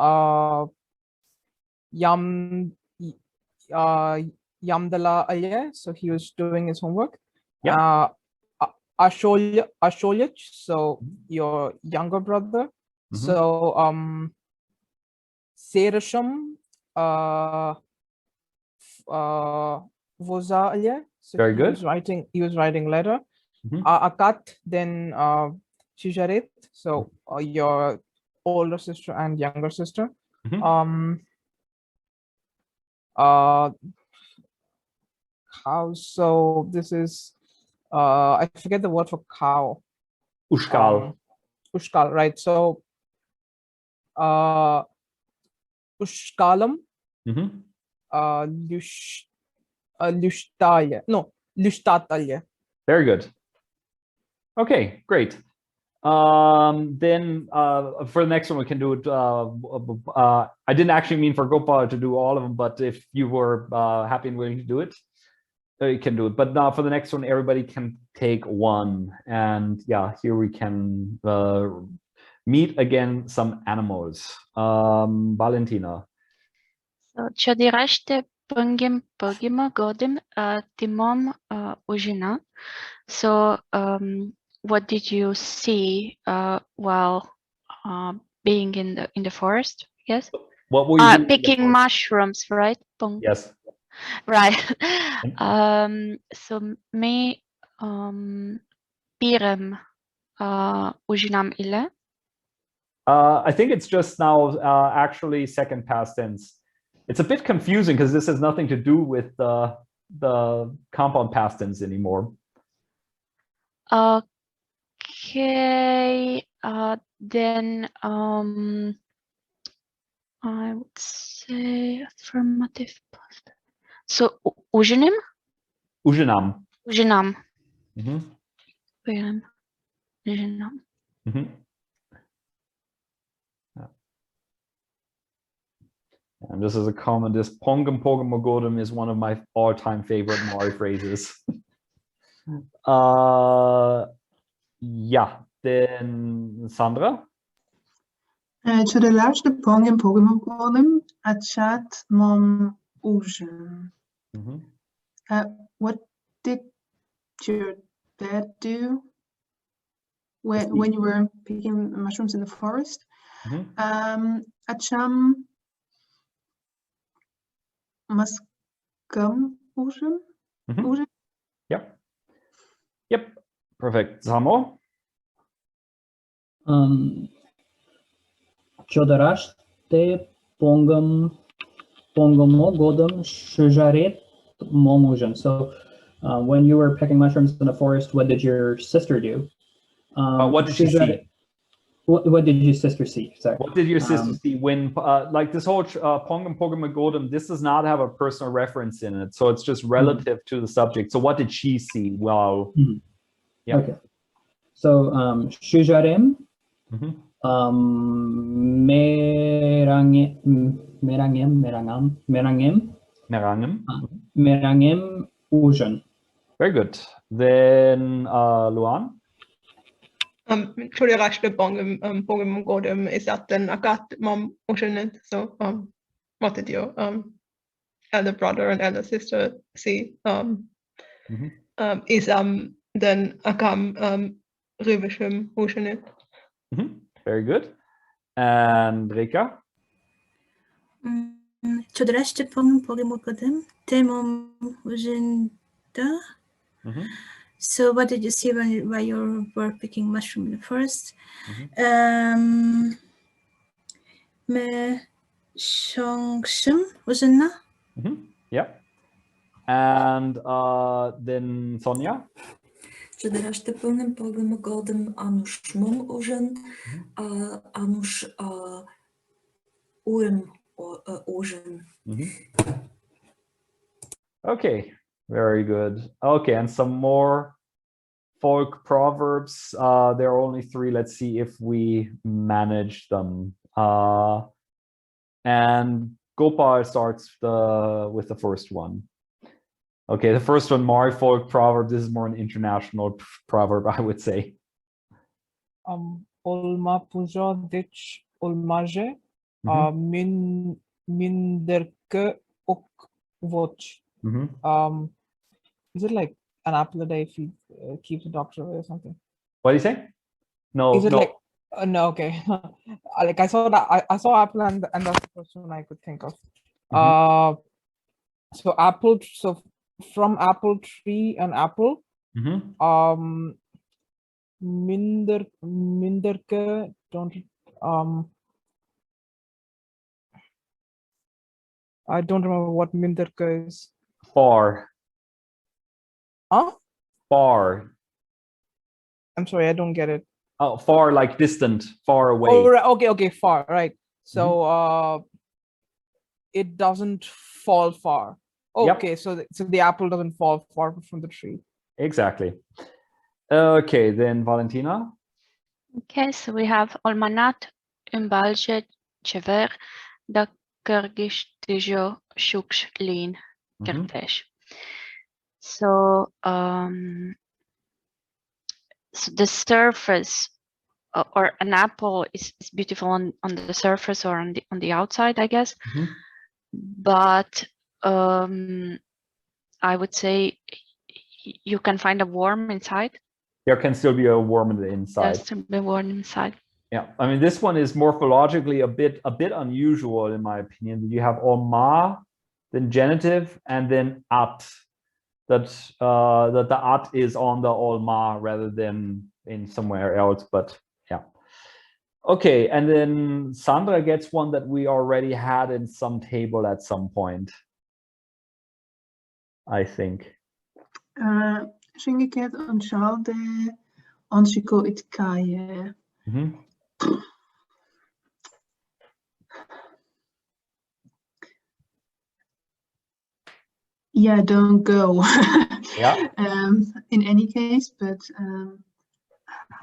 yamdala alye. So he was doing his homework. Yeah. Asholyach. So your younger brother. So Serasham Voza alye. So very good. He was writing letter. Akat, then Shisharet. So your older sister and younger sister. Cow. So this is I forget the word for cow. Ushkal. Ushkal, right? So Ushkalam. Lushtalya. No, Lushtatalya. Very good. Okay, great. Then for the next one, we can do it. I didn't actually mean for Gopal to do all of them, but if you were happy and willing to do it, you can do it. But now for the next one, everybody can take one. And yeah, here we can meet again some animals. Valentina. So, čo diraște păgima godem timom ujina. So, what did you see while being in the forest? Yes. What were you doing? Picking mushrooms, right? Yes. Right. So me pirem ujinam ile. I think it's just now actually second past tense. It's a bit confusing because this has nothing to do with the compound past tense anymore. Okay, then I would say affirmative past. So ujinim? Ujinam. Ujinam. Mm-hmm. Ujinam. Mm-hmm. And this is a comment. This pongam pogam mogodam is one of my all-time favorite Mari phrases. Yeah, then Sandra. To the laatste pongam pogam mogodam achat mom ujen. What did your dad do when you were picking mushrooms in the forest? Acham maskam ujen. Yep. Yep. Perfect. Samo. Čo daraște pongam pongomo godam shujaret momujan. So when you were picking mushrooms in the forest, what did your sister do? What did she see? What did your sister see? Sorry. What did your sister see when, like this whole pongam pogam godam, this does not have a personal reference in it. So it's just relative to the subject. So what did she see? Wow. Yeah. Okay. So shujarem, merangem ujan. Very good. Then Luan. Tror jag rasch pogam godam is that then akat mom ujan. So what did your elder brother and elder sister see? Is then akam rivishim ujan. Very good. And Rika? Chodrashte pogam godam temom ujenda. So what did you see while you were picking mushroom in the forest? Me shongshim ujenna. Yeah. And then Sonia? Chodrashte pogam godam anush mom ujen anush urim ujen. Okay, very good. Okay, and some more folk proverbs. There are only 3. Let's see if we manage them. And Gopal starts with the first one. Okay, the first one, Mari folk proverb. This is more an international proverb, I would say. Olma puja dich olmaje minderke ok watch. Is it like an apple a day if you keep the doctor away or something? What do you say? No. Is it no. like no? Okay. Like I saw that I saw apple and that's the first one I could think of. So apple. So from apple tree and apple. Minderke don't I don't remember what minderke is. Far. Huh? Far. I'm sorry, I don't get it. Oh, far, like distant, far away. Oh, right. Okay, far, right. So it doesn't fall far. Okay, so the apple doesn't fall far from the tree. Exactly. Okay, then Valentina. Okay, so we have olmanat umbalje chever da kërgishtijo shuksh lin kërtesh. So so the surface or an apple is beautiful on the surface or on the outside, I guess. But I would say you can find a worm inside. There can still be a worm in the inside. There's still be a worm inside. Yeah, I mean, this one is morphologically a bit unusual in my opinion. You have olma, then genitive, and then at. That the at is on the olma rather than in somewhere else. But yeah. Okay, and then Sandra gets one that we already had in some table at some point, I think. Shingiket Unchalde Onshiko Itkaye. Yeah, don't go. Yeah. In any case, but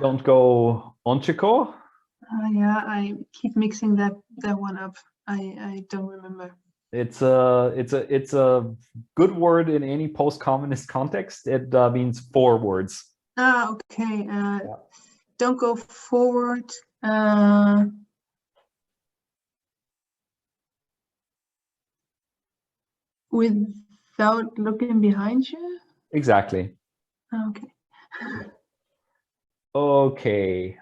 don't go Onchiko. Yeah, I keep mixing that one up. I don't remember. It's a good word in any post-communist context. It means forwards. Okay. Don't go forward. Without looking behind you? Exactly. Okay. Okay.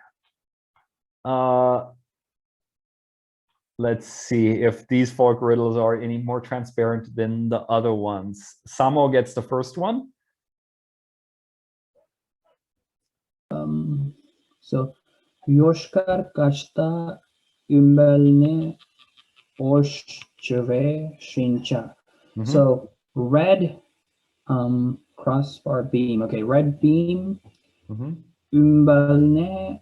Let's see if these folk riddles are any more transparent than the other ones. Samo gets the first one. So Yoshkar Kashta Umbelne Osh chöve, shincha. So red crossbar beam. Okay, red beam. Umbalne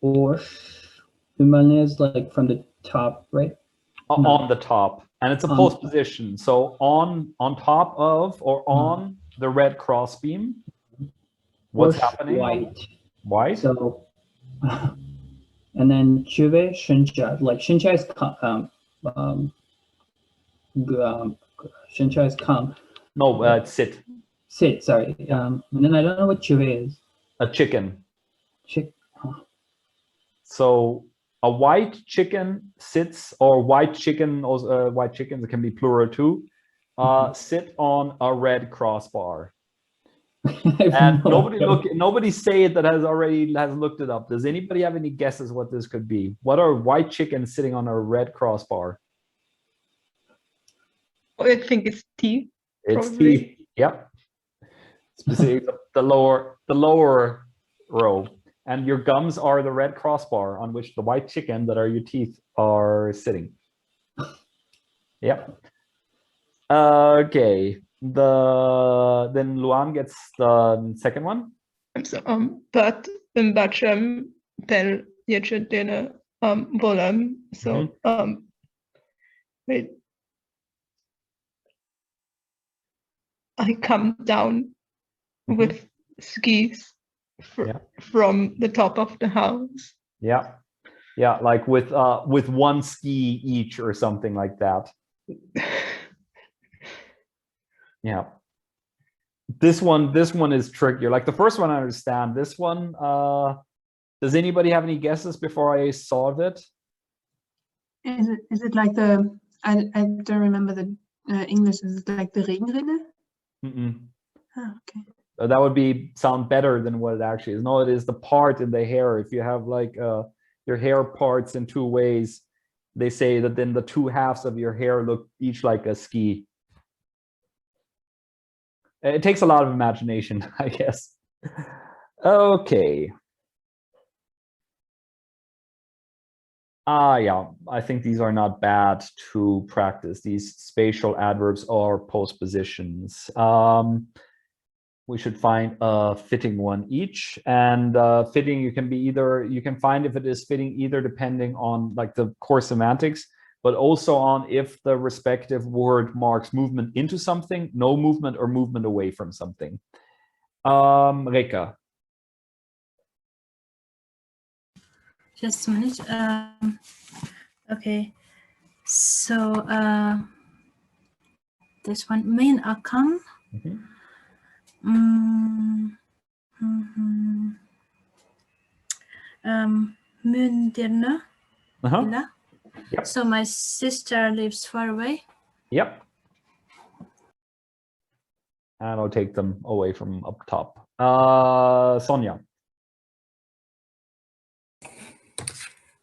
or umbalne is like from the top, right? On the top, and it's a postposition. So on top of or on the red cross beam. What's happening? White. So, and then chöve, shincha. Like shincha is shincha is come. No, it's sit. Sit, sorry. And then I don't know what chöve is. A chicken. So a white chicken sits, or white chicken, also white chickens, it can be plural too, sit on a red crossbar. And nobody say it that has looked it up. Does anybody have any guesses what this could be? What are white chickens sitting on a red crossbar? I think it's tea. It's tea. Yep. Specifically the lower row. And your gums are the red crossbar on which the white chicken that are your teeth are sitting. Yep. Okay. Then Luan gets the second one. So but bachem pel yechetena volem. So wait. I come down with skis from the top of the house. Yeah, like with one ski each or something like that. Yeah, this one is trickier. Like the first one I understand. This one, does anybody have any guesses before I solve it? Is it like the, I don't remember the English, is it like the Regenrinne? Oh, okay. That would sound better than what it actually is. No, it is the part in the hair. If you have like your hair parts in two ways, they say that then the two halves of your hair look each like a ski. It takes a lot of imagination, I guess. Okay. Yeah, I think these are not bad to practice, these spatial adverbs or postpositions. We should find a fitting one each, and fitting you can find if it is fitting either depending on like the core semantics, but also on if the respective word marks movement into something, no movement, or movement away from something. Reka. Just a minute. Okay. So this one, main akam. Mündirna. Yep. So my sister lives far away. Yep. And I'll take them away from up top. Sonia.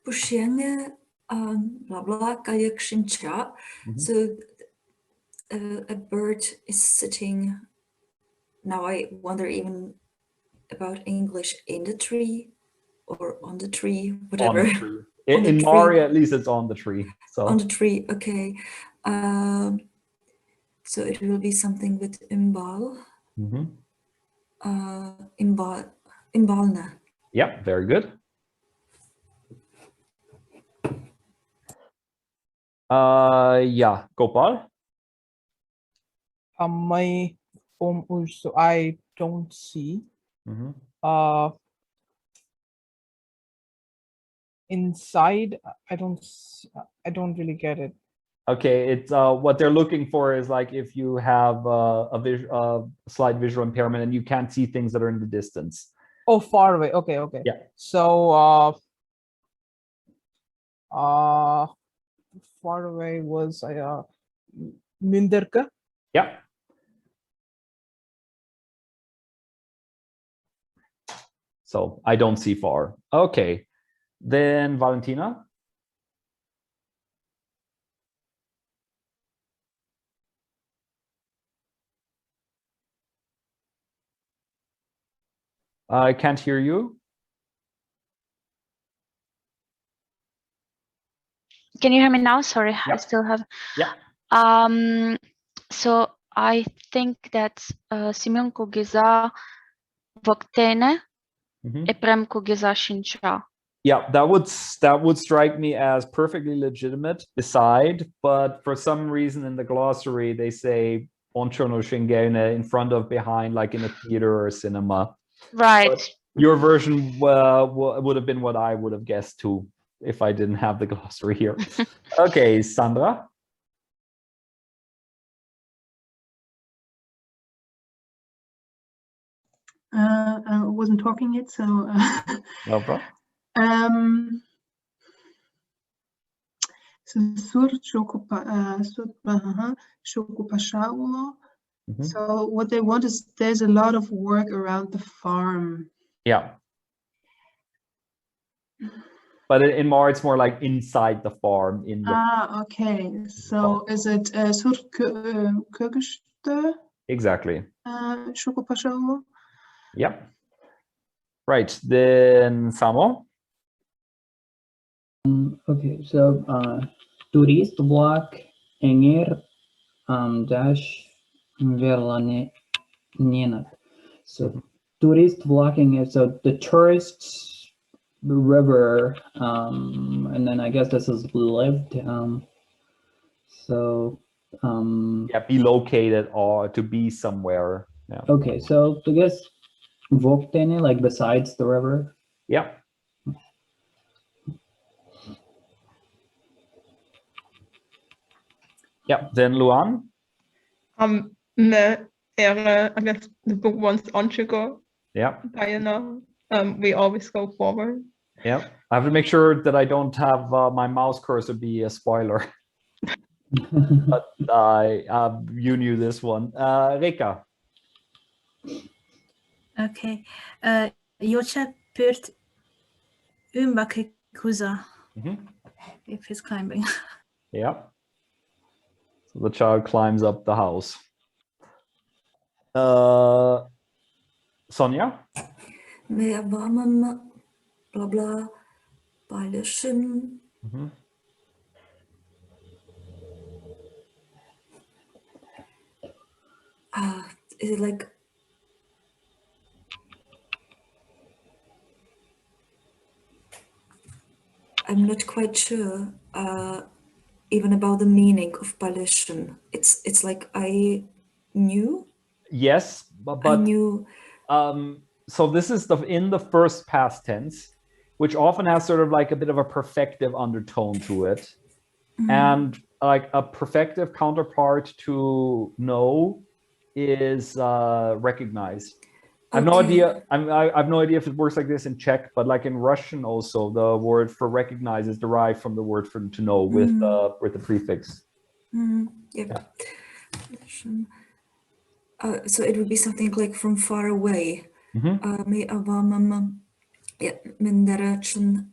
Pushienge blah blah kayak shincha. So a bird is sitting. Now I wonder even about English, in the tree or on the tree, whatever. On the tree. In Mari, at least it's on the tree. So on the tree, okay. So it will be something with imbal. Imbalna. Yep, very good. Yeah, Gopal. My home also I don't see. Inside, I don't really get it. Okay, it's what they're looking for is like if you have a slight visual impairment and you can't see things that are in the distance. Oh, far away. Okay, okay. Yeah. So far away was mündir. Yeah. So I don't see far. Okay, then Valentina. I can't hear you. Can you hear me now? Sorry, I Yep. still have. Yeah. So I think that Simeon Kugeza Voktene Eprem Kugeza Shincha. Yeah, that would strike me as perfectly legitimate beside, but for some reason in the glossary they say Onchono Shingene in front of, behind, like in a theater or a cinema. Right. But your version would have been what I would have guessed too if I didn't have the glossary here. Okay, Sandra. I wasn't talking yet, so. No problem. So so what they want is there's a lot of work around the farm. Yeah. But in Mar, it's more like inside the farm. In the Okay. So is it kőrgő? Exactly. Shokopashawo? Yep. Right. Then Samo. Okay, so turist vlak enger dash verlane nenat. So tourist vlaking is so the tourists river, and then I guess this is lived. Yeah, be located or to be somewhere. Yeah. Okay, so I guess Voktene, like besides the river. Yeah. Yeah. Then Luan. I guess the book wants Onchigo. Yeah. Diana. We always go forward. Yeah. I have to make sure that I don't have my mouse cursor be a spoiler. But you knew this one. Rika. Okay. Yocha Purt Umbakikuza. If he's climbing. Yeah. So the child climbs up the house. Sonia? Med varmen, blah blah, balischen. Is it like I'm not quite sure even about the meaning of balischen. It's like I knew. Yes, but I knew. So this is in the first past tense, which often has sort of like a bit of a perfective undertone to it. And like a perfective counterpart to know is recognize. I have no idea. I have no idea if it works like this in Czech, but like in Russian also, the word for recognize is derived from the word for to know with the prefix. Yeah. So it would be something like from far away. Med avamam, yeah, menderachin,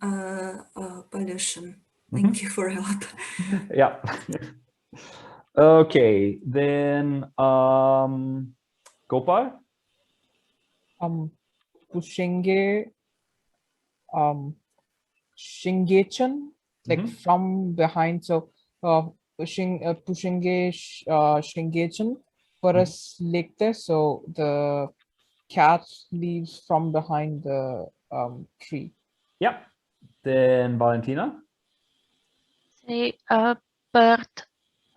balischen. Thank you for help. Yeah. Okay, then Gopal. Pushenge, Shingechan, like from behind. So Pushenge, Shingechan for us lekte. So the cat leaves from behind the tree. Yeah. Then Valentina. Say bird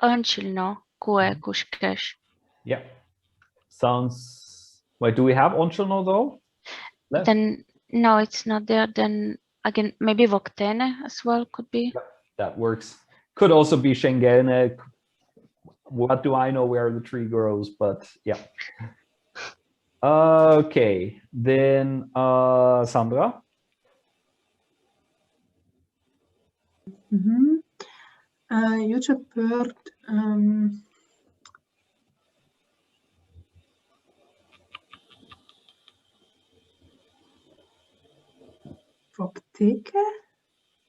anchilno kue kushkesh. Yeah. Sounds. Wait, do we have Onchono though? Left? Then no, it's not there. Then again, maybe Voktene as well could be. Yeah, that works. Could also be Shengene. What do I know where the tree grows? But yeah. Okay, then Sandra. Jutta Bird.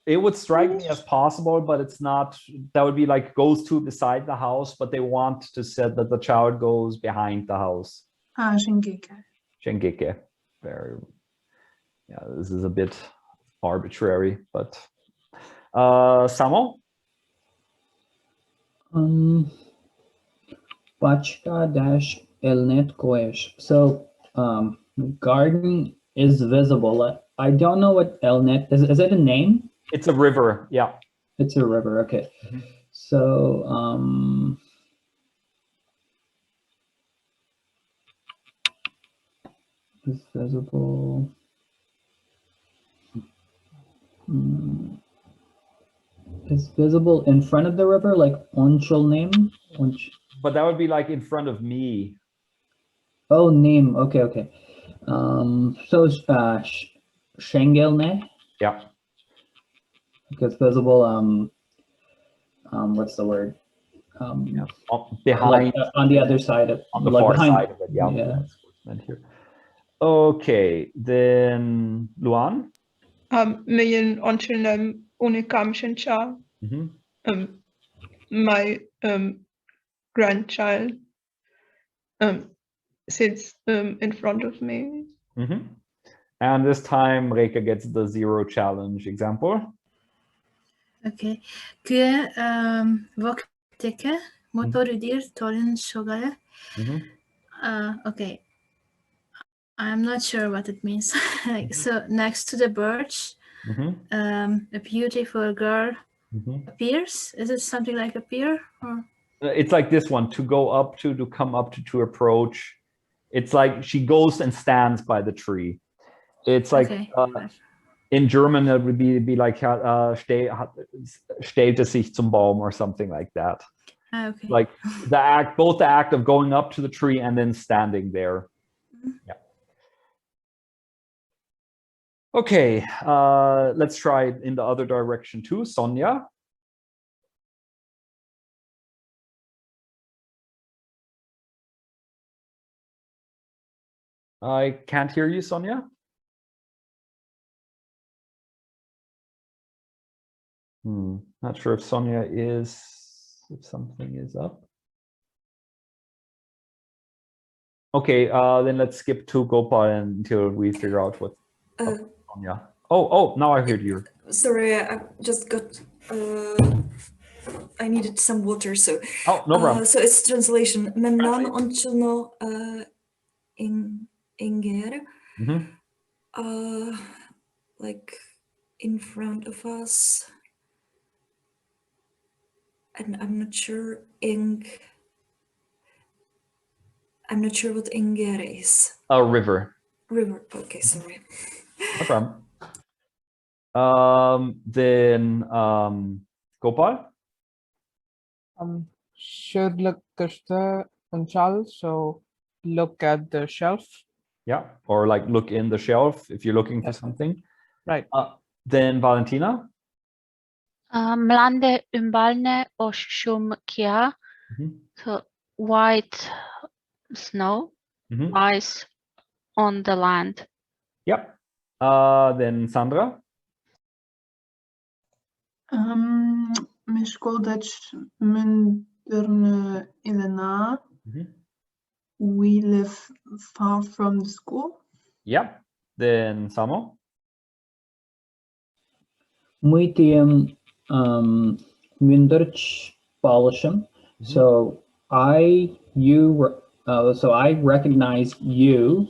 It would strike me as possible, but it's not. That would be like goes to beside the house, but they want to say that the child goes behind the house. Shingeke. Shingeke. Very. Yeah, this is a bit arbitrary, but Samo. Pachka dash elnet koesh. So garden is visible. I don't know what elnet is. Is it a name? It's a river. Yeah. It's a river. Okay. So is visible. Is visible in front of the river, like onchul name. But that would be like in front of me. Oh, name. Okay, okay. So Shengelne. Yeah. Because visible. What's the word? Yeah. Behind. Like, on the other side of, on the like far behind, side of it. Yeah. Yeah. That's what's meant here. Okay, then Luan. Million onchilnem unikam shincha. My grandchild sits in front of me. And this time Reka gets the 0 challenge example. Okay. Kue vakteke motorudir torin shogare. Okay. I'm not sure what it means. So next to the birch, a beautiful girl appears. Is it something like appear? Or? It's like this one, to go up to come up to approach. It's like she goes and stands by the tree. It's like in German it would be like stellte sich zum Baum or something like that. Okay. Like both the act of going up to the tree and then standing there. Yeah. Okay, let's try it in the other direction too. Sonia. I can't hear you, Sonia. Not sure if Sonia if something is up. Okay, then let's skip to Gopal until we figure out what's up. Sonia. Oh, now I heard you. Sorry, I just got, I needed some water, so. Oh, no problem. So it's translation. Men nan onchilno ingere. Like in front of us. And I'm not sure I'm not sure what ingere is. A river. River. Okay, sorry. No problem. Then Gopal. Should look unchal, so look at the shelf. Yeah, or like look in the shelf if you're looking for something. Right. Then Valentina. Mlande umbalne oshum kia. So white snow, ice on the land. Yep. Then Sandra. Miškoldach műndör Elena. We live far from the school. Yep. Then Samo. Muitium műndörch polisham. So so I recognize you.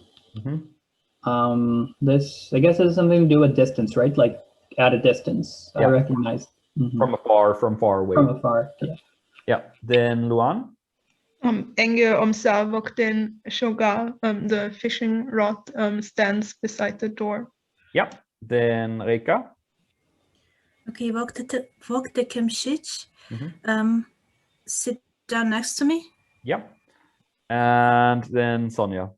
This, I guess, has something to do with distance, right? Like at a distance, I recognize. From afar, from far away. From afar, yeah. Yeah. Then Luan. Enge omsavokten shoga, the fishing rod stands beside the door. Yep. Then Reka. Okay, voktekem shich. Sit down next to me. Yep. And then Sonia.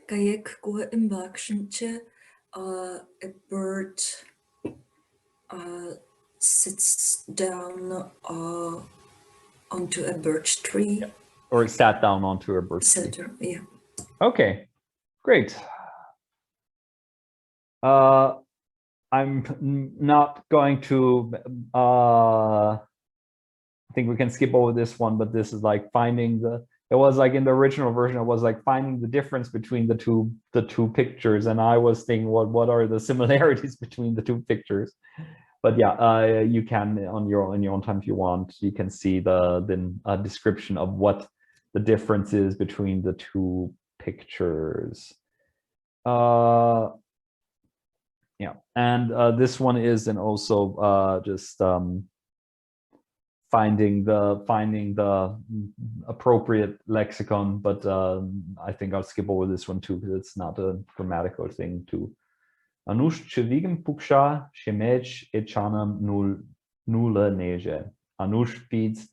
Kayek go imbakshinche, a bird sits down onto a birch tree. Yep. Or sat down onto a birch tree. Yeah. Okay, great. I'm not going to, I think we can skip over this one, but this is like finding it was like in the original version, it was like finding the difference between the two pictures. And I was thinking, what are the similarities between the two pictures? But yeah, you can in your own time if you want. You can see the description of what the difference is between the two pictures. Yeah, and this one is then also just finding the appropriate lexicon, but I think I'll skip over this one too because it's not a grammatical thing too. Anush chivigam puksha shemech echanam nula neje. Anush feeds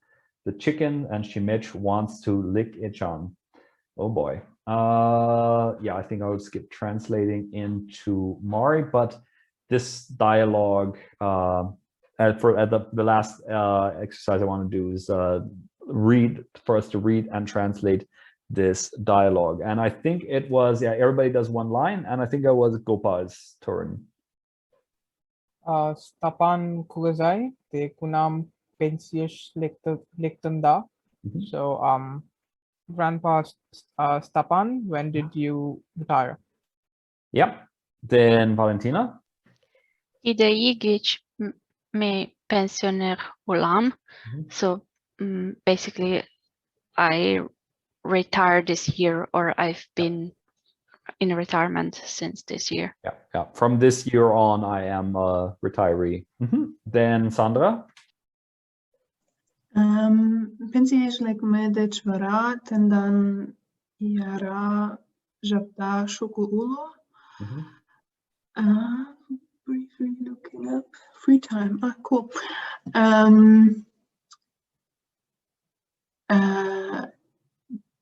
the chicken and Shemech wants to lick Echan. Oh boy. Yeah, I think I would skip translating into Mari, but this dialogue the last exercise I want to do is for us to read and translate this dialogue. And I think it was, yeah, everybody does one line, and I think it was Gopal's turn. Stapan Kugazai, te kunam pensiyesh liktanda. So Grandpa Stapan, when did you retire? Yep. Then Valentina. Idejigich me pensioner ulam. So basically I retired this year, or I've been in retirement since this year. Yeah. From this year on, I am a retiree. Then Sandra. Pensiyesh like medech varat and then yara japta shukuulo. Briefly looking up free time. Cool.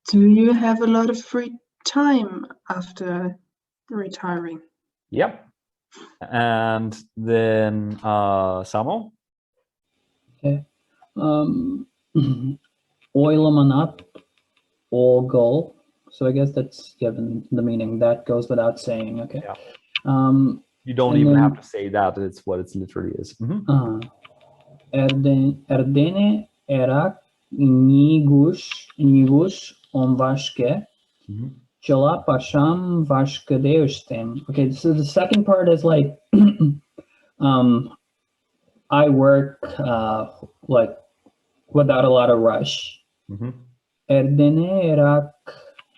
Do you have a lot of free time after retiring? Yep. And then Samo. Okay. Oilamanat or goal. So I guess that's given the meaning. That goes without saying. Okay. Yeah. You don't even have to say that. It's what it literally is. Erdene erak nigush on vashke. Chala pasham vashke deustem. Okay, so the second part is like I work like without a lot of rush. Erdene erak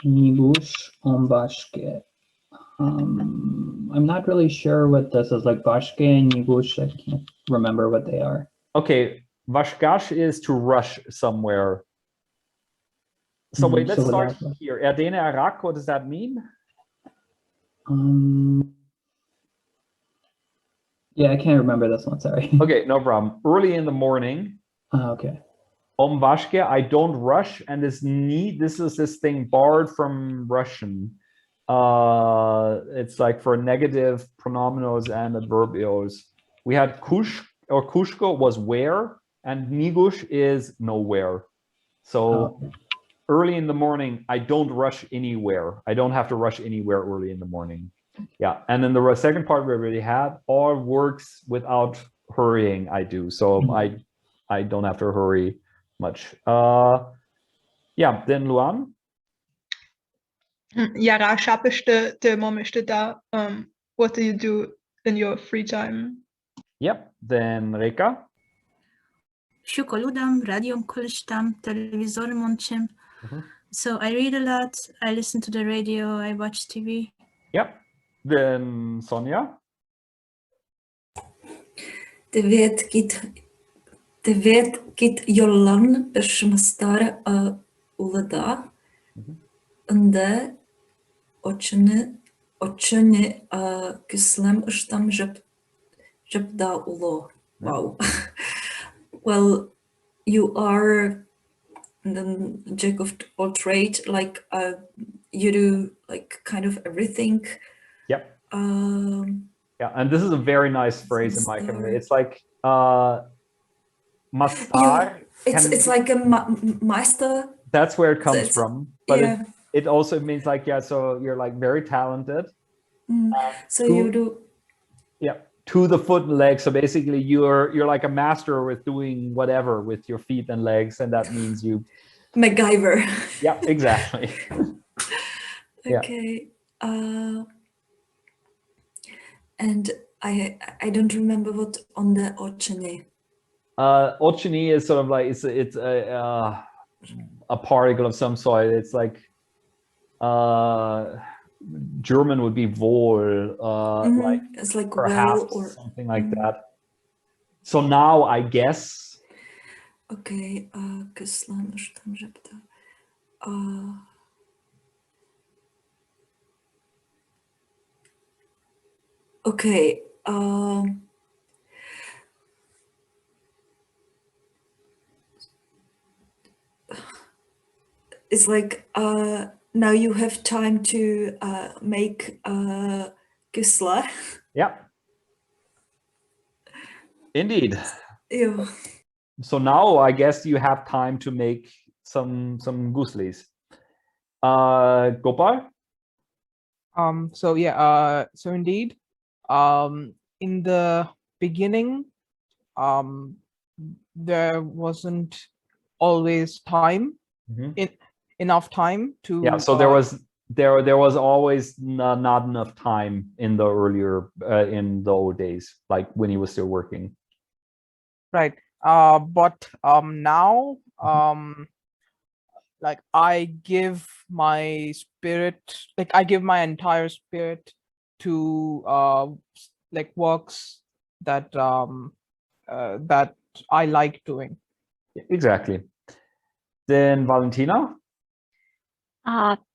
nigush on vashke. I'm not really sure what this is, like Vashke and Nigush. I can't remember what they are. Okay, Vashgash is to rush somewhere. So wait, let's start here. Erdene Arak, what does that mean? Yeah, I can't remember this one, sorry. Okay, no problem. Early in the morning. Okay. Vashke, I don't rush, and this is this thing borrowed from Russian. It's like for negative pronominals and adverbials. We had kush or kushko was where, and nigush is nowhere. So early in the morning, I don't rush anywhere. I don't have to rush anywhere early in the morning. Yeah, and then the second part we already had, all works without hurrying. I do, so I don't have to hurry much. Yeah, then Luan. Yara shapishte te momishte da. What do you do in your free time? Yep. Then Reka. Shukoludam, radium kolishtam, televizor monchim. So I read a lot. I listen to the radio. I watch TV. Yep. Then Sonia. De vet git jollan beshmastare ulada. Inde ochene kislem ishtam jabda ulo. Wow. Well, you are the jack of all trade, like you do like kind of everything. Yep. Yeah, and this is a very nice phrase in my community. It's like mastar. It's like a master. That's where it comes from. But it also means like, yeah, so you're like very talented. So you do. Yeah, to the foot and legs. So basically you're like a master with doing whatever with your feet and legs, and that means you MacGyver. Yeah, exactly. Okay. And I don't remember what on the ochene. Ochini is sort of like it's a particle of some sort. It's like German would be wohl, like it's like perhaps well or something like that. So now I guess. Okay, Kyslan, что там жепта? Okay. It's like now you have time to make Kysla. Yeah. Indeed. Yeah. So now I guess you have time to make some guslis. Gopal? So yeah, so indeed, in the beginning, there wasn't always time, enough time to. Yeah, so there was always not enough time in the earlier in the old days, like when he was still working. Right. But now, like I give my spirit, like I give my entire spirit to like works that that I like doing. Exactly. Then Valentina?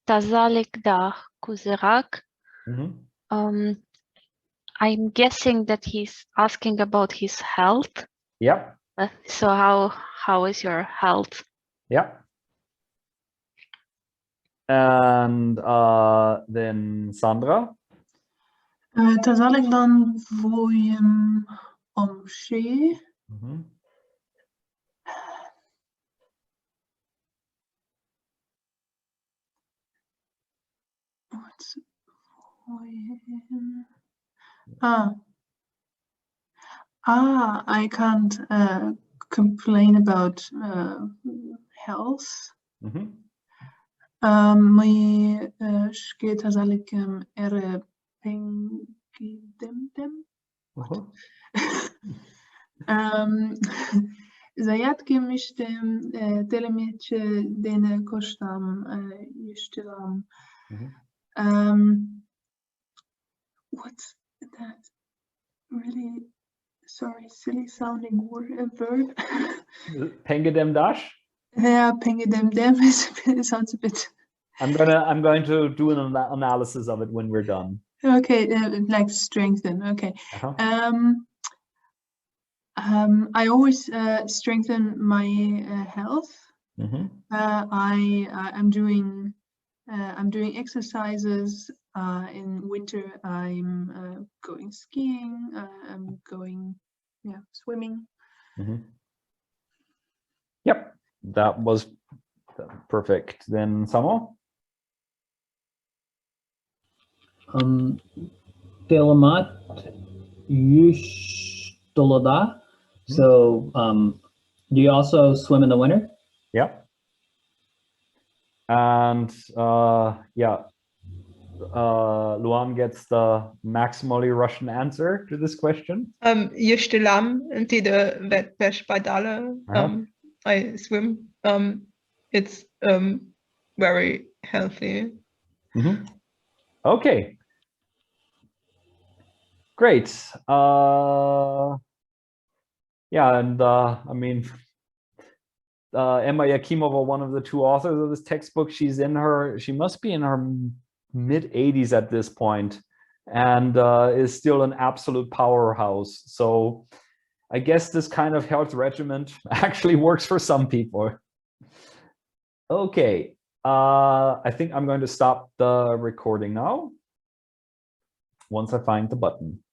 Tazalik da kuzerak. I'm guessing that he's asking about his health. Yeah. So how is your health? Yeah. And then Sandra? Daar zal ik dan voor hem omschrijven. What's for him? I can't complain about health. My szkiet zal ik pengidemdem. Zajatki myślę tyle mieć dane kosztam jeszcze ram. What's that really silly sounding verb? Pengedem dash? Yeah, pengedem sounds a bit. I'm going to do an analysis of it when we're done. Okay, like strengthen. Okay. I always strengthen my health. I'm doing exercises. In winter, I'm going skiing. I'm going, swimming. Yep, that was perfect. Then Samuel? Telemat Yushtolada. So do you also swim in the winter? Yeah. And Luan gets the maximally Russian answer to this question. Yeshtilam entweder Wettbewerbsbadale. I swim. It's very healthy. Okay. Great. And I mean, Emma Yakimova, one of the two authors of this textbook, she must be in her mid-80s at this point, and is still an absolute powerhouse. So I guess this kind of health regimen actually works for some people. Okay, I think I'm going to stop the recording now once I find the button.